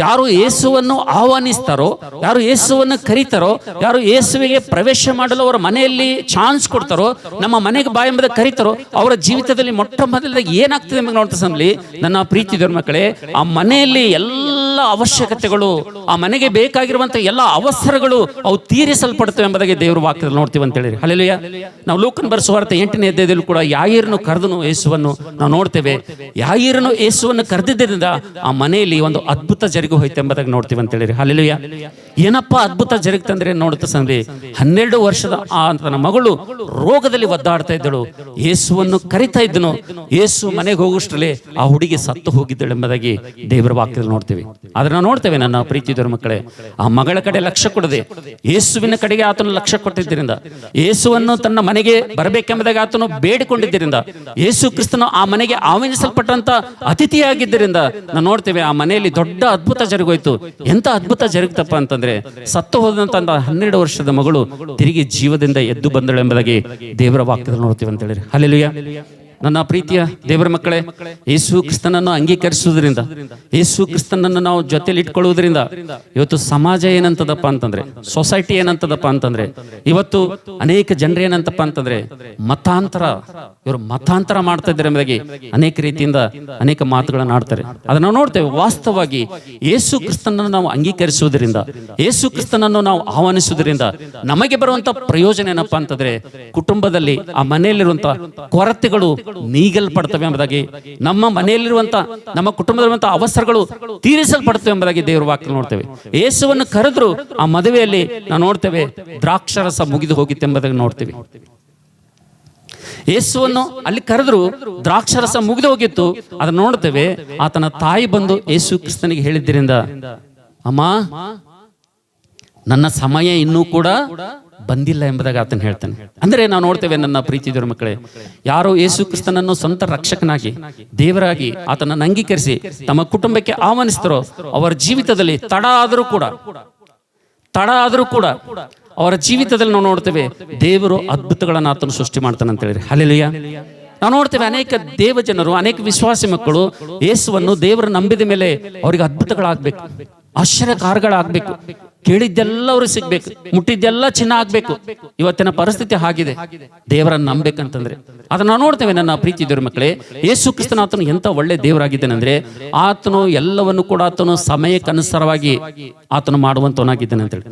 ಯಾರು ಯೇಸುವನ್ನು ಆಹ್ವಾನಿಸ್ತಾರೋ, ಯಾರು ಯೇಸುವನ್ನು ಕರೀತಾರೋ, ಯಾರು ಯೇಸುವಿಗೆ ಪ್ರವೇಶ ಮಾಡಲು ಅವರ ಮನೆಯಲ್ಲಿ ಚಾನ್ಸ್ ಕೊಡ್ತಾರೋ, ನಮ್ಮ ಮನೆಗೆ ಬಾ ಎಂಬುದ ಕರೀತಾರೋ, ಅವರ ಜೀವಿತದಲ್ಲಿ ಮೊಟ್ಟ ಮೊದಲನೇದಾಗಿ ಏನಾಗ್ತದೆ ಎಂಬುದು ನೋಡ್ತಾ ಸಂಬಳಿ ನನ್ನ ಪ್ರೀತಿ ದೇವರ ಮಕ್ಕಳೇ, ಆ ಮನೆಯಲ್ಲಿ ಎಲ್ಲ ಅವಶ್ಯಕತೆಗಳು, ಆ ಮನೆಗೆ ಬೇಕಾಗಿರುವಂತ ಎಲ್ಲ ಅವಸರಗಳು ಅವು ತೀರಿಸಲ್ಪಡ್ತವೆ ಎಂಬುದಾಗಿ ದೇವರ ವಾಕ್ಯದಲ್ಲಿ ನೋಡ್ತೀವಿ ಅಂತ ಹೇಳಿರಿ. ಹಲ್ಲೆಲೂಯಾ. ನಾವು ಲೂಕನ್ ಬರೆದ ಸುವಾರ್ತೆ 8ನೇ ಅಧ್ಯಾಯದಲ್ಲಿ ಕೂಡ ಯಾಯಿರನು ಕರೆದನು ಯೇಸುವನ್ನು ನಾವು ನೋಡ್ತೇವೆ. ಯಾಯಿರನು ಯೇಸುವನ್ನು ಕರೆದಿದ್ದರಿಂದ ಆ ಮನೆಯಲ್ಲಿ ಒಂದು ಅದ್ಭುತ ಜರುಗಿ ಹೋಯ್ತು ಎಂಬುದಾಗಿ ನೋಡ್ತೀವಿ ಅಂತ ಹೇಳಿರಿ. ಹಲ್ಲೆಲೂಯಾ. ಏನಪ್ಪಾ ಅದ್ಭುತ ಜರುಗ್ತಂದ್ರೆ ನೋಡುತ್ತಾ ಸಂಬಳಿ 12 ವರ್ಷದ ಆ ತನ್ನ ಮಗಳು ರೋಗದಲ್ಲಿ ಒದ್ದಾಡ್ತಾ ಇದ್ದಳು. ಯೇಸುವನ್ನು ಕರಿತಾ ಇದ್ದನು. ಯೇಸು ಮನೆಗೆ ಹೋಗುವಷ್ಟರಲ್ಲಿ ಆ ಹುಡುಗಿ ಸತ್ತು ಹೋಗಿದ್ದಳು ಎಂಬುದಾಗಿ ದೇವರ ವಾಕ್ಯದಲ್ಲಿ ನೋಡ್ತೀವಿ. ಆದ್ರೆ ನಾವು ನೋಡ್ತೇವೆ ನನ್ನ ಪ್ರೀತಿ ದೇವರ ಮಕ್ಕಳೇ, ಆ ಮಗಳ ಕಡೆ ಲಕ್ಷ್ಯ ಕೊಡದೆ ಯೇಸುವಿನ ಕಡೆಗೆ ಆತನು ಲಕ್ಷ್ಯ ಕೊಟ್ಟಿದ್ದರಿಂದ, ಯೇಸುವನ್ನು ತನ್ನ ಮನೆಗೆ ಬರಬೇಕೆಂಬುದಾಗಿ ಆತನು ಬೇಡಿಕೊಂಡಿದ್ದರಿಂದ, ಯೇಸು ಕ್ರಿಸ್ತನು ಆ ಮನೆಗೆ ಆಹ್ವಾನಿಸಲ್ಪಟ್ಟಂತ ಅತಿಥಿಯಾಗಿದ್ದರಿಂದ ನಾವು ನೋಡ್ತೇವೆ ಆ ಮನೆಯಲ್ಲಿ ದೊಡ್ಡ ಅದ್ಭುತ ಜರುಗೋಯ್ತು. ಎಂತ ಅದ್ಭುತ ಜರುಗ್ತಪ್ಪ ಅಂತಂದ್ರೆ, ಸತ್ತು ಹೋದಂತ 12 ವರ್ಷದ ಮಗಳು ತಿರುಗಿ ಜೀವದಿಂದ ಎದ್ದು ಬಂದಳು ಎಂಬುದಾಗಿ ದೇವರ ವಾಕ್ಯದಲ್ಲಿ ನೋಡ್ತೀವಿ ಅಂತ ಹೇಳಿರಿ. ಹಲ್ಲೆಲೂಯಾ. ನನ್ನ ಪ್ರೀತಿಯ ದೇವರ ಮಕ್ಕಳೇ, ಯೇಸು ಕ್ರಿಸ್ತನನ್ನು ಅಂಗೀಕರಿಸುವುದರಿಂದ, ಯೇಸು ಕ್ರಿಸ್ತನನ್ನು ನಾವು ಜೊತೆಲಿ ಇಟ್ಕೊಳ್ಳುವುದರಿಂದ ಇವತ್ತು ಸಮಾಜ ಏನಂತದಪ್ಪ ಅಂತಂದ್ರೆ, ಸೊಸೈಟಿ ಏನಂತದಪ್ಪ ಅಂತಂದ್ರೆ, ಇವತ್ತು ಅನೇಕ ಜನರು ಏನಂತಪ್ಪ ಅಂತಂದ್ರೆ ಇವರು ಮತಾಂತರ ಮಾಡ್ತಾ ಇದ್ದಾರೆ ಎಂಬುದಾಗಿ ಅನೇಕ ರೀತಿಯಿಂದ ಅನೇಕ ಮಾತುಗಳನ್ನು ಆಡ್ತಾರೆ. ಅದನ್ನ ನಾವು ನೋಡ್ತೇವೆ. ವಾಸ್ತವವಾಗಿ ಯೇಸು ಕ್ರಿಸ್ತನನ್ನು ನಾವು ಅಂಗೀಕರಿಸುವುದರಿಂದ, ಯೇಸು ಕ್ರಿಸ್ತನನ್ನು ನಾವು ಆಹ್ವಾನಿಸುವುದರಿಂದ ನಮಗೆ ಬರುವಂತ ಪ್ರಯೋಜನ ಏನಪ್ಪಾ ಅಂತಂದ್ರೆ, ಕುಟುಂಬದಲ್ಲಿ ಆ ಮನೆಯಲ್ಲಿರುವಂತ ಕೊರತೆಗಳು ನೀಗಲ್ಪಡ್ತವೆ ಎಂಬುದಾಗಿ, ನಮ್ಮ ಮನೆಯಲ್ಲಿರುವಂತ ನಮ್ಮ ಕುಟುಂಬದಲ್ಲಿರುವಂತಹ ಅವಸರಗಳು ತೀರಿಸಲ್ಪಡ್ತವೆ ಎಂಬುದಾಗಿ ದೇವರ ವಾಕ್ಯ ನೋಡ್ತೇವೆ. ಯೇಸುವನ್ನು ಕರೆದ್ರು ಆ ಮದುವೆಯಲ್ಲಿ ನಾವು ನೋಡ್ತೇವೆ ದ್ರಾಕ್ಷಾರಸ ಮುಗಿದು ಹೋಗಿತ್ತು ಎಂಬುದಾಗಿ ನೋಡ್ತೇವೆ. ಯೇಸುವನ್ನು ಅಲ್ಲಿ ಕರೆದ್ರು ದ್ರಾಕ್ಷಾರಸ ಮುಗಿದು ಹೋಗಿತ್ತು. ಅದನ್ನ ನೋಡ್ತೇವೆ. ಆತನ ತಾಯಿ ಬಂದು ಯೇಸು ಕ್ರಿಸ್ತನಿಗೆ ಹೇಳಿದ್ದರಿಂದ, ಅಮ್ಮ ನನ್ನ ಸಮಯ ಇನ್ನೂ ಕೂಡ ಬಂದಿಲ್ಲ ಎಂಬುದಾಗಿ ಆತನ ಹೇಳ್ತಾನೆ. ಅಂದ್ರೆ ನಾವು ನೋಡ್ತೇವೆ ನನ್ನ ಪ್ರೀತಿ ದೇವರ ಮಕ್ಕಳೇ, ಯಾರೋ ಯೇಸು ಕ್ರಿಸ್ತನನ್ನು ಸ್ವಂತ ರಕ್ಷಕನಾಗಿ ದೇವರಾಗಿ ಆತನನ್ನು ಅಂಗೀಕರಿಸಿ ತಮ್ಮ ಕುಟುಂಬಕ್ಕೆ ಆಹ್ವಾನಿಸ್ತಾರೋ, ಅವರ ಜೀವಿತದಲ್ಲಿ ತಡ ಆದರೂ ಕೂಡ ಅವರ ಜೀವಿತದಲ್ಲಿ ನಾವು ನೋಡ್ತೇವೆ ದೇವರು ಅದ್ಭುತಗಳನ್ನು ಆತನು ಸೃಷ್ಟಿ ಮಾಡ್ತಾನೆ ಅಂತ ಹೇಳಿ. ಹಲ್ಲೆಲೂಯಾ. ನಾವು ನೋಡ್ತೇವೆ ಅನೇಕ ದೇವ ಜನರು, ಅನೇಕ ವಿಶ್ವಾಸಿ ಮಕ್ಕಳು ಯೇಸುವನ್ನು ದೇವರ ನಂಬಿದ ಮೇಲೆ ಅವರಿಗೆ ಅದ್ಭುತಗಳಾಗಬೇಕು, ಆಶ್ಚರ್ಯ ಕಾರ್ಯಗಳಾಗಬೇಕು. ಕೇಳಿದ್ದೆಲ್ಲ ಅವ್ರಿಗೆ ಸಿಗ್ಬೇಕು, ಮುಟ್ಟಿದ್ದೆಲ್ಲ ಚಿನ್ನ ಆಗ್ಬೇಕು. ಇವತ್ತಿನ ಪರಿಸ್ಥಿತಿ ಆಗಿದೆ. ದೇವರನ್ನ ನಂಬೇಕಂತಂದ್ರೆ ಅದನ್ನ ನಾವು ನೋಡ್ತೇವೆ. ನನ್ನ ಪ್ರೀತಿ ದೇವರ ಮಕ್ಕಳೇ, ಯೇಸು ಕ್ರಿಸ್ತನ ಆತನು ಎಂತ ಒಳ್ಳೆ ದೇವರಾಗಿದ್ದಾನಂದ್ರೆ, ಆತನು ಎಲ್ಲವನ್ನು ಕೂಡ ಆತನು ಸಮಯಕ್ಕನುಸಾರವಾಗಿ ಆತನು ಮಾಡುವಂತವನಾಗಿದ್ದಾನೆ ಅಂತೇಳಿ.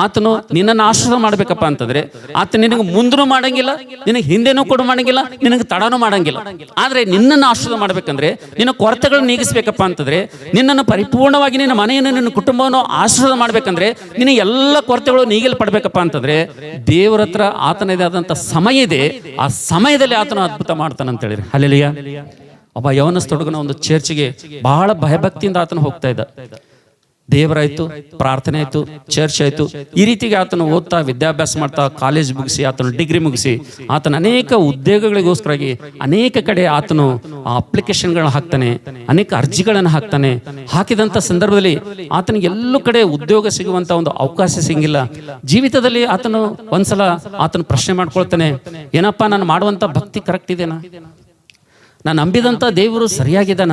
ಆತನು ನಿನ್ನನ್ನು ಆಶೀರ್ವಾದ ಮಾಡ್ಬೇಕಪ್ಪ ಅಂತಂದ್ರೆ ಆತ ನಿನಗೆ ಮುಂದೂ ಮಾಡಂಗಿಲ್ಲ, ನಿನಗೆ ಹಿಂದೆನೂ ಕೂಡ ಮಾಡಂಗಿಲ್ಲ, ನಿನಗೆ ತಡನೂ ಮಾಡಂಗಿಲ್ಲ. ಆದ್ರೆ ನಿನ್ನನ್ನು ಆಶೀರ್ವಾದ ಮಾಡ್ಬೇಕಂದ್ರೆ, ನಿನ್ನ ಕೊರತೆಗಳನ್ನು ನೀಗಿಸ್ಬೇಕಪ್ಪ ಅಂತಂದ್ರೆ, ನಿನ್ನನ್ನು ಪರಿಪೂರ್ಣವಾಗಿ ನಿನ್ನ ಮನೆಯನ್ನು ನಿನ್ನ ಕುಟುಂಬವನ್ನು ಆಶೀರ್ವಾದ ಮಾಡ್ಬೇಕಂದ್ರೆ, ನಿನ್ನ ಎಲ್ಲ ಕೊರತೆಗಳು ನೀಗಲ್ಪಡ್ಬೇಕಪ್ಪ ಅಂತಂದ್ರೆ ದೇವರ ಹತ್ರ ಆತನದೇ ಆದಂತ ಸಮಯ ಇದೆ. ಆ ಸಮಯದಲ್ಲಿ ಆತನ ಅದ್ಭುತ ಮಾಡ್ತಾನೆ ಅಂತ ಹೇಳಿರಿ. ಹಲ್ಲೆಲೂಯಾ. ಒಬ್ಬ ಯವನಸ್ಥ ಹುಡುಗನ ಒಂದು ಚರ್ಚ್ಗೆ ಬಹಳ ಭಯಭಕ್ತಿಯಿಂದ ಆತನ ಹೋಗ್ತಾ ಇದ್ದ. ದೇವರಾಯ್ತು, ಪ್ರಾರ್ಥನೆ ಆಯ್ತು, ಚರ್ಚ್ ಆಯ್ತು, ಈ ರೀತಿಗೆ ಆತನು ಓದ್ತಾ ವಿದ್ಯಾಭ್ಯಾಸ ಮಾಡ್ತಾ ಕಾಲೇಜ್ ಮುಗಿಸಿ ಆತನು ಡಿಗ್ರಿ ಮುಗಿಸಿ ಆತನ ಅನೇಕ ಉದ್ಯೋಗಗಳಿಗೋಸ್ಕರಾಗಿ ಅನೇಕ ಕಡೆ ಆತನು ಅಪ್ಲಿಕೇಶನ್ಗಳನ್ನ ಹಾಕ್ತಾನೆ, ಅನೇಕ ಅರ್ಜಿಗಳನ್ನು ಹಾಕ್ತಾನೆ. ಹಾಕಿದಂಥ ಸಂದರ್ಭದಲ್ಲಿ ಆತನಿಗೆ ಎಲ್ಲೂ ಕಡೆ ಉದ್ಯೋಗ ಸಿಗುವಂತ ಒಂದು ಅವಕಾಶ ಸಿಗಂಗಿಲ್ಲ. ಜೀವಿತದಲ್ಲಿ ಆತನು ಒಂದ್ಸಲ ಆತನು ಪ್ರಶ್ನೆ ಮಾಡ್ಕೊಳ್ತಾನೆ, ಏನಪ್ಪಾ ನಾನು ಮಾಡುವಂತ ಭಕ್ತಿ ಕರೆಕ್ಟ್ ಇದೆನಾ? ನಾನು ನಂಬಿದಂತ ದೇವರು ಸರಿಯಾಗಿದ್ದಾನ?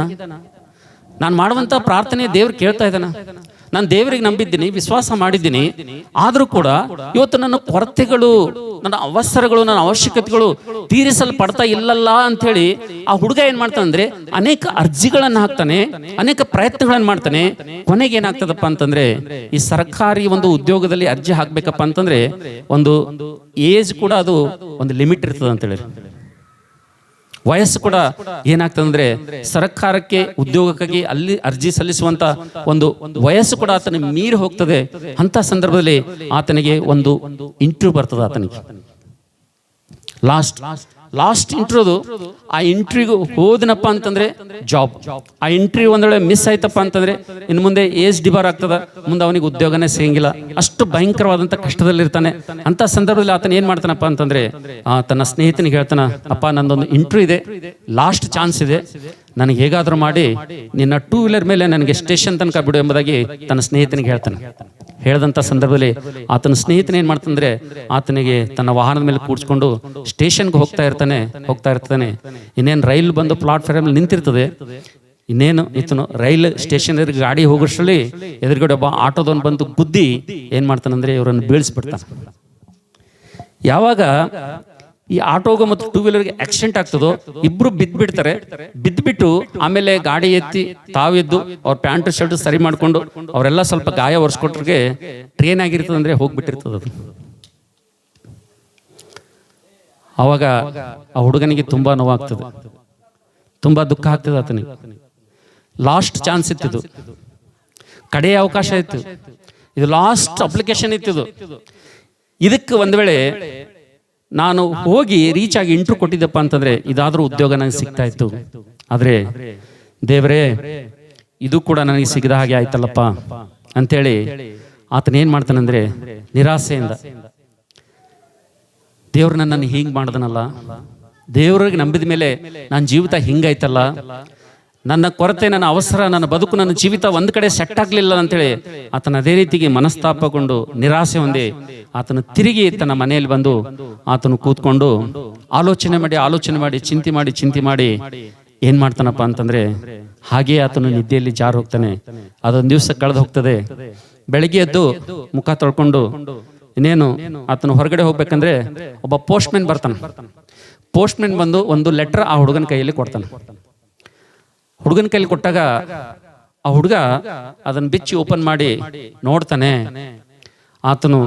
ನಾನು ಮಾಡುವಂತ ಪ್ರಾರ್ಥನೆ ದೇವ್ರು ಕೇಳ್ತಾ ಇದ್ದಾನ? ನಾನು ದೇವರಿಗೆ ನಂಬಿದ್ದೀನಿ, ವಿಶ್ವಾಸ ಮಾಡಿದ್ದೀನಿ, ಆದರೂ ಕೂಡ ಇವತ್ತು ನನ್ನ ಕೊರತೆಗಳು, ನನ್ನ ಅವಸರಗಳು, ನನ್ನ ಅವಶ್ಯಕತೆಗಳು ತೀರಿಸಲ್ಪಡ್ತಾ ಇಲ್ಲಲ್ಲ ಅಂಥೇಳಿ ಆ ಹುಡುಗ ಏನ್ ಮಾಡ್ತಾನೆ ಅಂದ್ರೆ ಅನೇಕ ಅರ್ಜಿಗಳನ್ನು ಹಾಕ್ತಾನೆ, ಅನೇಕ ಪ್ರಯತ್ನಗಳನ್ನು ಮಾಡ್ತಾನೆ. ಕೊನೆಗೆ ಏನಾಗ್ತದಪ್ಪ ಅಂತಂದ್ರೆ, ಈ ಸರ್ಕಾರಿ ಒಂದು ಉದ್ಯೋಗದಲ್ಲಿ ಅರ್ಜಿ ಹಾಕ್ಬೇಕಪ್ಪ ಅಂತಂದ್ರೆ ಒಂದು ಏಜ್ ಕೂಡ ಅದು ಒಂದು ಲಿಮಿಟ್ ಇರ್ತದೆ ಅಂತೇಳಿ. ವಯಸ್ಸು ಕೂಡ ಏನಾಗ್ತದಂದ್ರೆ ಸರ್ಕಾರಕ್ಕೆ ಉದ್ಯೋಗಕ್ಕಾಗಿ ಅಲ್ಲಿ ಅರ್ಜಿ ಸಲ್ಲಿಸುವಂತ ಒಂದು ವಯಸ್ಸು ಕೂಡ ಆತನಿಗೆ ಮೀರಿ ಹೋಗ್ತದೆ. ಅಂತ ಸಂದರ್ಭದಲ್ಲಿ ಆತನಿಗೆ ಒಂದು ಇಂಟರ್ವ್ಯೂ ಬರ್ತದೆ. ಆತನಿಗೆ ಲಾಸ್ಟ್ ಇಂಟರ್ವ್ಯೂದು, ಆ ಇಂಟರ್ವ್ಯೂಗೆ ಹೋದನಪ್ಪ ಅಂತಂದ್ರೆ ಜಾಬ್. ಆ ಇಂಟರ್ವ್ಯೂ ಒಂದ್ ವೇಳೆ ಮಿಸ್ ಆಯ್ತಪ್ಪ ಅಂತಂದ್ರೆ ಇನ್ನು ಮುಂದೆ ಏಜ್ ಡಿಬಾರ್ ಆಗ್ತದ, ಮುಂದೆ ಅವನಿಗೆ ಉದ್ಯೋಗನೇ ಸಿಗಂಗಿಲ್ಲ. ಅಷ್ಟು ಭಯಂಕರವಾದಂತ ಕಷ್ಟದಲ್ಲಿರ್ತಾನೆ. ಅಂತ ಸಂದರ್ಭದಲ್ಲಿ ಆತನ ಏನ್ ಮಾಡ್ತಾನಪ್ಪ ಅಂತಂದ್ರೆ ತನ್ನ ಸ್ನೇಹಿತನಿಗೆ ಹೇಳ್ತಾನ, ಅಪ್ಪ ನಂದೊಂದು ಇಂಟರ್ವ್ಯೂ ಇದೆ, ಲಾಸ್ಟ್ ಚಾನ್ಸ್ ಇದೆ, ನನಗೆ ಹೇಗಾದ್ರೂ ಮಾಡಿ ನಿನ್ನ 2 ವೀಲರ್ ಮೇಲೆ ನನಗೆ ಸ್ಟೇಷನ್ ತನಕ ಬಿಡು ಎಂಬುದಾಗಿ ತನ್ನ ಸ್ನೇಹಿತನಿಗೆ ಹೇಳ್ತಾನೆ. ಹೇಳಿದಂಥ ಸಂದರ್ಭದಲ್ಲಿ ಆತನ ಸ್ನೇಹಿತನ ಏನ್ ಮಾಡ್ತಂದ್ರೆ ಆತನಿಗೆ ತನ್ನ ವಾಹನದ ಮೇಲೆ ಕೂಡ್ಸ್ಕೊಂಡು ಸ್ಟೇಷನ್ಗೆ ಹೋಗ್ತಾ ಇರ್ತಾನೆ. ಇನ್ನೇನು ರೈಲ್ ಬಂದು ಪ್ಲಾಟ್ಫಾರ್ಮ್ ನಿಂತಿರ್ತದೆ. ಇನ್ನೇನು ಇತನು ರೈಲ್ ಸ್ಟೇಷನ್ ಗಾಡಿ ಹೋಗೋಷ್ಟರಲ್ಲಿ ಎದುರುಗಡೆ ಒಬ್ಬ ಆಟೋದವನು ಬಂದು ಗುದ್ದಿ ಏನ್ ಮಾಡ್ತಾನಂದ್ರೆ ಇವರನ್ನು ಬೀಳಿಸ್ಬಿಡ್ತಾನೆ. ಯಾವಾಗ ಈ ಆಟೋಗೆ ಮತ್ತು 2 ವೀಲರ್ಗೆ ಆಕ್ಸಿಡೆಂಟ್ ಆಗ್ತದೋ ಇಬ್ರು ಬಿದ್ದ್ಬಿಡ್ತಾರೆ. ಬಿದ್ದುಬಿಟ್ಟು ಆಮೇಲೆ ಗಾಡಿ ಎತ್ತಿ ತಾವಿದ್ದು ಅವ್ರ ಪ್ಯಾಂಟ್ ಶರ್ಟ್ ಸರಿ ಮಾಡ್ಕೊಂಡು ಅವರೆಲ್ಲ ಸ್ವಲ್ಪ ಗಾಯ ಒರೆಸ್ಕೊಟ್ರಿಗೆ ಟ್ರೈನ್ ಆಗಿರ್ತದೆ ಅಂದ್ರೆ ಹೋಗ್ಬಿಟ್ಟಿರ್ತದ. ಅದು ಅವಾಗ ಆ ಹುಡುಗನಿಗೆ ತುಂಬಾ ನೋವಾಗ್ತದೆ, ತುಂಬಾ ದುಃಖ ಆಗ್ತದೆ. ಆತನಿಗೆ ಲಾಸ್ಟ್ ಚಾನ್ಸ್ ಇತ್ತಿದು, ಕಡೆಯ ಅವಕಾಶ ಇತ್ತು, ಇದು ಲಾಸ್ಟ್ ಅಪ್ಲಿಕೇಶನ್ ಇತ್ತಿದು. ಇದಕ್ಕೆ ಒಂದ್ ವೇಳೆ ನಾನು ಹೋಗಿ ರೀಚ್ ಆಗಿ ಇಂಟರ್ವ್ಯೂ ಕೊಟ್ಟಿದ್ದಪ್ಪ ಅಂತಂದ್ರೆ ಇದಾದ್ರೂ ಉದ್ಯೋಗ ನನಗೆ ಸಿಗ್ತಾ ಇತ್ತು. ಆದ್ರೆ ದೇವರೇ ಇದು ಕೂಡ ನನಗೆ ಸಿಗದ ಹಾಗೆ ಆಯ್ತಲ್ಲಪ್ಪ ಅಂತೇಳಿ ಆತನ ಏನ್ ಮಾಡ್ತಾನಂದ್ರೆ ನಿರಾಸೆಯಿಂದ, ದೇವ್ರು ನನ್ನನ್ನು ಹಿಂಗ್ ಮಾಡ್ದನಲ್ಲ, ದೇವ್ರಿಗೆ ನಂಬಿದ ಮೇಲೆ ನನ್ನ ಜೀವಿತ ಹಿಂಗಾಯ್ತಲ್ಲ, ನನ್ನ ಕೊರತೆ, ನನ್ನ ಅವಸರ, ನನ್ನ ಬದುಕು, ನನ್ನ ಜೀವಿತ ಒಂದ್ ಕಡೆ ಸೆಟ್ ಆಗ್ಲಿಲ್ಲ ಅಂತೇಳಿ ಆತನ ಅದೇ ರೀತಿಗೆ ಮನಸ್ತಾಪಗೊಂಡು ನಿರಾಸೆ ಹೊಂದಿ ಆತನು ತಿರುಗಿ ತನ್ನ ಮನೆಯಲ್ಲಿ ಬಂದು ಆತನು ಕೂತ್ಕೊಂಡು ಆಲೋಚನೆ ಮಾಡಿ ಚಿಂತೆ ಮಾಡಿ ಏನ್ ಮಾಡ್ತಾನಪ್ಪ ಅಂತಂದ್ರೆ ಹಾಗೆ ಆತನು ನಿದ್ದೆಯಲ್ಲಿ ಜಾರು ಹೋಗ್ತಾನೆ. ಅದೊಂದು ದಿವಸ ಕಳೆದು ಹೋಗ್ತದೆ. ಬೆಳಗ್ಗೆ ಎದ್ದು ಮುಖ ತೊಳ್ಕೊಂಡು ಇನ್ನೇನು ಆತನು ಹೊರಗಡೆ ಹೋಗ್ಬೇಕಂದ್ರೆ ಒಬ್ಬ ಪೋಸ್ಟ್ಮನ್ ಬರ್ತಾನೆ. ಪೋಸ್ಟ್ಮನ್ ಬಂದು ಒಂದು ಲೆಟರ್ ಆ ಹುಡುಗನ ಕೈಯಲ್ಲಿ ಕೊಡ್ತಾನೆ. ಹುಡುಗನ ಕೈಲಿ ಕೊಟ್ಟಾಗ ಆ ಹುಡುಗ ಅದನ್ನ ಬಿಚ್ಚಿ ಓಪನ್ ಮಾಡಿ ನೋಡ್ತಾನೆ. ಆತನು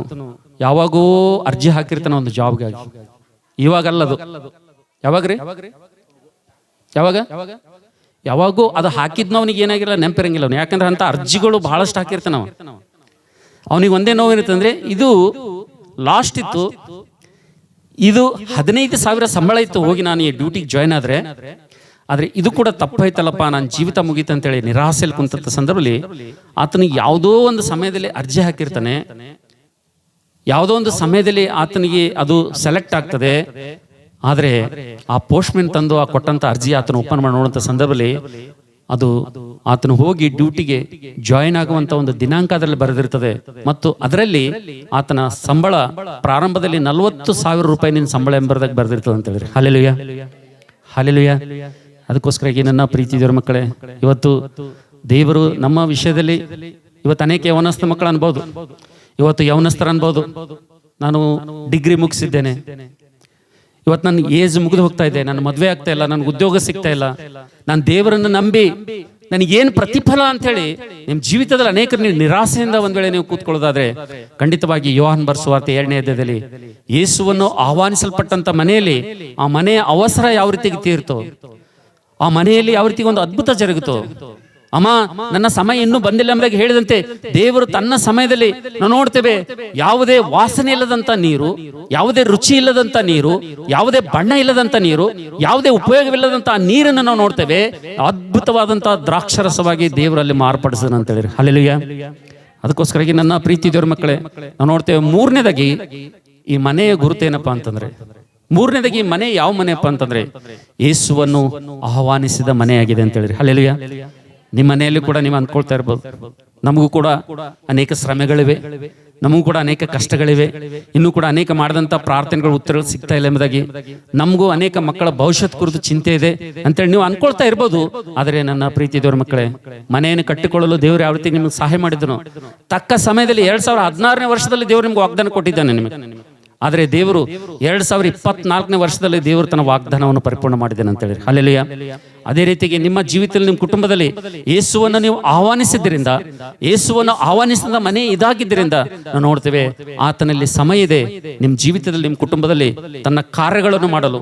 ಯಾವಾಗೋ ಅರ್ಜಿ ಹಾಕಿರ್ತಾನೆ ಒಂದು ಜಾಬ್ಗಾಗಿ. ಇವಾಗಲ್ಲದು, ಯಾವಾಗ್ರಿ ಯಾವಾಗೂ ಅದು ಹಾಕಿದ್ನ ಅವನಿಗೆ ಏನಾಗಿರಲ್ಲ, ನೆನಪಿರಂಗಿಲ್ಲ ಅವನು. ಯಾಕಂದ್ರೆ ಅಂತ ಅರ್ಜಿಗಳು ಬಹಳಷ್ಟು ಹಾಕಿರ್ತಾನ ಅವನಿಗೆ ಒಂದೇ ನೋವು ಇರುತ್ತಂದ್ರೆ ಇದು ಲಾಸ್ಟ್ ಇತ್ತು, ಇದು 15,000 ಸಂಬಳ ಇತ್ತು ಹೋಗಿ ನಾನು ಈ ಡ್ಯೂಟಿಗೆ ಜಾಯ್ನ್ ಆದ್ರೆ ಇದು ಕೂಡ ತಪ್ಪಾಯ್ತಲ್ಲಪ್ಪ, ನನ್ನ ಜೀವಿತ ಮುಗೀತ ಅಂತೇಳಿ ನಿರಾಸೆಯಲ್ಲಿ ಕುಂತ ಸಂದರ್ಭದಲ್ಲಿ ಆತನಿಗೆ ಯಾವುದೋ ಒಂದು ಸಮಯದಲ್ಲಿ ಅರ್ಜಿ ಹಾಕಿರ್ತಾನೆ. ಯಾವುದೋ ಒಂದು ಸಮಯದಲ್ಲಿ ಆತನಿಗೆ ಅದು ಸೆಲೆಕ್ಟ್ ಆಗ್ತದೆ. ಆದ್ರೆ ಆ ಪೋಸ್ಟ್ಮನ್ ತಂದು ಆ ಕೊಟ್ಟಂತ ಅರ್ಜಿ ಆತನ ಓಪನ್ ಮಾಡಿ ನೋಡುವಂತ ಸಂದರ್ಭದಲ್ಲಿ ಅದು ಆತನು ಹೋಗಿ ಡ್ಯೂಟಿಗೆ ಜಾಯಿನ್ ಆಗುವಂತ ಒಂದು ದಿನಾಂಕ ಅದರಲ್ಲಿ ಬರೆದಿರ್ತದೆ. ಮತ್ತು ಅದರಲ್ಲಿ ಆತನ ಸಂಬಳ ಪ್ರಾರಂಭದಲ್ಲಿ 40,000 ರೂಪಾಯಿ ನಿನ್ನ ಸಂಬಳ ಎಂಬುದಾಗಿ ಬರೆದಿರ್ತದೆ ಅಂತ ಹೇಳಿದ್ರೆ. ಹಲ್ಲೆಲೂಯಾ. ಅದಕ್ಕೋಸ್ಕರ ನನ್ನ ಪ್ರೀತಿ ದೇವರ ಮಕ್ಕಳೇ, ಇವತ್ತು ದೇವರು ನಮ್ಮ ವಿಷಯದಲ್ಲಿ ಇವತ್ತು ಅನೇಕ ಯವನಸ್ಥ ಮಕ್ಕಳು ಅನ್ಬೋದು. ಇವತ್ತು ಯೌವನಸ್ಥರ ಅನ್ಬೋದು, ನಾನು ಡಿಗ್ರಿ ಮುಗಿಸಿದ್ದೇನೆ, ಇವತ್ತು ನನ್ನ ಏಜ್ ಮುಗಿದು ಹೋಗ್ತಾ ಇದೆ, ನನ್ನ ಮದುವೆ ಆಗ್ತಾ ಇಲ್ಲ, ನನಗೆ ಉದ್ಯೋಗ ಸಿಗ್ತಾ ಇಲ್ಲ, ನಾನು ದೇವರನ್ನು ನಂಬಿ ನನಗೇನು ಪ್ರತಿಫಲ ಅಂಥೇಳಿ ನಿಮ್ಮ ಜೀವಿತದಲ್ಲಿ ಅನೇಕ ನಿರಾಸೆಯಿಂದ ಒಂದ್ ವೇಳೆ ನೀವು ಕೂತ್ಕೊಳ್ಳೋದಾದ್ರೆ, ಖಂಡಿತವಾಗಿ ಯೋಹಾನ್ ಬರೆಸುವಾರ್ತೆ 2ನೇ ಅಧ್ಯಾಯದಲ್ಲಿ ಯೇಸುವನ್ನು ಆಹ್ವಾನಿಸಲ್ಪಟ್ಟಂತ ಮನೆಯಲ್ಲಿ ಆ ಮನೆಯ ಅವಸರ ಯಾವ ರೀತಿಗೆ ತೀರ್ತೋ, ಆ ಮನೆಯಲ್ಲಿ ಯಾವ ರೀತಿ ಒಂದು ಅದ್ಭುತ ಜರುಗುತ್ತೋ. ಅಮ್ಮ, ನನ್ನ ಸಮಯ ಇನ್ನೂ ಬಂದಿಲ್ಲ ಎಂಬುದಾಗಿ ಹೇಳಿದಂತೆ ದೇವರು ತನ್ನ ಸಮಯದಲ್ಲಿ ನಾವು ನೋಡ್ತೇವೆ, ಯಾವುದೇ ವಾಸನೆ ಇಲ್ಲದಂತ ನೀರು, ಯಾವುದೇ ರುಚಿ ಇಲ್ಲದಂತ ನೀರು, ಯಾವುದೇ ಬಣ್ಣ ಇಲ್ಲದಂತ ನೀರು, ಯಾವುದೇ ಉಪಯೋಗವಿಲ್ಲದಂತ ನೀರನ್ನು ನಾವು ನೋಡ್ತೇವೆ. ಅದ್ಭುತವಾದಂತಹ ದ್ರಾಕ್ಷರಸವಾಗಿ ದೇವರಲ್ಲಿ ಮಾರ್ಪಡಿಸೋಣ ಅಂತ ಹೇಳಿರಿ. ಹಲ್ಲೆಲೂಯಾ. ಅದಕ್ಕೋಸ್ಕರ ನನ್ನ ಪ್ರೀತಿ ದೇವರ ಮಕ್ಕಳೇ, ನಾವು ನೋಡ್ತೇವೆ ಮೂರನೇದಾಗಿ ಈ ಮನೆಯ ಗುರುತೇನಪ್ಪ ಅಂತಂದ್ರೆ, ಮೂರನೇದಾಗಿ ಈ ಮನೆ ಯಾವ ಮನೆಯಪ್ಪ ಅಂತಂದ್ರೆ ಯೇಸುವನ್ನು ಆಹ್ವಾನಿಸಿದ ಮನೆಯಾಗಿದೆ ಅಂತ ಹೇಳಿರಿ. ಹಲ್ಲೆಲೂಯಾ. ನಿಮ್ಮ ಮನೆಯಲ್ಲಿ ಕೂಡ ನೀವು ಅಂದ್ಕೊಳ್ತಾ ಇರ್ಬೋದು, ನಮಗೂ ಕೂಡ ಅನೇಕ ಶ್ರಮೆಗಳಿವೆ, ನಮಗೂ ಕೂಡ ಅನೇಕ ಕಷ್ಟಗಳಿವೆ, ಇನ್ನೂ ಕೂಡ ಅನೇಕ ಮಾಡಿದಂಥ ಪ್ರಾರ್ಥನೆಗಳು ಉತ್ತರಗಳು ಸಿಗ್ತಾ ಇಲ್ಲ ಎಂಬುದಾಗಿ, ನಮಗೂ ಅನೇಕ ಮಕ್ಕಳ ಭವಿಷ್ಯತ್ ಕುರಿತು ಚಿಂತೆ ಇದೆ ಅಂತೇಳಿ ನೀವು ಅನ್ಕೊಳ್ತಾ ಇರ್ಬೋದು. ಆದರೆ ನನ್ನ ಪ್ರೀತಿ ದೇವರ ಮಕ್ಕಳೇ, ಮನೆಯನ್ನು ಕಟ್ಟಿಕೊಳ್ಳಲು ದೇವರು ಯಾವ ರೀತಿ ನಿಮ್ಗೆ ಸಹಾಯ ಮಾಡಿದನು, ತಕ್ಕ ಸಮಯದಲ್ಲಿ 2016ನೇ ವರ್ಷದಲ್ಲಿ ದೇವರು ನಿಮ್ಗೆ ವಾಗ್ದಾನ ಕೊಟ್ಟಿದ್ದಾನೆ ನಿಮಗೆ. ಆದರೆ ದೇವರು 2024ನೇ ವರ್ಷದಲ್ಲಿ ದೇವರು ತನ್ನ ವಾಗ್ದಾನವನ್ನು ಪರಿಪೂರ್ಣ ಮಾಡಿದ್ದೇನೆ ಅಂತ ಹೇಳಿ. ಹಲ್ಲೆಲೂಯಾ. ಅದೇ ರೀತಿಗೆ ನಿಮ್ಮ ಜೀವಿತದಲ್ಲಿ, ನಿಮ್ಮ ಕುಟುಂಬದಲ್ಲಿ ಯೇಸುವನ್ನು ನೀವು ಆಹ್ವಾನಿಸಿದ್ದರಿಂದ, ಯೇಸುವನ್ನು ಆಹ್ವಾನಿಸಿದ ಮನೆ ಇದಾಗಿದ್ದರಿಂದ ನಾವು ನೋಡ್ತೇವೆ ಆತನಲ್ಲಿ ಸಮಯ ಇದೆ ನಿಮ್ಮ ಜೀವಿತದಲ್ಲಿ, ನಿಮ್ಮ ಕುಟುಂಬದಲ್ಲಿ ತನ್ನ ಕಾರ್ಯಗಳನ್ನು ಮಾಡಲು,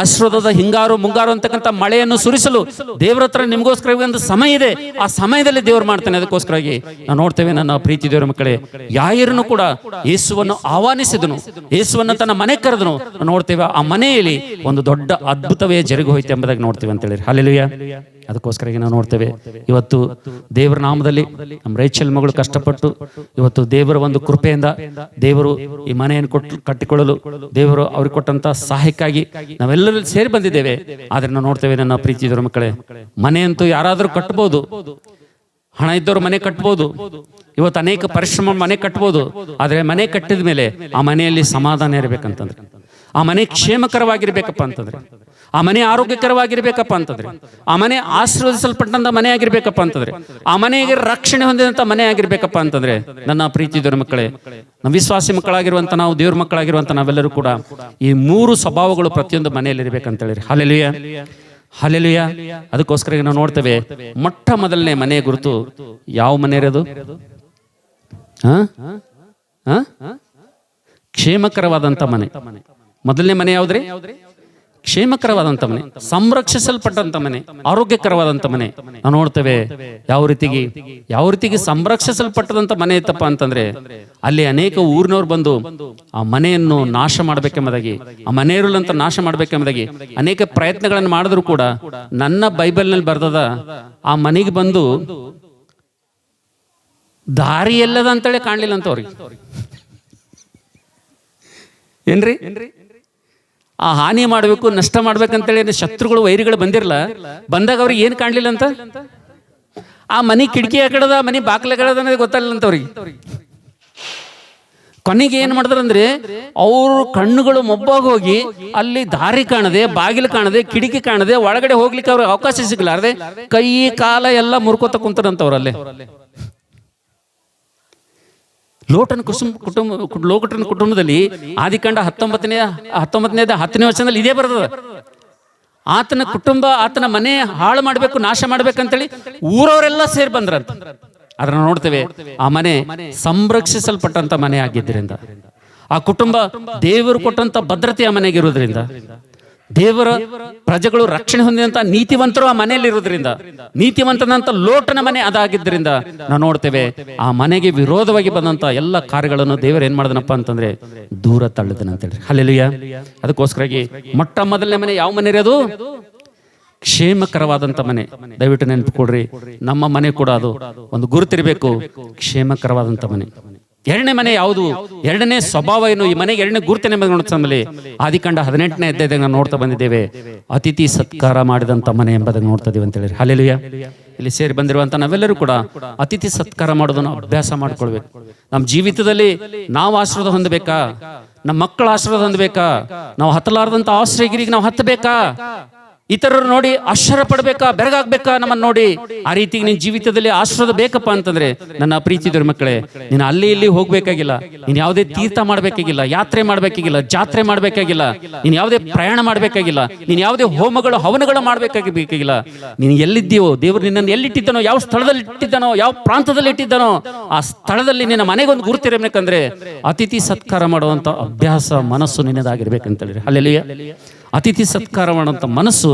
ಆಶೀರ್ವಾದದ ಹಿಂಗಾರು ಮುಂಗಾರು ಅಂತಕ್ಕಂಥ ಮಳೆಯನ್ನು ಸುರಿಸಲು ದೇವರ ಹತ್ರ ನಿಮಗೋಸ್ಕರ ಒಂದು ಸಮಯ ಇದೆ. ಆ ಸಮಯದಲ್ಲಿ ದೇವರು ಮಾಡ್ತಾನೆ. ಅದಕ್ಕೋಸ್ಕರವಾಗಿ ನಾವು ನೋಡ್ತೇವೆ ನನ್ನ ಪ್ರೀತಿ ದೇವರ ಮಕ್ಕಳೇ, ಯಾಯರನ್ನು ಕೂಡ ಯೇಸುವನ್ನು ಆಹ್ವಾನಿಸಿದನು, ಯೇಸುವನ್ನು ತನ್ನ ಮನೆ ಕರೆದನು. ನೋಡ್ತೇವೆ ಆ ಮನೆಯಲ್ಲಿ ಒಂದು ದೊಡ್ಡ ಅದ್ಭುತವೇ ಜರುಗಿ ಹೋಯ್ತು ಎಂಬುದಾಗಿ ನೋಡ್ತೇವೆ ಅಂತ ಹೇಳಿ. ಹಲ್ಲೆಲೂಯಾ. ಅದಕ್ಕೋಸ್ಕರ ನಾವು ನೋಡ್ತೇವೆ ಇವತ್ತು ದೇವರ ನಾಮದಲ್ಲಿ ನಮ್ಮ ರೇಚಲ್ ಮಗಳು ಕಷ್ಟಪಟ್ಟು ಇವತ್ತು ದೇವರ ಒಂದು ಕೃಪೆಯಿಂದ ದೇವರು ಈ ಮನೆಯನ್ನು ಕಟ್ಟಿಕೊಳ್ಳಲು ದೇವರು ಅವ್ರಿಗೆ ಕೊಟ್ಟಂತ ಸಹಾಯಕ್ಕಾಗಿ ನಾವೆಲ್ಲರೂ ಸೇರಿ ಬಂದಿದ್ದೇವೆ. ಆದ್ರೆ ನಾವು ನೋಡ್ತೇವೆ ನನ್ನ ಪ್ರೀತಿ ದೇವರ ಮಕ್ಕಳೇ, ಮನೆ ಅಂತೂ ಯಾರಾದರೂ ಕಟ್ಟಬಹುದು, ಹಣ ಇದ್ದವರು ಮನೆ ಕಟ್ಬೋದು, ಇವತ್ತು ಅನೇಕ ಪರಿಶ್ರಮ ಮನೆ ಕಟ್ಬೋದು. ಆದರೆ ಮನೆ ಕಟ್ಟಿದ ಮೇಲೆ ಆ ಮನೆಯಲ್ಲಿ ಸಮಾಧಾನ ಇರಬೇಕಂತಂದ್ರೆ, ಆ ಮನೆ ಕ್ಷೇಮಕರವಾಗಿರ್ಬೇಕಪ್ಪ ಅಂತಂದ್ರೆ, ಆ ಮನೆ ಆರೋಗ್ಯಕರವಾಗಿರ್ಬೇಕಪ್ಪ ಅಂತಂದ್ರೆ, ಆ ಮನೆ ಆಶೀರ್ವದಿಸಲ್ಪಟ್ಟಂತ ಮನೆ ಆಗಿರ್ಬೇಕಪ್ಪ ಅಂತಂದ್ರೆ, ಆ ಮನೆಗೆ ರಕ್ಷಣೆ ಹೊಂದಿದಂತ ಮನೆ ಆಗಿರ್ಬೇಕಪ್ಪ ಅಂತಂದ್ರೆ, ನನ್ನ ಪ್ರೀತಿ ದೇವರ ಮಕ್ಕಳೇ, ನಮ್ಮ ವಿಶ್ವಾಸಿ ಮಕ್ಕಳಾಗಿರುವಂತ ನಾವು, ದೇವ್ರ ಮಕ್ಕಳಾಗಿರುವಂತ ನಾವೆಲ್ಲರೂ ಕೂಡ ಈ 3 ಸ್ವಭಾವಗಳು ಪ್ರತಿಯೊಂದು ಮನೆಯಲ್ಲಿ ಇರ್ಬೇಕಂತ ಹೇಳಿರಿ. ಹಲ್ಲೆಲೂಯಾ. ಹಲ್ಲೆಲೂಯಾ. ಅದಕ್ಕೋಸ್ಕರ ನಾವು ನೋಡ್ತೇವೆ ಮೊಟ್ಟ ಮೊದಲನೇ ಮನೆಯ ಗುರುತು ಯಾವ ಮನೆ ಇರೋದು? ಕ್ಷೇಮಕರವಾದಂತ ಮನೆ. ಮೊದಲನೇ ಮನೆ ಯಾವ್ದ್ರಿ? ಕ್ಷೇಮಕರವಾದಂತ ಮನೆ, ಸಂರಕ್ಷಿಸಲ್ಪಟ್ಟಂತ ಮನೆ, ಆರೋಗ್ಯಕರವಾದಂತ ಮನೆ. ನಾವು ನೋಡ್ತೇವೆ ಯಾವ ರೀತಿಗೆ ಸಂರಕ್ಷಿಸಲ್ಪಟ್ಟದಂತ ಮನೆ ಇತ್ತಪ್ಪ ಅಂತಂದ್ರೆ, ಅಲ್ಲಿ ಅನೇಕ ಊರಿನವ್ರು ಬಂದು ಆ ಮನೆಯನ್ನು ನಾಶ ಮಾಡ್ಬೇಕೆಂಬುದಾಗಿ, ಆ ಮನೆಯವರಂತ ನಾಶ ಮಾಡ್ಬೇಕೆಂಬುದಾಗಿ ಅನೇಕ ಪ್ರಯತ್ನಗಳನ್ನು ಮಾಡಿದ್ರು ಕೂಡ ನನ್ನ ಬೈಬಲ್ನಲ್ಲಿ ಬರ್ದದ ಆ ಮನೆಗೆ ಬಂದು ದಾರಿ ಎಲ್ಲದ ಅಂತೇಳಿ ಕಾಣ್ಲಿಲ್ಲ ಅಂತ ಅವ್ರಿಗೆ. ಏನ್ರಿ? ಆ ಹಾನಿ ಮಾಡಬೇಕು, ನಷ್ಟ ಮಾಡ್ಬೇಕಂತೇಳಿ ಶತ್ರುಗಳು, ವೈರಿಗಳು ಬಂದಿರಲ್ಲ, ಬಂದಾಗ ಅವ್ರಿಗೆ ಏನು ಕಾಣ್ಲಿಲ್ಲ ಅಂತ, ಆ ಮನೆ ಕಿಟಕಿ ಯಾಕಡದ, ಮನೆ ಬಾಕ್ಲಗಡದ ಅನ್ನೋದು ಗೊತ್ತಾಗಲಿಲ್ಲ ಅಂತ ಅವ್ರಿಗೆ. ಕೊನೆಗೆ ಏನ್ ಮಾಡಿದ್ರಂದ್ರೆ, ಅವ್ರ ಕಣ್ಣುಗಳು ಮೊಬ್ಬಾಗಿ ಹೋಗಿ ಅಲ್ಲಿ ದಾರಿ ಕಾಣದೆ, ಬಾಗಿಲು ಕಾಣದೆ, ಕಿಟಕಿ ಕಾಣದೆ, ಒಳಗಡೆ ಹೋಗ್ಲಿಕ್ಕೆ ಅವ್ರಿಗೆ ಅವಕಾಶ ಸಿಗ್ಲಾರ್ದೆ ಕೈ ಕಾಲ ಎಲ್ಲ ಮುರ್ಕೋತ ಕುಂತಾರಂತವ್ರಲ್ಲೇ. ಲೋಟನ ಕುಟುಂಬದಲ್ಲಿ ಆದಿಕಾಂಡ 19ನೇ 10ನೇ ವರ್ಷದಲ್ಲಿ ಇದೇ ಬರ್ತದ. ಆತನ ಕುಟುಂಬ, ಆತನ ಮನೆ ಹಾಳು ಮಾಡ್ಬೇಕು, ನಾಶ ಮಾಡ್ಬೇಕಂತೇಳಿ ಊರವರೆಲ್ಲ ಸೇರಿ ಬಂದ್ರಂತ. ಅದನ್ನ ನೋಡ್ತೇವೆ, ಆ ಮನೆ ಸಂರಕ್ಷಿಸಲ್ಪಟ್ಟಂತ ಮನೆ ಆಗಿದ್ದರಿಂದ, ಆ ಕುಟುಂಬ ದೇವರು ಕೊಟ್ಟಂತ ಭದ್ರತೆ ಆ ಮನೆಗೆ ಇರೋದ್ರಿಂದ, ದೇವರ ಪ್ರಜೆಗಳು ರಕ್ಷಣೆ ಹೊಂದಿದಂತ ನೀತಿವಂತರು ಆ ಮನೆಯಲ್ಲಿ ಇರೋದ್ರಿಂದ, ನೀತಿವಂತನಂತ ಲೋಟನ ಮನೆ ಅದಾಗಿದ್ದರಿಂದ ನಾವು ನೋಡ್ತೇವೆ ಆ ಮನೆಗೆ ವಿರೋಧವಾಗಿ ಬಂದಂತ ಎಲ್ಲ ಕಾರ್ಯಗಳನ್ನು ದೇವರು ಏನ್ ಮಾಡಿದನಪ್ಪ ಅಂತಂದ್ರೆ ದೂರ ತಳ್ಳಿದನ ಅಂತ ಹೇಳಿ. ಹಲ್ಲೆಲೂಯಾ. ಅದಕ್ಕೋಸ್ಕರಾಗಿ ಮೊಟ್ಟ ಮೊದಲನೇ ಮನೆ ಯಾವ ಮನೆ ಇರೋದು? ಕ್ಷೇಮಕರವಾದಂತ ಮನೆ. ದಯವಿಟ್ಟು ನೆನಪಿಕೊಡ್ರಿ, ನಮ್ಮ ಮನೆ ಕೂಡ ಅದು ಒಂದು ಗುರುತಿರಬೇಕು, ಕ್ಷೇಮಕರವಾದಂತ ಮನೆ. ಎರಡನೇ ಮನೆ ಯಾವುದು? ಎರಡನೇ ಸ್ವಭಾವ ಏನು? ಈ ಮನೆಗೆ ಎರಡನೇ ಗುರುತೇನೆ ನೋಡ್ತಂಬಲ್ಲಿ ಆದಿಕಾಂಡ 18ನೇ ಅಧ್ಯಾಯದಾಗ ನಾವು ನೋಡ್ತಾ ಬಂದಿದ್ದೇವೆ, ಅತಿಥಿ ಸತ್ಕಾರ ಮಾಡಿದಂತ ಮನೆ ಎಂಬುದಾಗಿ ನೋಡ್ತಾ ಇದೀವಿ ಅಂತ ಹೇಳಿ. ಹಲ್ಲೆಲೂಯಾ. ಇಲ್ಲಿ ಸೇರಿ ಬಂದಿರುವಂತ ನಾವೆಲ್ಲರೂ ಕೂಡ ಅತಿಥಿ ಸತ್ಕಾರ ಮಾಡೋದನ್ನು ಅಭ್ಯಾಸ ಮಾಡ್ಕೊಳ್ಬೇಕು. ನಮ್ಮ ಜೀವಿತದಲ್ಲಿ ನಾವು ಆಶೀರ್ವಾದ ಹೊಂದಬೇಕಾ? ನಮ್ಮ ಮಕ್ಕಳ ಆಶೀರ್ವಾದ ಹೊಂದಬೇಕಾ? ನಾವು ಹತ್ತಲಾರದಂತ ಆಶ್ರಯಗಿರಿಗೆ ನಾವು ಹತ್ತಬೇಕಾ? ಇತರರು ನೋಡಿ ಆಶ್ಚರ್ಯ ಪಡ್ಬೇಕಾ, ಬೆರಗಾಗ್ಬೇಕಾ ನಮ್ಮನ್ನು ನೋಡಿ? ಆ ರೀತಿ ನಿನ್ನ ಜೀವಿತದಲ್ಲಿ ಆಶೀರ್ವಾದ ಬೇಕಪ್ಪ ಅಂತಂದ್ರೆ ನನ್ನ ಪ್ರೀತಿದರ ಮಕ್ಕಳೇ, ನೀನು ಅಲ್ಲಿ ಇಲ್ಲಿ ಹೋಗ್ಬೇಕಾಗಿಲ್ಲ, ನೀನು ಯಾವುದೇ ತೀರ್ಥ ಮಾಡ್ಬೇಕಾಗಿಲ್ಲ, ಯಾತ್ರೆ ಮಾಡ್ಬೇಕಾಗಿಲ್ಲ, ಜಾತ್ರೆ ಮಾಡ್ಬೇಕಾಗಿಲ್ಲ, ನೀನು ಯಾವುದೇ ಪ್ರಯಾಣ ಮಾಡ್ಬೇಕಾಗಿಲ್ಲ, ನೀನು ಯಾವುದೇ ಹೋಮಗಳು ಹವನಗಳು ಮಾಡ್ಬೇಕಾಗಿಲ್ಲ. ನೀನು ಎಲ್ಲಿದ್ದೀವೋ, ದೇವರು ನಿನ್ನನ್ನು ಎಲ್ಲಿಟ್ಟಿದ್ದಾನೋ, ಯಾವ ಸ್ಥಳದಲ್ಲಿ ಇಟ್ಟಿದ್ದಾನೋ, ಯಾವ ಪ್ರಾಂತದಲ್ಲಿ ಇಟ್ಟಿದ್ದಾನೋ ಆ ಸ್ಥಳದಲ್ಲಿ ನಿನ್ನ ಮನೆಗೊಂದು ಗುರುತಿರಬೇಕಂದ್ರೆ ಅತಿಥಿ ಸತ್ಕಾರ ಮಾಡುವಂತ ಅಭ್ಯಾಸ ಮನಸ್ಸು ನಿನ್ನದಾಗಿರ್ಬೇಕಂತ ಹೇಳಿದ್ರೆ ಅಲ್ಲೆಲ್ಲಿಯ ಅತಿಥಿ ಸತ್ಕಾರ ಮಾಡುವಂಥ ಮನಸ್ಸು,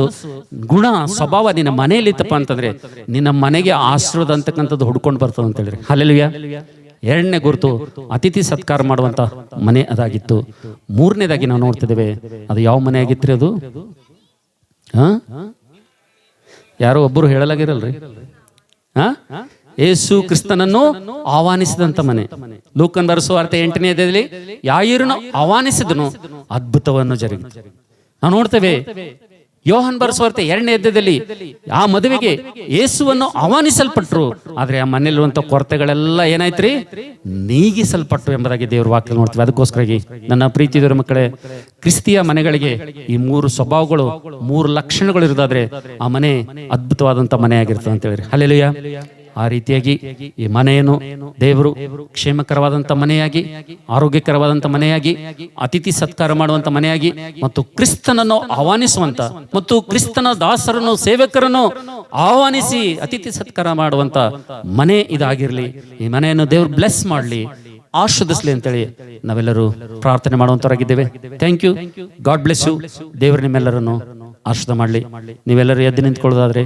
ಗುಣ, ಸ್ವಭಾವ ನಿನ್ನ ಮನೆಯಲ್ಲಿತ್ತಪ್ಪ ಅಂತಂದ್ರೆ ನಿನ್ನ ಮನೆಗೆ ಆಶೀರ್ವಾದ ಅಂತಕ್ಕಂಥದ್ದು ಹುಡ್ಕೊಂಡು ಬರ್ತದೆ ಅಂತ ಹೇಳಿದ್ರೆ ಅಲ್ಲೆಲ್ಲಿಯ. ಎರಡನೇ ಗುರುತು ಅತಿಥಿ ಸತ್ಕಾರ ಮಾಡುವಂತ ಮನೆ ಅದಾಗಿತ್ತು. ಮೂರನೇದಾಗಿ ನಾವು ನೋಡ್ತಿದ್ದೇವೆ, ಅದು ಯಾವ ಮನೆ ಆಗಿತ್ರಿ? ಅದು ಯಾರೋ ಒಬ್ಬರು ಹೇಳಲಾಗಿರಲ್ರಿ, ಯೇಸು ಕ್ರಿಸ್ತನನ್ನು ಆಹ್ವಾನಿಸಿದಂತ ಮನೆ. ಲೂಕನ್ ಬರೆಸುವ ವಾರ್ತೆ 8ನೇ ಅಧ್ಯಾಯದಲ್ಲಿ ಯಾಯೀರನು ಆಹ್ವಾನಿಸಿದನು, ಅದ್ಭುತವನ್ನು ಜರುಗಿತು. ನಾವು ನೋಡ್ತೇವೆ ಯೋಹನ್ ಬರೆಸುವ ವಾರ್ತೆ 2ನೇ ಅಧ್ಯಾಯದಲ್ಲಿ ಆ ಮದುವೆಗೆ ಯೇಸುವನ್ನು ಆಹ್ವಾನಿಸಲ್ಪಟ್ರು, ಆದ್ರೆ ಆ ಮನೆಯಲ್ಲಿರುವಂತ ಕೊರತೆಗಳೆಲ್ಲ ಏನಾಯ್ತ್ರಿ? ನೀಗಿಸಲ್ಪಟ್ಟು ಎಂಬುದಾಗಿ ದೇವ್ರ ವಾಕ್ಯ ನೋಡ್ತೀವಿ. ಅದಕ್ಕೋಸ್ಕರಾಗಿ ನನ್ನ ಪ್ರೀತಿಯವರ ಮಕ್ಕಳೇ, ಕ್ರಿಸ್ತಿಯ ಮನೆಗಳಿಗೆ ಈ 3 ಸ್ವಭಾವಗಳು, 3 ಲಕ್ಷಣಗಳು ಇರೋದಾದ್ರೆ ಆ ಮನೆ ಅದ್ಭುತವಾದಂತ ಮನೆ ಆಗಿರ್ತದೆ ಅಂತ ಹೇಳಿರಿ ಹಲ್ಲೆಲೂಯಾ. ಆ ರೀತಿಯಾಗಿ ಈ ಮನೆಯನ್ನು ದೇವರು ಕ್ಷೇಮಕರವಾದಂಥ ಮನೆಯಾಗಿ, ಆರೋಗ್ಯಕರವಾದಂಥ ಮನೆಯಾಗಿ, ಅತಿಥಿ ಸತ್ಕಾರ ಮಾಡುವಂಥ ಮನೆಯಾಗಿ, ಮತ್ತು ಕ್ರಿಸ್ತನನ್ನು ಆಹ್ವಾನಿಸುವಂತ ಮತ್ತು ಕ್ರಿಸ್ತನ ದಾಸರನ್ನು, ಸೇವಕರನ್ನು ಆಹ್ವಾನಿಸಿ ಅತಿಥಿ ಸತ್ಕಾರ ಮಾಡುವಂತ ಮನೆ ಇದಾಗಿರ್ಲಿ. ಈ ಮನೆಯನ್ನು ದೇವರು ಬ್ಲೆಸ್ ಮಾಡಲಿ, ಆಶೀರ್ವದಿಸಲಿ ಅಂತೇಳಿ ನಾವೆಲ್ಲರೂ ಪ್ರಾರ್ಥನೆ ಮಾಡುವಂತವರಾಗಿದ್ದೇವೆ. Thank you. God bless you. ದೇವರು ನಿಮ್ಮೆಲ್ಲರನ್ನು ಆಶೀರ್ವಾದ ಮಾಡಲಿ. ನೀವೆಲ್ಲರೂ ಎದ್ದು ನಿಂತ್ಕೊಳ್ಳೋದಾದ್ರೆ